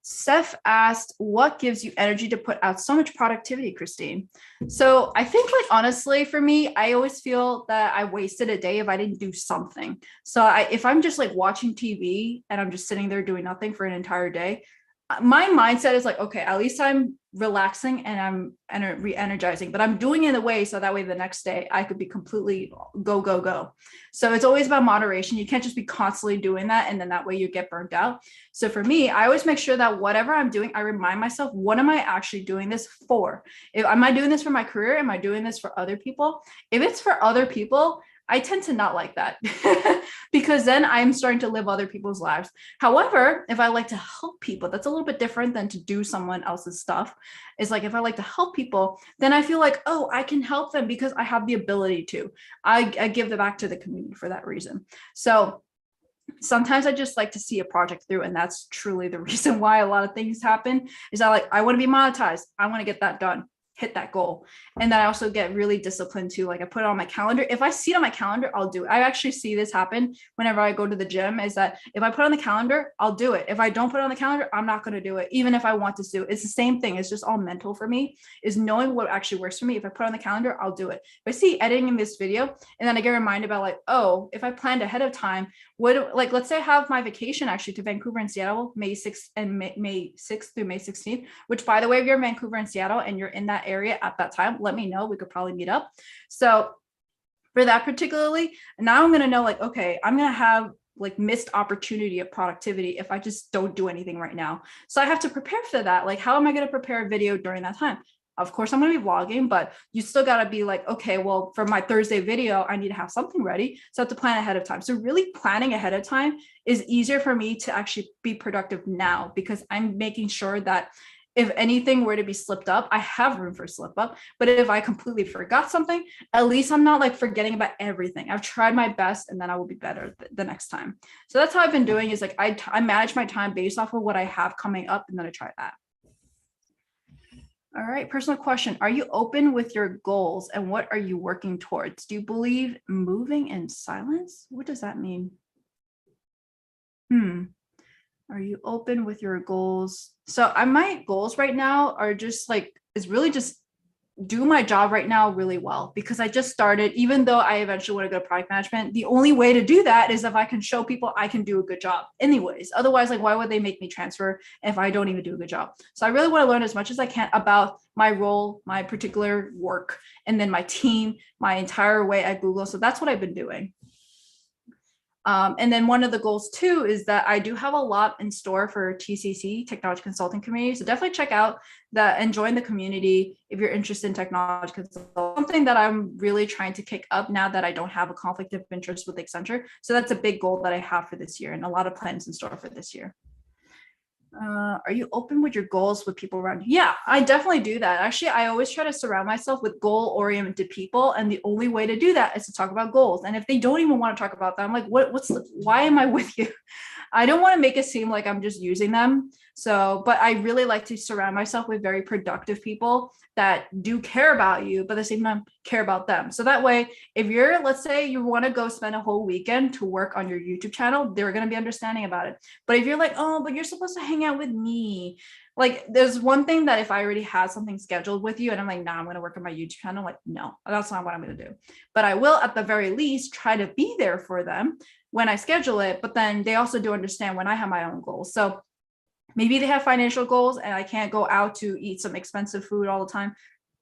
Speaker 1: Steph asked, what gives you energy to put out so much productivity, Christine? So I think like, honestly, for me, I always feel that I wasted a day if I didn't do something. So if I'm just like watching TV and I'm just sitting there doing nothing for an entire day, my mindset is like, okay, at least I'm relaxing and I'm re-energizing, but I'm doing it in a way so that way the next day I could be completely go. So it's always about moderation. You can't just be constantly doing that, and then that way you get burnt out. So for me, I always make sure that whatever I'm doing, I remind myself, what am I actually doing this for? Am I doing this for my career? Am I doing this for other people? If it's for other people, I tend to not like that because then I'm starting to live other people's lives. However, if I like to help people, that's a little bit different than to do someone else's stuff. It's like, if I like to help people, then I feel like, oh, I can help them because I have the ability to. I give them back to the community for that reason. So sometimes I just like to see a project through, and that's truly the reason why a lot of things happen is I want to be monetized. I want to get that done, hit that goal. And then I also get really disciplined too. Like I put it on my calendar. If I see it on my calendar, I'll do it. I actually see this happen whenever I go to the gym, is that if I put it on the calendar, I'll do it. If I don't put it on the calendar, I'm not going to do it. Even if I want to do it, it's the same thing. It's just all mental for me, is knowing what actually works for me. If I put it on the calendar, I'll do it. If I see editing in this video and then I get reminded about like, oh, if I planned ahead of time, like, let's say I have my vacation actually to Vancouver and Seattle, May 6th and May 6th through May 16th, which by the way, if you're in Vancouver and Seattle and you're in that area at that time, let me know. We could probably meet up. So for that particularly, now I'm going to know like, okay, I'm going to have like missed opportunity of productivity if I just don't do anything right now. So I have to prepare for that. Like, how am I going to prepare a video during that time? Of course, I'm going to be vlogging, but you still got to be like, okay, well, for my Thursday video, I need to have something ready. So I have to plan ahead of time. So really planning ahead of time is easier for me to actually be productive now, because I'm making sure that if anything were to be slipped up, I have room for slip up. But if I completely forgot something, at least I'm not like forgetting about everything. I've tried my best, and then I will be better the next time. So that's how I've been doing, is like I manage my time based off of what I have coming up, and then I try that. All right, personal question. Are you open with your goals, and what are you working towards? Do you believe moving in silence? What does that mean? Are you open with your goals? So my goals right now are just like, is really just do my job right now really well, because I just started. Even though I eventually want to go to product management, the only way to do that is if I can show people I can do a good job anyways. Otherwise, like, why would they make me transfer if I don't even do a good job? So I really want to learn as much as I can about my role, my particular work, and then my team, my entire way at Google. So that's what I've been doing. And then one of the goals too is that I do have a lot in store for TCC, Technology Consulting Community. So definitely check out that and join the community if you're interested in technology consulting. Something that I'm really trying to kick up now that I don't have a conflict of interest with Accenture. So that's a big goal that I have for this year, and a lot of plans in store for this year. Are you open with your goals with people around you? Yeah, I definitely do that. Actually, I always try to surround myself with goal-oriented people, and the only way to do that is to talk about goals. And if they don't even want to talk about that, I'm like, why am I with you? I don't want to make it seem like I'm just using them. So, but I really like to surround myself with very productive people that do care about you, but at the same time care about them. So that way, if you're, let's say you want to go spend a whole weekend to work on your YouTube channel, they're going to be understanding about it. But if you're like, oh, but you're supposed to hang out with me. Like, there's one thing that if I already had something scheduled with you and I'm like, nah, I'm going to work on my YouTube channel. Like, no, that's not what I'm going to do. But I will at the very least try to be there for them when I schedule it. But then they also do understand when I have my own goals. So maybe they have financial goals and I can't go out to eat some expensive food all the time.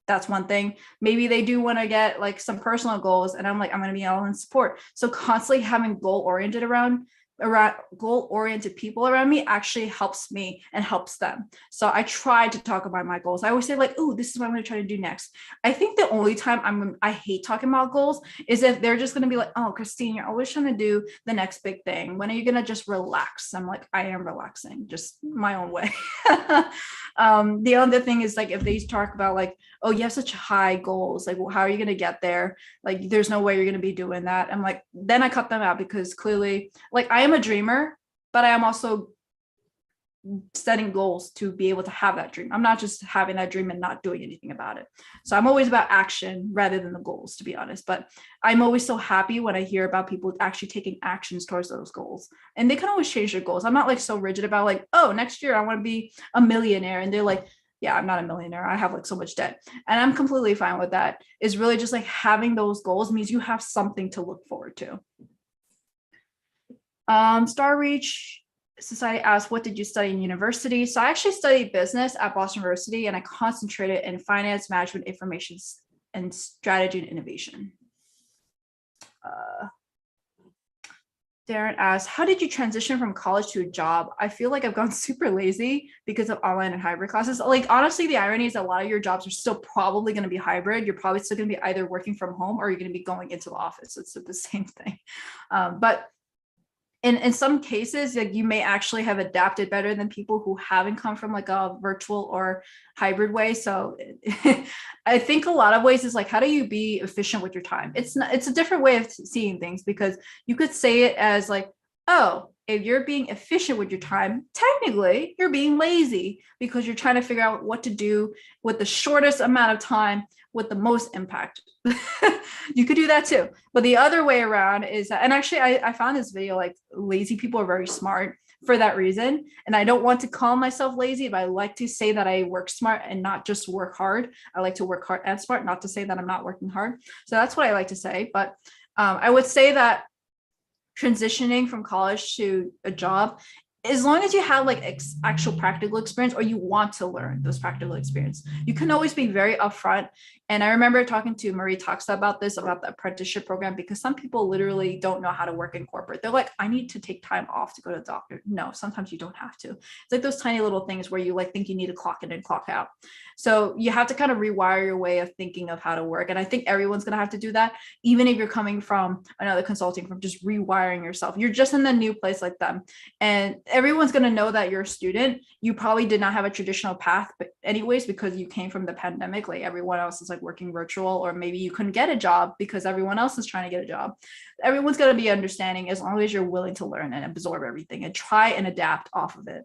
Speaker 1: That's one thing. Maybe they do want to get like some personal goals, and I'm like, I'm going to be all in support. So constantly having goal oriented around around goal-oriented people around me actually helps me and helps them. So I try to talk about my goals. I always say like, oh, this is what I'm going to try to do next. I think the only time I hate talking about goals is if they're just going to be like, oh, Christine, you're always trying to do the next big thing. When are you going to just relax? I'm like, I am relaxing, just my own way. The other thing is like, if they talk about like, oh, you have such high goals, like, well, how are you going to get there? Like, there's no way you're going to be doing that. I'm like, then I cut them out, because clearly, like, I am a dreamer, but I am also setting goals to be able to have that dream. I'm not just having that dream and not doing anything about it. So I'm always about action rather than the goals, to be honest. But I'm always so happy when I hear about people actually taking actions towards those goals. And they can always change their goals. I'm not like so rigid about like, oh, next year I want to be a millionaire. And they're like, yeah, I'm not a millionaire. I have like so much debt. And I'm completely fine with that. It's really just like having those goals means you have something to look forward to. Star Reach Society asks, what did you study in university? So I actually studied business at Boston University, and I concentrated in finance, management, information, and strategy and innovation. Darren asks, how did you transition from college to a job? I feel like I've gone super lazy because of online and hybrid classes. Like, honestly, the irony is that a lot of your jobs are still probably going to be hybrid. You're probably still going to be either working from home or you're going to be going into the office. It's the same thing. But in some cases, like, you may actually have adapted better than people who haven't come from like a virtual or hybrid way. So I think a lot of ways is like, how do you be efficient with your time? It's a different way of seeing things, because you could say it as like, oh, if you're being efficient with your time, technically you're being lazy because you're trying to figure out what to do with the shortest amount of time with the most impact. You could do that too. But the other way around is that, and actually I found this video, like, lazy people are very smart for that reason. And I don't want to call myself lazy, but I like to say that I work smart and not just work hard. I like to work hard and smart, not to say that I'm not working hard. So that's what I like to say. But I would say that transitioning from college to a job, as long as you have like actual practical experience, or you want to learn those practical experience, you can always be very upfront. And I remember talking to Marie Talks about this, about the apprenticeship program, because some people literally don't know how to work in corporate. They're like, I need to take time off to go to the doctor. No, sometimes you don't have to. It's like those tiny little things where you like think you need to clock in and clock out. So you have to kind of rewire your way of thinking of how to work. And I think everyone's going to have to do that, even if you're coming from another consulting firm, just rewiring yourself. You're just in a new place like them. And everyone's going to know that you're a student. You probably did not have a traditional path, but anyways, because you came from the pandemic, like everyone else is like working virtual, or maybe you couldn't get a job because everyone else is trying to get a job. Everyone's going to be understanding, as long as you're willing to learn and absorb everything and try and adapt off of it.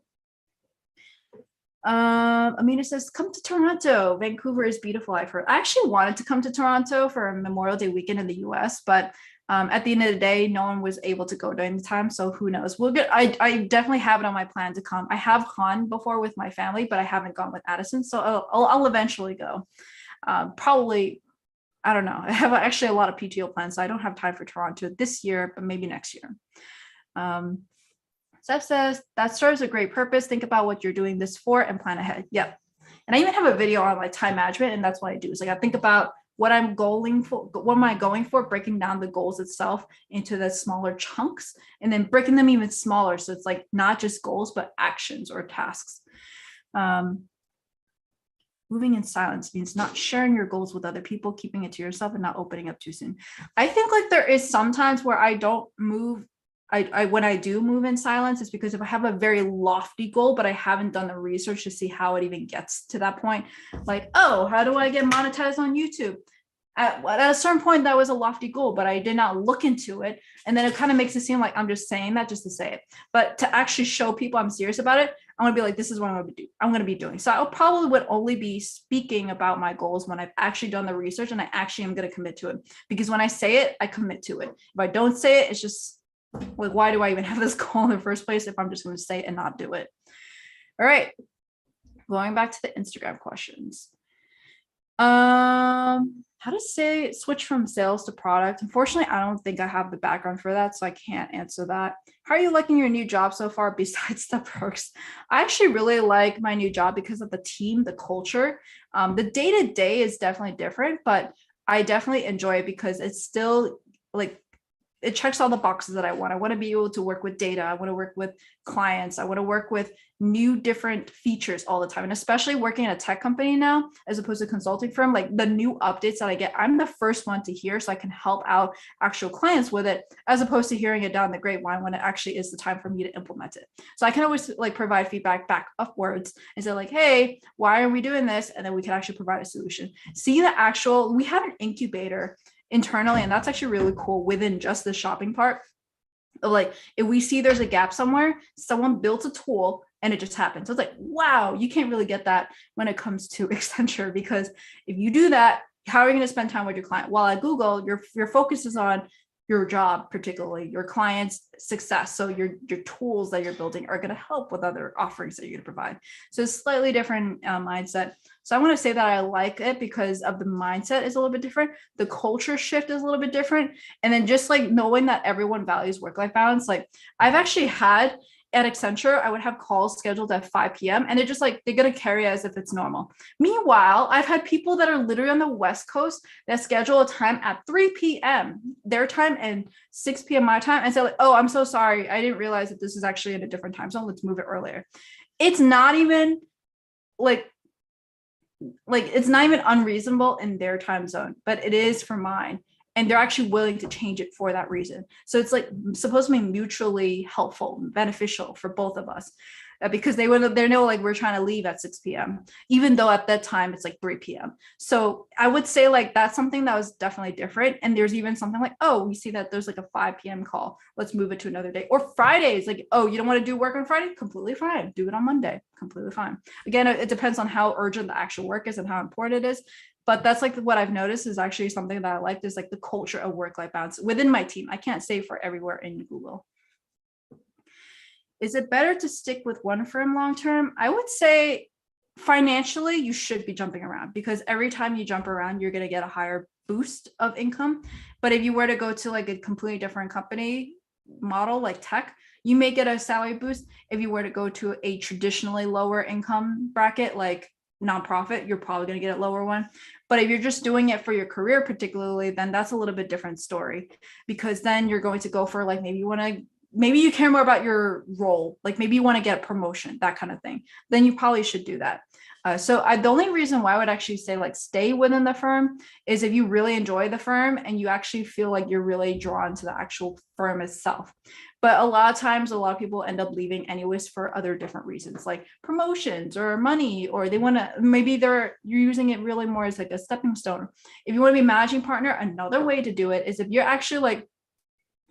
Speaker 1: Amina says, come to Toronto. Vancouver is beautiful, I've heard. I actually wanted to come to Toronto for a Memorial Day weekend in the US, but at the end of the day, no one was able to go during the time. So who knows? We'll get, I definitely have it on my plan to come. I have gone before with my family, but I haven't gone with Addison. So I'll eventually go. Probably, I don't know. I have actually a lot of PTO plans, so I don't have time for Toronto this year, but maybe next year. Steph says, that serves a great purpose. Think about what you're doing this for and plan ahead. Yep. And I even have a video on like time management, and that's what I do. Is like, I think about what I'm going for, what am I going for, breaking down the goals itself into the smaller chunks, and then breaking them even smaller. So it's like not just goals, but actions or tasks. Moving in silence means not sharing your goals with other people, keeping it to yourself, and not opening up too soon. I think like there is sometimes where I don't move. When I do move in silence, it's because if I have a very lofty goal, but I haven't done the research to see how it even gets to that point, like, oh, how do I get monetized on YouTube? At a certain point, that was a lofty goal, but I did not look into it. And then it kind of makes it seem like I'm just saying that just to say it. But to actually show people I'm serious about it, I'm going to be like, this is what I'm going to be doing. So I probably would only be speaking about my goals when I've actually done the research and I actually am going to commit to it. Because when I say it, I commit to it. If I don't say it, it's just like, why do I even have this goal in the first place if I'm just going to say it and not do it? All right. Going back to the Instagram questions. How to say switch from sales to product? Unfortunately, I don't think I have the background for that, so I can't answer that. How are you liking your new job so far besides the perks? I actually really like my new job because of the team, the culture. The day-to-day is definitely different, but I definitely enjoy it because it's still like it checks all the boxes that I want. I want to be able to work with data. I want to work with clients. I want to work with new different features all the time. And especially working at a tech company now, as opposed to consulting firm, like the new updates that I get, I'm the first one to hear so I can help out actual clients with it, as opposed to hearing it down the grapevine when it actually is the time for me to implement it. So I can always like provide feedback back upwards and say like, hey, why are we doing this? And then we can actually provide a solution. See the actual, we have an incubator internally, and that's actually really cool within just the shopping part. Like if we see there's a gap somewhere, someone built a tool and it just happened. So it's like, wow, you can't really get that when it comes to Accenture, because if you do that, how are you going to spend time with your client? While at Google, your focus is on your job, particularly your client's success. So your tools that you're building are going to help with other offerings that you're going to provide. So it's slightly different mindset. So I want to say that I like it because of the mindset is a little bit different. The culture shift is a little bit different. And then just like knowing that everyone values work-life balance. Like I've actually had at Accenture, I would have calls scheduled at 5 p.m. and they're just like, they're going to carry as if it's normal. Meanwhile, I've had people that are literally on the West Coast that schedule a time at 3 p.m. their time and 6 p.m. my time and say like, oh, I'm so sorry. I didn't realize that this is actually in a different time zone. Let's move it earlier. It's not even like it's not even unreasonable in their time zone, but it is for mine. And they're actually willing to change it for that reason. So it's like supposed to be mutually helpful, beneficial for both of us, because they know like we're trying to leave at 6 p.m. even though at that time it's like 3 p.m. So I would say like that's something that was definitely different. And there's even something like, oh, we see that there's like a 5 p.m. call. Let's move it to another day. Or Fridays, like, oh, you don't want to do work on Friday? Completely fine. Do it on Monday. Completely fine. Again, it depends on how urgent the actual work is and how important it is. But that's like what I've noticed is actually something that I liked is like the culture of work-life balance within my team. I can't say for everywhere in Google. Is it better to stick with one firm long-term? I would say financially, you should be jumping around because every time you jump around, you're going to get a higher boost of income. But if you were to go to like a completely different company model, like tech, you may get a salary boost. If you were to go to a traditionally lower income bracket, like nonprofit, you're probably going to get a lower one. But if you're just doing it for your career, particularly, then that's a little bit different story, because then you're going to go for like maybe you care more about your role, like maybe you want to get a promotion, that kind of thing. Then you probably should do that. The only reason why I would actually say like stay within the firm is if you really enjoy the firm and you actually feel like you're really drawn to the actual firm itself. But a lot of times, a lot of people end up leaving anyways for other different reasons, like promotions or money, or they want to, maybe you're using it really more as like a stepping stone. If you want to be a managing partner, another way to do it is if you're actually like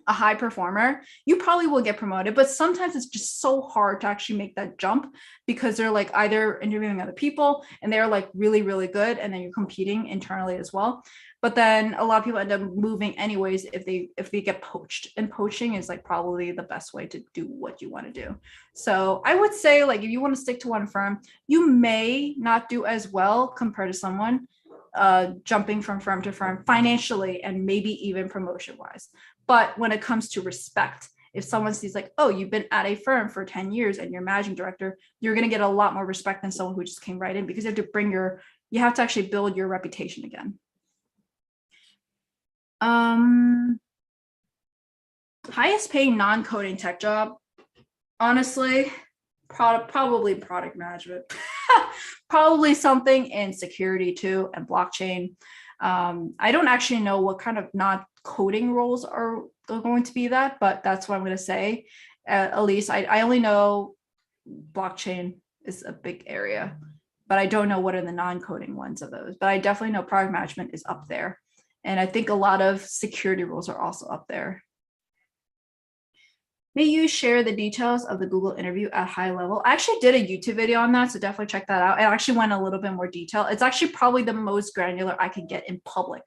Speaker 1: a high performer, you probably will get promoted, but sometimes it's just so hard to actually make that jump because they're like either interviewing other people and they're like really, really good. And then you're competing internally as well. But then a lot of people end up moving anyways if they get poached, and poaching is like probably the best way to do what you want to do. So I would say like if you want to stick to one firm, you may not do as well compared to someone jumping from firm to firm financially and maybe even promotion wise. But when it comes to respect, if someone sees like, oh, you've been at a firm for 10 years and you're managing director, you're going to get a lot more respect than someone who just came right in, because you have to actually build your reputation again. Highest paying non-coding tech job, honestly, probably product management. Probably something in security too, and blockchain. I don't actually know what kind of non-coding roles are going to be that, but that's what I'm going to say. At least I only know blockchain is a big area, but I don't know what are the non-coding ones of those. But I definitely know product management is up there. And I think a lot of security roles are also up there. May you share the details of the Google interview at high level? I actually did a YouTube video on that, so definitely check that out. I actually went a little bit more detail. It's actually probably the most granular I could get in public.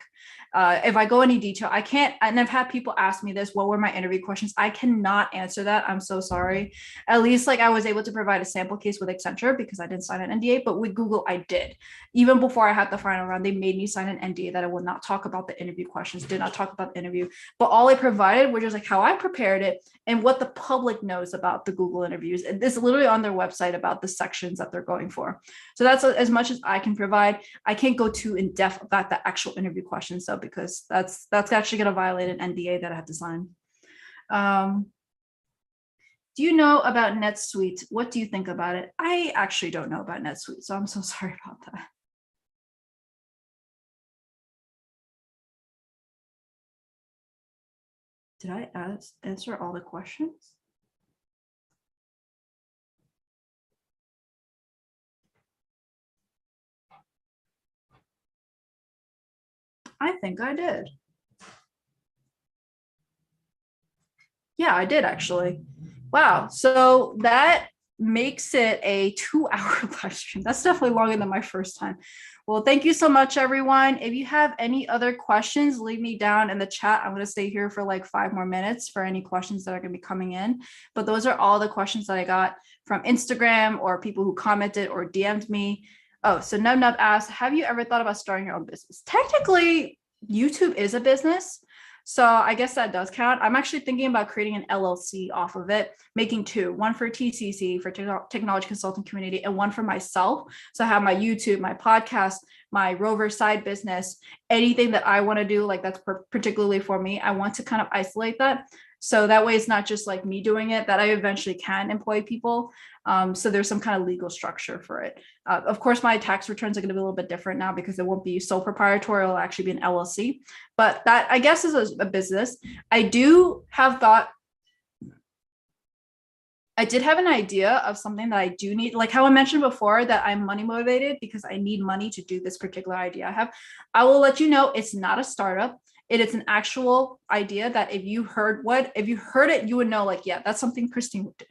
Speaker 1: If I go any detail, I can't, and I've had people ask me this, what were my interview questions? I cannot answer that. I'm so sorry. At least like I was able to provide a sample case with Accenture because I didn't sign an NDA, but with Google, I did. Even before I had the final round, they made me sign an NDA that I would not talk about the interview questions, did not talk about the interview, but all I provided was just like how I prepared it and what what the public knows about the Google interviews. It's literally on their website about the sections that they're going for. So that's as much as I can provide. I can't go too in depth about the actual interview questions though, because that's actually going to violate an NDA that I have to sign. Do you know about NetSuite? What do you think about it? I actually don't know about NetSuite, so I'm so sorry about that. Did I answer all the questions? I think I did. Yeah, I did actually. Wow. So that makes it a 2-hour live stream. That's definitely longer than my first time. Well, thank you so much, everyone. If you have any other questions, leave me down in the chat. I'm going to stay here for like 5 more minutes for any questions that are going to be coming in. But those are all the questions that I got from Instagram or people who commented or DM'd me. Oh, so Nub asked, have you ever thought about starting your own business? Technically, YouTube is a business. So I guess that does count. I'm actually thinking about creating an LLC off of it, making 2, one for TCC, for technology consulting community, and one for myself. So I have my YouTube, my podcast, my Rover side business, anything that I want to do, like that's particularly for me. I want to kind of isolate that. So that way it's not just like me doing it, that I eventually can employ people. So there's some kind of legal structure for it. Of course, my tax returns are going to be a little bit different now because it won't be sole proprietorial, it'll actually be an LLC. But that, I guess, is a business. I did have an idea of something that I do need, like how I mentioned before, that I'm money motivated because I need money to do this particular idea I have. I will let you know it's not a startup. It is an actual idea that if you heard it, you would know, like, yeah, that's something Christine would do.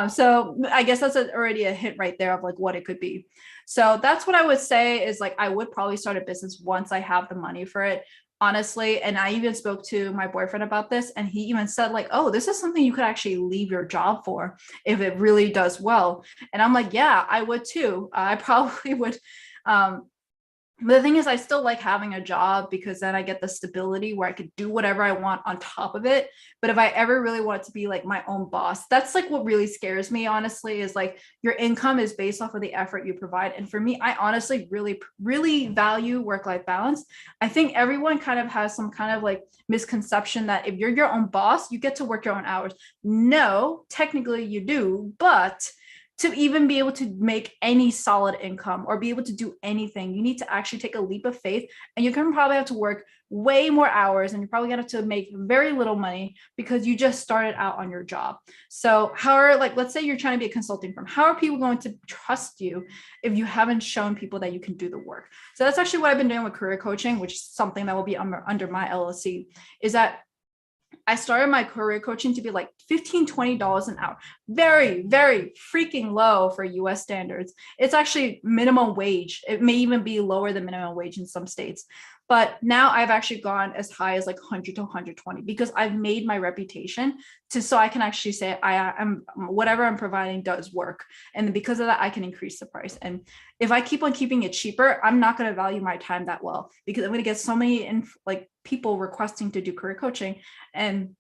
Speaker 1: So I guess that's already a hint right there of like what it could be. So that's what I would say is like, I would probably start a business once I have the money for it, honestly. And I even spoke to my boyfriend about this, and he even said like, oh, this is something you could actually leave your job for if it really does well. And I'm like, yeah, I would too. I probably would. But the thing is, I still like having a job because then I get the stability where I could do whatever I want on top of it. But if I ever really want to be like my own boss, that's like what really scares me, honestly, is like your income is based off of the effort you provide. And for me, I honestly really, really value work-life balance. I think everyone kind of has some kind of like misconception that if you're your own boss, you get to work your own hours. No, technically you do, but to even be able to make any solid income or be able to do anything, you need to actually take a leap of faith, and you're going to probably have to work way more hours, and you're probably going to make very little money because you just started out on your job. So let's say you're trying to be a consulting firm. How are people going to trust you if you haven't shown people that you can do the work? So that's actually what I've been doing with career coaching, which is something that will be under my LLC, is that I started my career coaching to be like $15, $20 an hour. Very, very freaking low for US standards. It's actually minimum wage. It may even be lower than minimum wage in some states. But now I've actually gone as high as like 100 to 120 because I've made my reputation so I can actually say I'm whatever I'm providing does work. And because of that, I can increase the price. And if I keep on keeping it cheaper, I'm not going to value my time that well because I'm going to get so many people requesting to do career coaching. And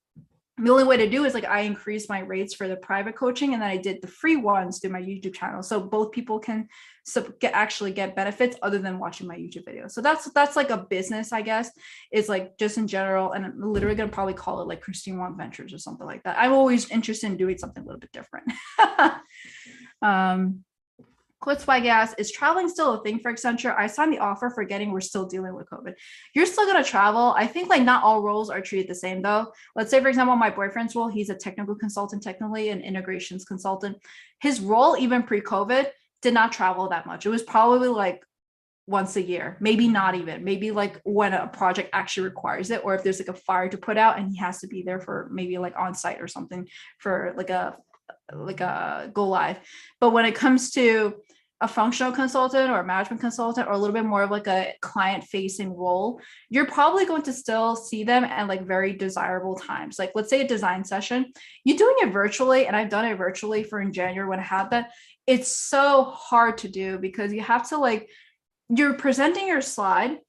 Speaker 1: the only way to do is like I increased my rates for the private coaching, and then I did the free ones through my YouTube channel, so both people can actually get benefits other than watching my YouTube videos. So that's like a business, I guess, is like just in general. And I'm literally gonna probably call it like Christine Wong Ventures or something like that. I'm always interested in doing something a little bit different. Quits by gas, is traveling still a thing for Accenture? I signed the offer forgetting we're still dealing with COVID. You're still going to travel. I think like not all roles are treated the same though. Let's say, for example, my boyfriend's role, he's a technical consultant, technically an integrations consultant. His role, even pre-COVID, did not travel that much. It was probably like once a year, maybe not even, maybe like when a project actually requires it, or if there's like a fire to put out and he has to be there for maybe like on site or something for like a go live. But when it comes to a functional consultant or a management consultant or a little bit more of like a client facing role, you're probably going to still see them at like very desirable times. Like let's say a design session, you're doing it virtually, and I've done it virtually for in January when I had that. It's so hard to do because you have to you're presenting your slide,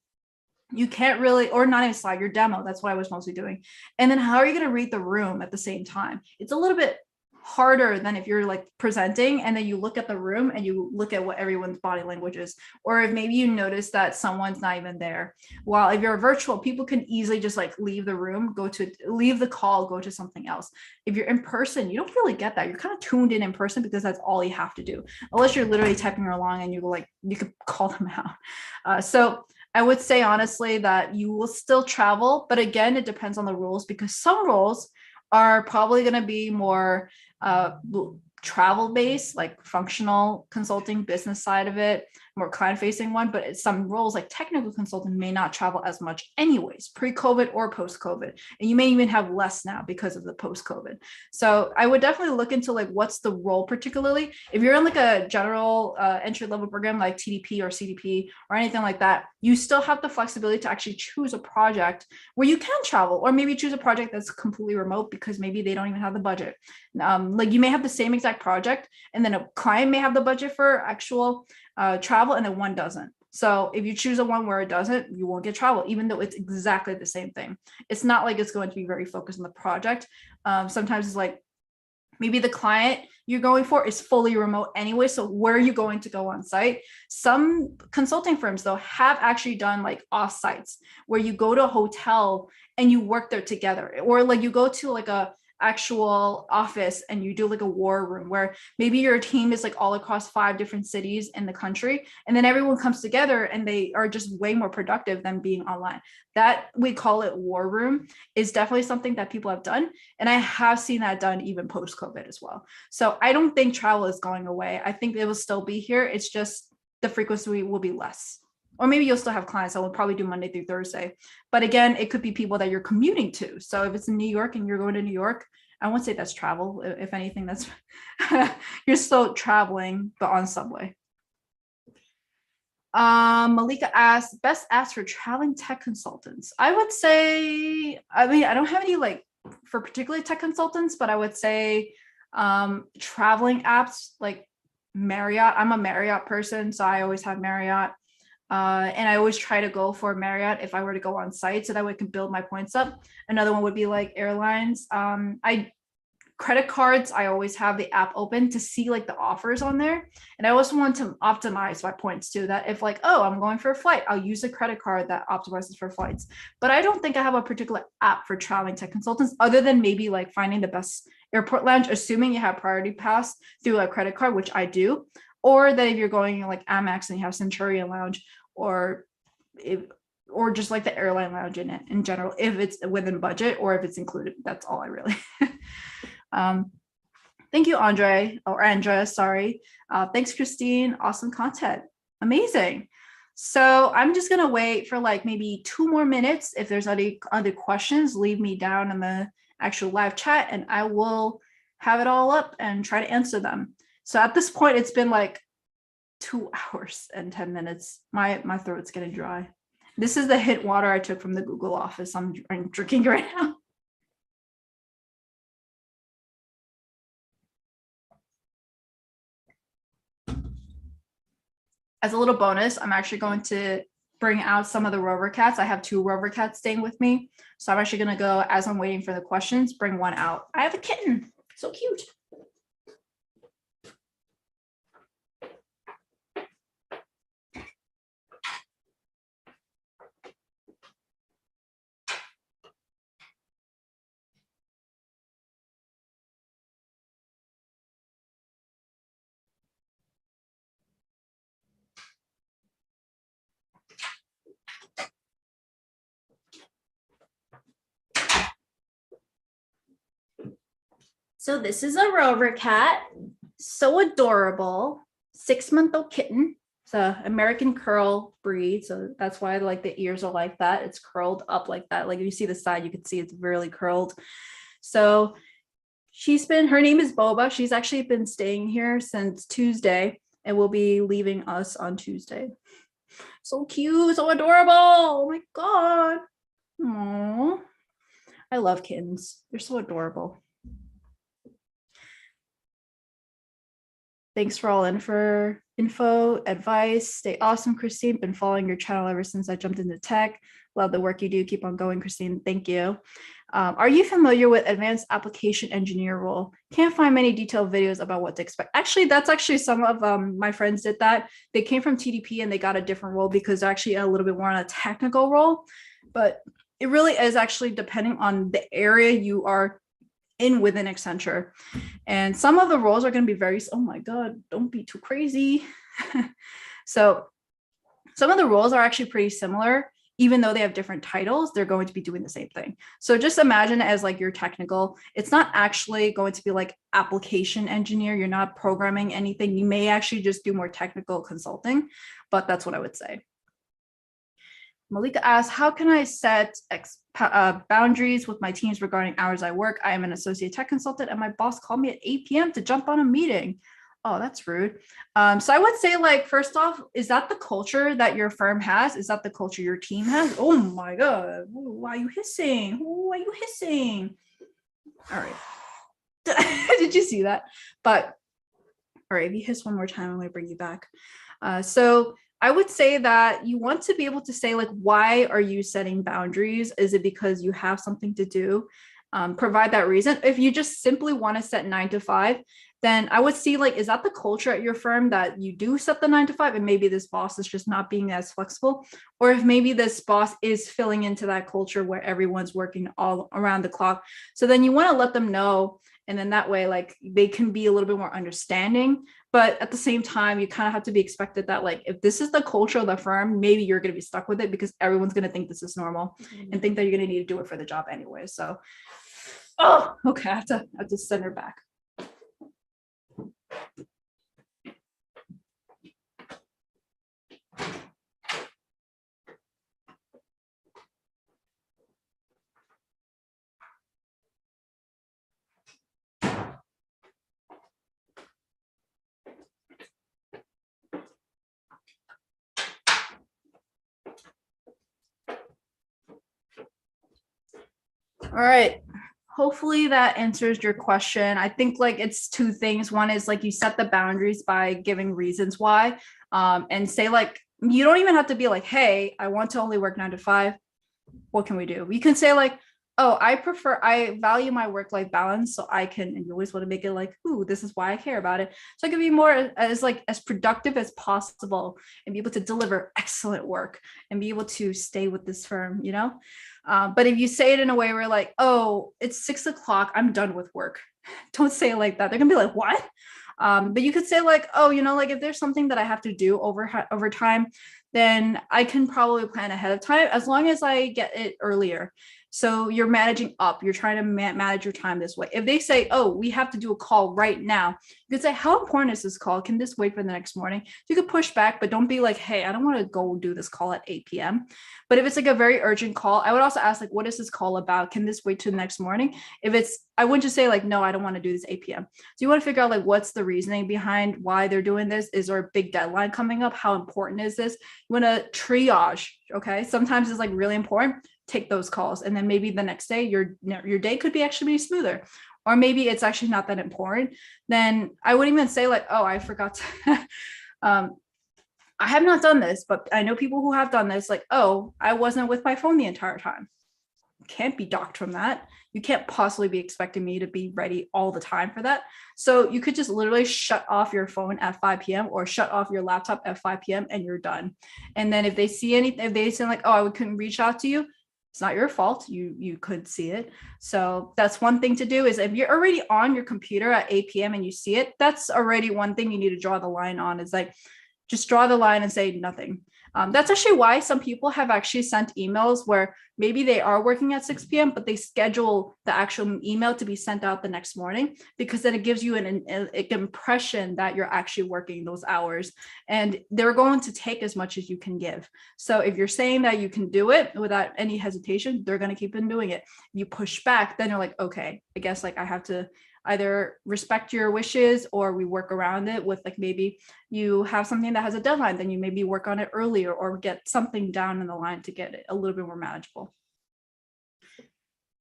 Speaker 1: You can't really, or not even slide your demo. That's what I was mostly doing. And then how are you going to read the room at the same time? It's a little bit harder than if you're like presenting and then you look at the room and you look at what everyone's body language is, or if maybe you notice that someone's not even there. While if you're virtual, people can easily just like leave the room, leave the call, go to something else. If you're in person, you don't really get that. You're kind of tuned in person because that's all you have to do, unless you're literally typing along and you could call them out. So I would say honestly that you will still travel, but again, it depends on the roles, because some roles are probably going to be more travel based, like functional consulting, business side of it, more client facing one. But some roles like technical consultant may not travel as much anyways, pre-COVID or post-COVID. And you may even have less now because of the post-COVID. So I would definitely look into like what's the role, particularly if you're in like a general entry level program like TDP or CDP or anything like that. You still have the flexibility to actually choose a project where you can travel, or maybe choose a project that's completely remote because maybe they don't even have the budget. Like you may have the same exact project and then a client may have the budget for actual travel and then one doesn't. So if you choose a one where it doesn't, you won't get travel, even though it's exactly the same thing. It's not like it's going to be very focused on the project. Sometimes it's like maybe the client you're going for is fully remote anyway. So where are you going to go on site? Some consulting firms though have actually done like off sites where you go to a hotel and you work there together, or like you go to like a actual office and you do like a war room where maybe your team is like all across 5 different cities in the country, and then everyone comes together and they are just way more productive than being online. That, we call it war room, is definitely something that people have done, and I have seen that done even post COVID as well. So I don't think travel is going away. I think it will still be here. It's just the frequency will be less. Or maybe you'll still have clients that will probably do Monday through Thursday. But again, it could be people that you're commuting to. So if it's in New York and you're going to New York, I won't say that's travel. If anything, that's you're still traveling, but on subway. Malika asked, best apps for traveling tech consultants. I would say, I mean, I don't have any like for particularly tech consultants, but I would say traveling apps like Marriott. I'm a Marriott person, so I always have Marriott. And I always try to go for Marriott if I were to go on site, so that way I can build my points up. Another one would be like airlines. Credit cards, I always have the app open to see like the offers on there. And I also want to optimize my points too, that if like, oh, I'm going for a flight, I'll use a credit card that optimizes for flights. But I don't think I have a particular app for traveling tech consultants, other than maybe like finding the best airport lounge, assuming you have priority pass through a credit card, which I do. Or that if you're going like Amex and you have Centurion Lounge, or if, or just like the airline lounge in it in general, if it's within budget or if it's included. That's all I really. Thank you, Andre, or Andrea, sorry. Thanks, Christine. Awesome content. Amazing. So I'm just going to wait for like maybe 2 more minutes. If there's any other questions, leave me down in the actual live chat and I will have it all up and try to answer them. So at this point, it's been like 2 hours and 10 minutes. My throat's getting dry. This is the hit water I took from the Google office. I'm drinking right now. As a little bonus, I'm actually going to bring out some of the Rover cats. I have 2 Rover cats staying with me. So I'm actually going to go, as I'm waiting for the questions, bring one out. I have a kitten. So cute. So this is a Rover cat. So adorable. 6-month-old kitten. It's an American curl breed. So that's why like the ears are like that. It's curled up like that. Like if you see the side, you can see it's really curled. So her name is Boba. She's actually been staying here since Tuesday and will be leaving us on Tuesday. So cute, so adorable. Oh my God. Aww. I love kittens. They're so adorable. Thanks for all info, advice. Stay awesome, Christine. Been following your channel ever since I jumped into tech. Love the work you do. Keep on going, Christine. Thank you. Are you familiar with advanced application engineer role? Can't find many detailed videos about what to expect. Actually, that's actually some of my friends did that. They came from TDP and they got a different role because they're actually a little bit more on a technical role. But it really is actually depending on the area you are in within Accenture. And some of the roles are going to be very, oh my God, don't be too crazy. So some of the roles are actually pretty similar. Even though they have different titles, they're going to be doing the same thing. So just imagine as like your technical, it's not actually going to be like application engineer. You're not programming anything. You may actually just do more technical consulting, but that's what I would say. Malika asks, how can I set boundaries with my teams regarding hours I work? I am an associate tech consultant and my boss called me at 8 p.m. to jump on a meeting. Oh, that's rude. So I would say, like, first off, is that the culture that your firm has? Is that the culture your team has? Oh my God, why are you hissing? Why are you hissing? All right. Did you see that? But all right, if you hiss one more time, I'm going to bring you back. So I would say that you want to be able to say, like, why are you setting boundaries? Is it because you have something to do? Provide that reason. If you just simply want to set 9 to 5, then I would see, like, is that the culture at your firm that you do set the 9 to 5 and maybe this boss is just not being as flexible? Or if maybe this boss is filling into that culture where everyone's working all around the clock. So then you want to let them know. And then that way, like, they can be a little bit more understanding. But at the same time, you kind of have to be expected that, like, if this is the culture of the firm, maybe you're going to be stuck with it because everyone's going to think this is normal and think that you're going to need to do it for the job anyway. So, oh, okay, I have to send her back. All right. Hopefully that answers your question. I think, like, it's two things. One is, like, you set the boundaries by giving reasons why, and say, like, you don't even have to be like, hey, I want to only work 9 to 5. What can we do? You can say, like, oh, I value my work-life balance, so I can, and you always want to make it like, ooh, this is why I care about it. So I can be more as productive as possible and be able to deliver excellent work and be able to stay with this firm, you know? But if you say it in a way where, like, oh, it's 6 o'clock, I'm done with work. Don't say it like that. They're gonna be like, what? But you could say, like, oh, you know, like, if there's something that I have to do over time, then I can probably plan ahead of time as long as I get it earlier. So you're managing up, you're trying to manage your time this way. If they say, oh, we have to do a call right now, you could say, how important is this call? Can this wait for the next morning? You could push back, but don't be like, hey, I don't want to go do this call at 8 p.m. But if it's like a very urgent call, I would also ask, like, what is this call about? Can this wait till the next morning? If it's, I wouldn't just say, like, no, I don't want to do this 8 p.m. So you want to figure out, like, what's the reasoning behind why they're doing this? Is there a big deadline coming up? How important is this? You want to triage, okay? Sometimes it's, like, really important. Take those calls, and then maybe the next day your day could be actually be smoother, or maybe it's actually not that important. Then I wouldn't even say, like, oh, I forgot to I have not done this, but I know people who have done this, like, oh, I wasn't with my phone the entire time. Can't be docked from that. You can't possibly be expecting me to be ready all the time for that. So you could just literally shut off your phone at 5 p.m. or shut off your laptop at 5 p.m. and you're done. And then if they see anything, if they say, like, oh, I couldn't reach out to you, it's not your fault. You could see it. So that's one thing to do, is if you're already on your computer at 8 p.m. and you see it, that's already one thing you need to draw the line on, is, like, just draw the line and say nothing. That's actually why some people have actually sent emails where maybe they are working at 6 p.m., but they schedule the actual email to be sent out the next morning, because then it gives you an impression that you're actually working those hours, and they're going to take as much as you can give. So if you're saying that you can do it without any hesitation, they're going to keep on doing it. If you push back, then you're like, okay, I guess, like, I have to either respect your wishes or we work around it with, like, maybe you have something that has a deadline, then you maybe work on it earlier or get something down in the line to get it a little bit more manageable.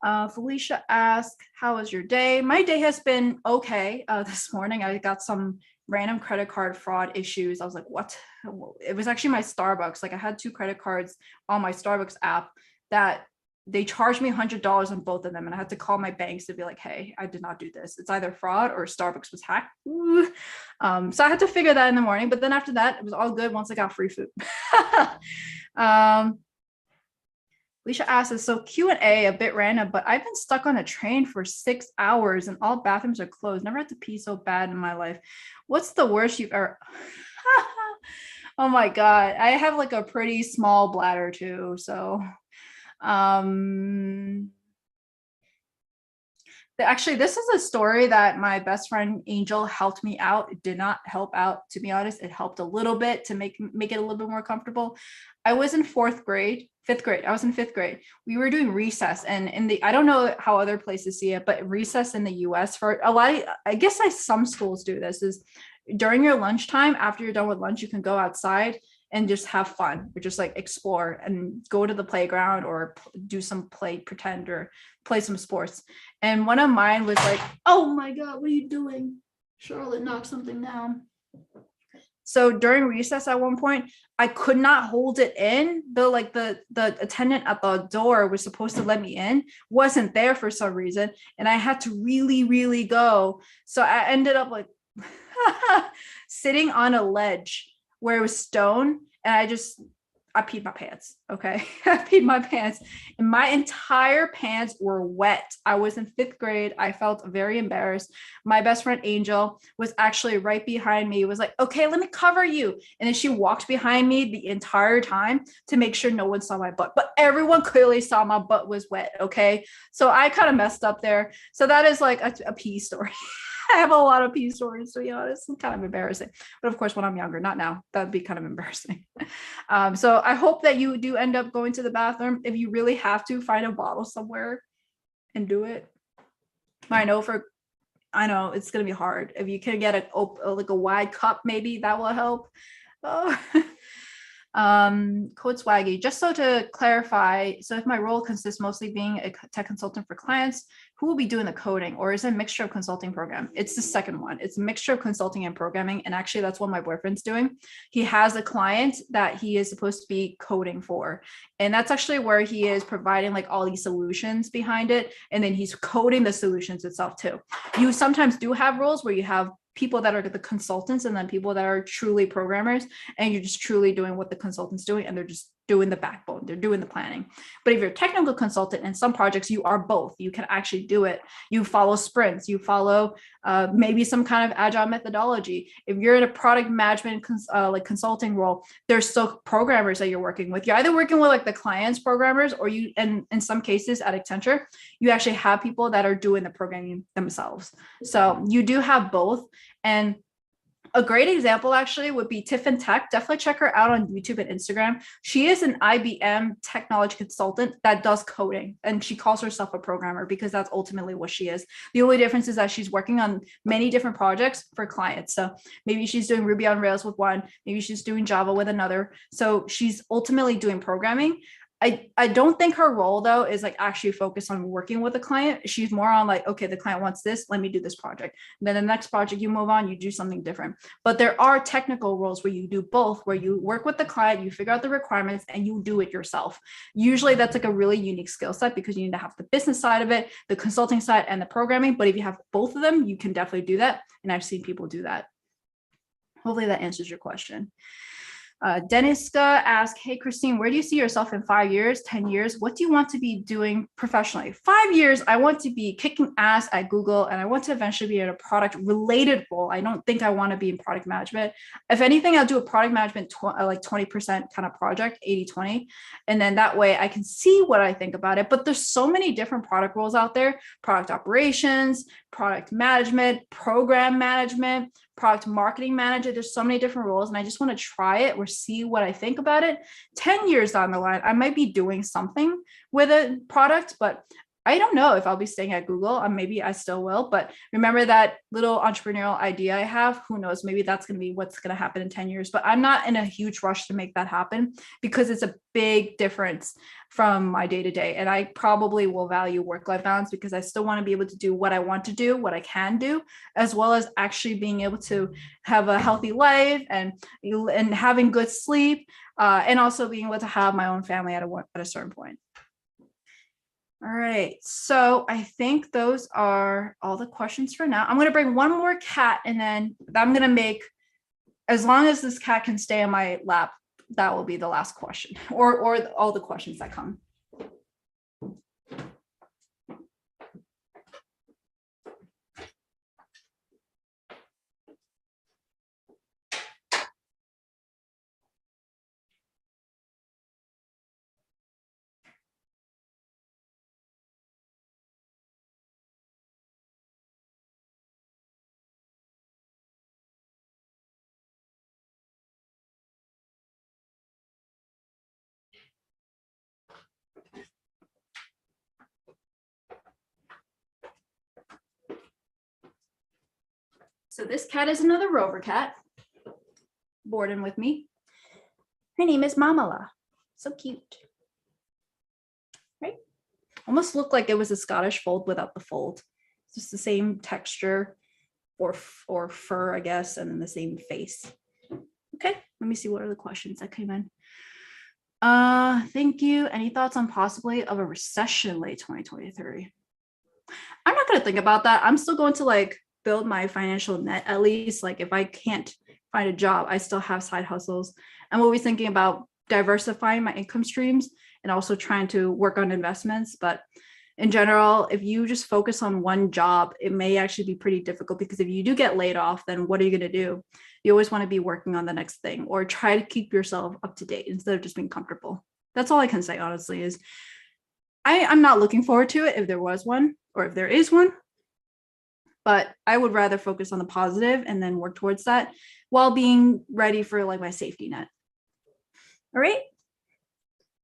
Speaker 1: Felicia asked, how was your day? My day has been okay. This morning, I got some random credit card fraud issues. I was like, what? It was actually my Starbucks. Like I had two credit cards on my Starbucks app that they charged me $100 on both of them. And I had to call my banks to be like, hey, I did not do this. It's either fraud or Starbucks was hacked. So I had to figure that in the morning. But then after that, it was all good once I got free food. Alicia asks, so Q&A, a bit random, but I've been stuck on a train for 6 hours and all bathrooms are closed. Never had to pee so bad in my life. What's the worst you've ever... Oh my God. I have like a pretty small bladder too. So, actually, this is a story that my best friend Angel helped me out. It did not help out, to be honest. It helped a little bit to make it a little bit more comfortable. I was in fifth grade. I was in fifth grade. We were doing recess, and I don't know how other places see it, but recess in the US for a lot of, I guess some schools do this, is during your lunchtime, after you're done with lunch, you can go outside and just have fun or just like explore and go to the playground or do some pretend or play some sports. And one of mine was like, oh my God, what are you doing? Charlotte knocked something down. So during recess at one point, I could not hold it in. The attendant at the door was supposed to let me in, wasn't there for some reason. And I had to really, really go. So I ended up like sitting on a ledge where it was stone, and I peed my pants. Okay. I peed my pants and my entire pants were wet. I was in fifth grade. I felt very embarrassed. My best friend Angel was actually right behind me, was like, okay, let me cover you. And then she walked behind me the entire time to make sure no one saw my butt, but everyone clearly saw my butt was wet. Okay. So I kind of messed up there. So that is like a pee story. I have a lot of pee stories, to be honest. It's kind of embarrassing. But of course, when I'm younger, not now, that'd be kind of embarrassing. So I hope that you do end up going to the bathroom. If you really have to, find a bottle somewhere and do it. I know it's going to be hard. If you can get like a wide cup, maybe that will help. Oh. Code Swaggy, just so to clarify, so if my role consists mostly being a tech consultant for clients, who will be doing the coding, or is it a mixture of consulting program? It's the second one. It's a mixture of consulting and programming. And actually that's what my boyfriend's doing. He has a client that he is supposed to be coding for. And that's actually where he is providing like all these solutions behind it. And then he's coding the solutions itself too. You sometimes do have roles where you have people that are the consultants and then people that are truly programmers, and you're just truly doing what the consultant's doing, and they're just doing the backbone, they're doing the planning. But if you're a technical consultant in some projects, you are both. You can actually do it. You follow sprints, you follow maybe some kind of agile methodology. If you're in a product management like consulting role, there's still programmers that you're working with. You're either working with like the client's programmers, or you, and in some cases at Accenture, you actually have people that are doing the programming themselves. So you do have both. And a great example actually would be Tiffin Tech. Definitely check her out on YouTube and Instagram. She is an IBM technology consultant that does coding, and she calls herself a programmer because that's ultimately what she is. The only difference is that she's working on many different projects for clients. So maybe she's doing Ruby on Rails with one, maybe she's doing Java with another. So she's ultimately doing programming. I don't think her role though is like actually focused on working with a client. She's more on like, okay, the client wants this, let me do this project. And then the next project you move on, you do something different. But there are technical roles where you do both, where you work with the client, you figure out the requirements, and you do it yourself. Usually that's like a really unique skill set because you need to have the business side of it, the consulting side, and the programming. But if you have both of them, you can definitely do that. And I've seen people do that. Hopefully that answers your question. Deniska asked, hey, Christine, where do you see yourself in 5 years, 10 years? What do you want to be doing professionally? 5 years, I want to be kicking ass at Google, and I want to eventually be in a product related role. I don't think I want to be in product management. If anything, I'll do a product management, like 20% kind of project, 80-20. And then that way I can see what I think about it. But there's so many different product roles out there: product operations, product management, program management, product marketing manager. There's so many different roles, and I just want to try it or see what I think about it. 10 years down the line, I might be doing something with a product, but I don't know if I'll be staying at Google. Maybe I still will, but remember that little entrepreneurial idea I have? Who knows? Maybe that's going to be what's going to happen in 10 years, but I'm not in a huge rush to make that happen because it's a big difference from my day to day. And I probably will value work-life balance because I still want to be able to do what I want to do, what I can do, as well as actually being able to have a healthy life and having good sleep, and also being able to have my own family at a certain point. All right, so I think those are all the questions for now. I'm going to bring one more cat and then I'm going to make, as long as this cat can stay on my lap, that will be the last question, or all the questions that come. So this cat is another rover cat, boarding with me. Her name is Mamala. So cute. Right? Almost looked like it was a Scottish fold without the fold. It's just the same texture or fur, I guess, and then the same face. Okay, let me see what are the questions that came in. Thank you. Any thoughts on possibly of a recession late 2023? I'm not going to think about that. I'm still going to like build my financial net, at least. Like if I can't find a job, I still have side hustles. I'm always thinking about diversifying my income streams and also trying to work on investments. But in general, if you just focus on one job, it may actually be pretty difficult because if you do get laid off, then what are you going to do? You always want to be working on the next thing or try to keep yourself up to date instead of just being comfortable. That's all I can say, honestly, is I'm not looking forward to it if there was one or if there is one, but I would rather focus on the positive and then work towards that while being ready for like my safety net. All right.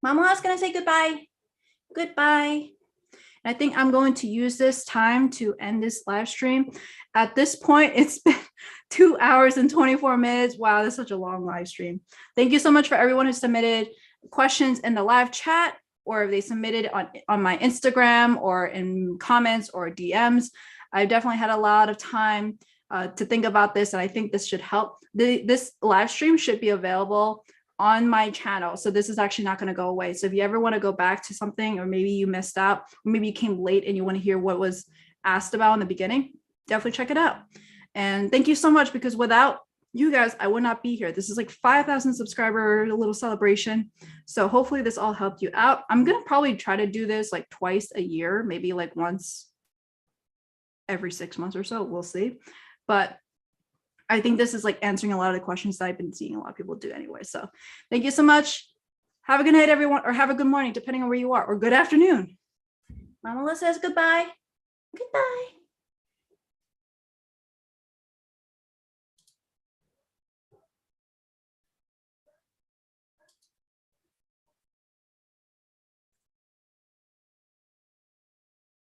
Speaker 1: Mama's going to say goodbye. Goodbye. And I think I'm going to use this time to end this live stream. At this point, it's been 2 hours and 24 minutes. Wow, that's such a long live stream. Thank you so much for everyone who submitted questions in the live chat, or if they submitted on my Instagram or in comments or DMs. I definitely had a lot of time to think about this, and I think this should help. This live stream should be available on my channel. So this is actually not going to go away. So if you ever want to go back to something, or maybe you missed out, or maybe you came late and you want to hear what was asked about in the beginning, definitely check it out. And thank you so much, because without you guys, I would not be here. This is like 5,000 subscriber, a little celebration. So hopefully this all helped you out. I'm going to probably try to do this like twice a year, maybe like once every 6 months or so. We'll see. But I think this is like answering a lot of the questions that I've been seeing a lot of people do anyway. So thank you so much. Have a good night, everyone, or have a good morning, depending on where you are, or good afternoon. Mama says goodbye. Goodbye.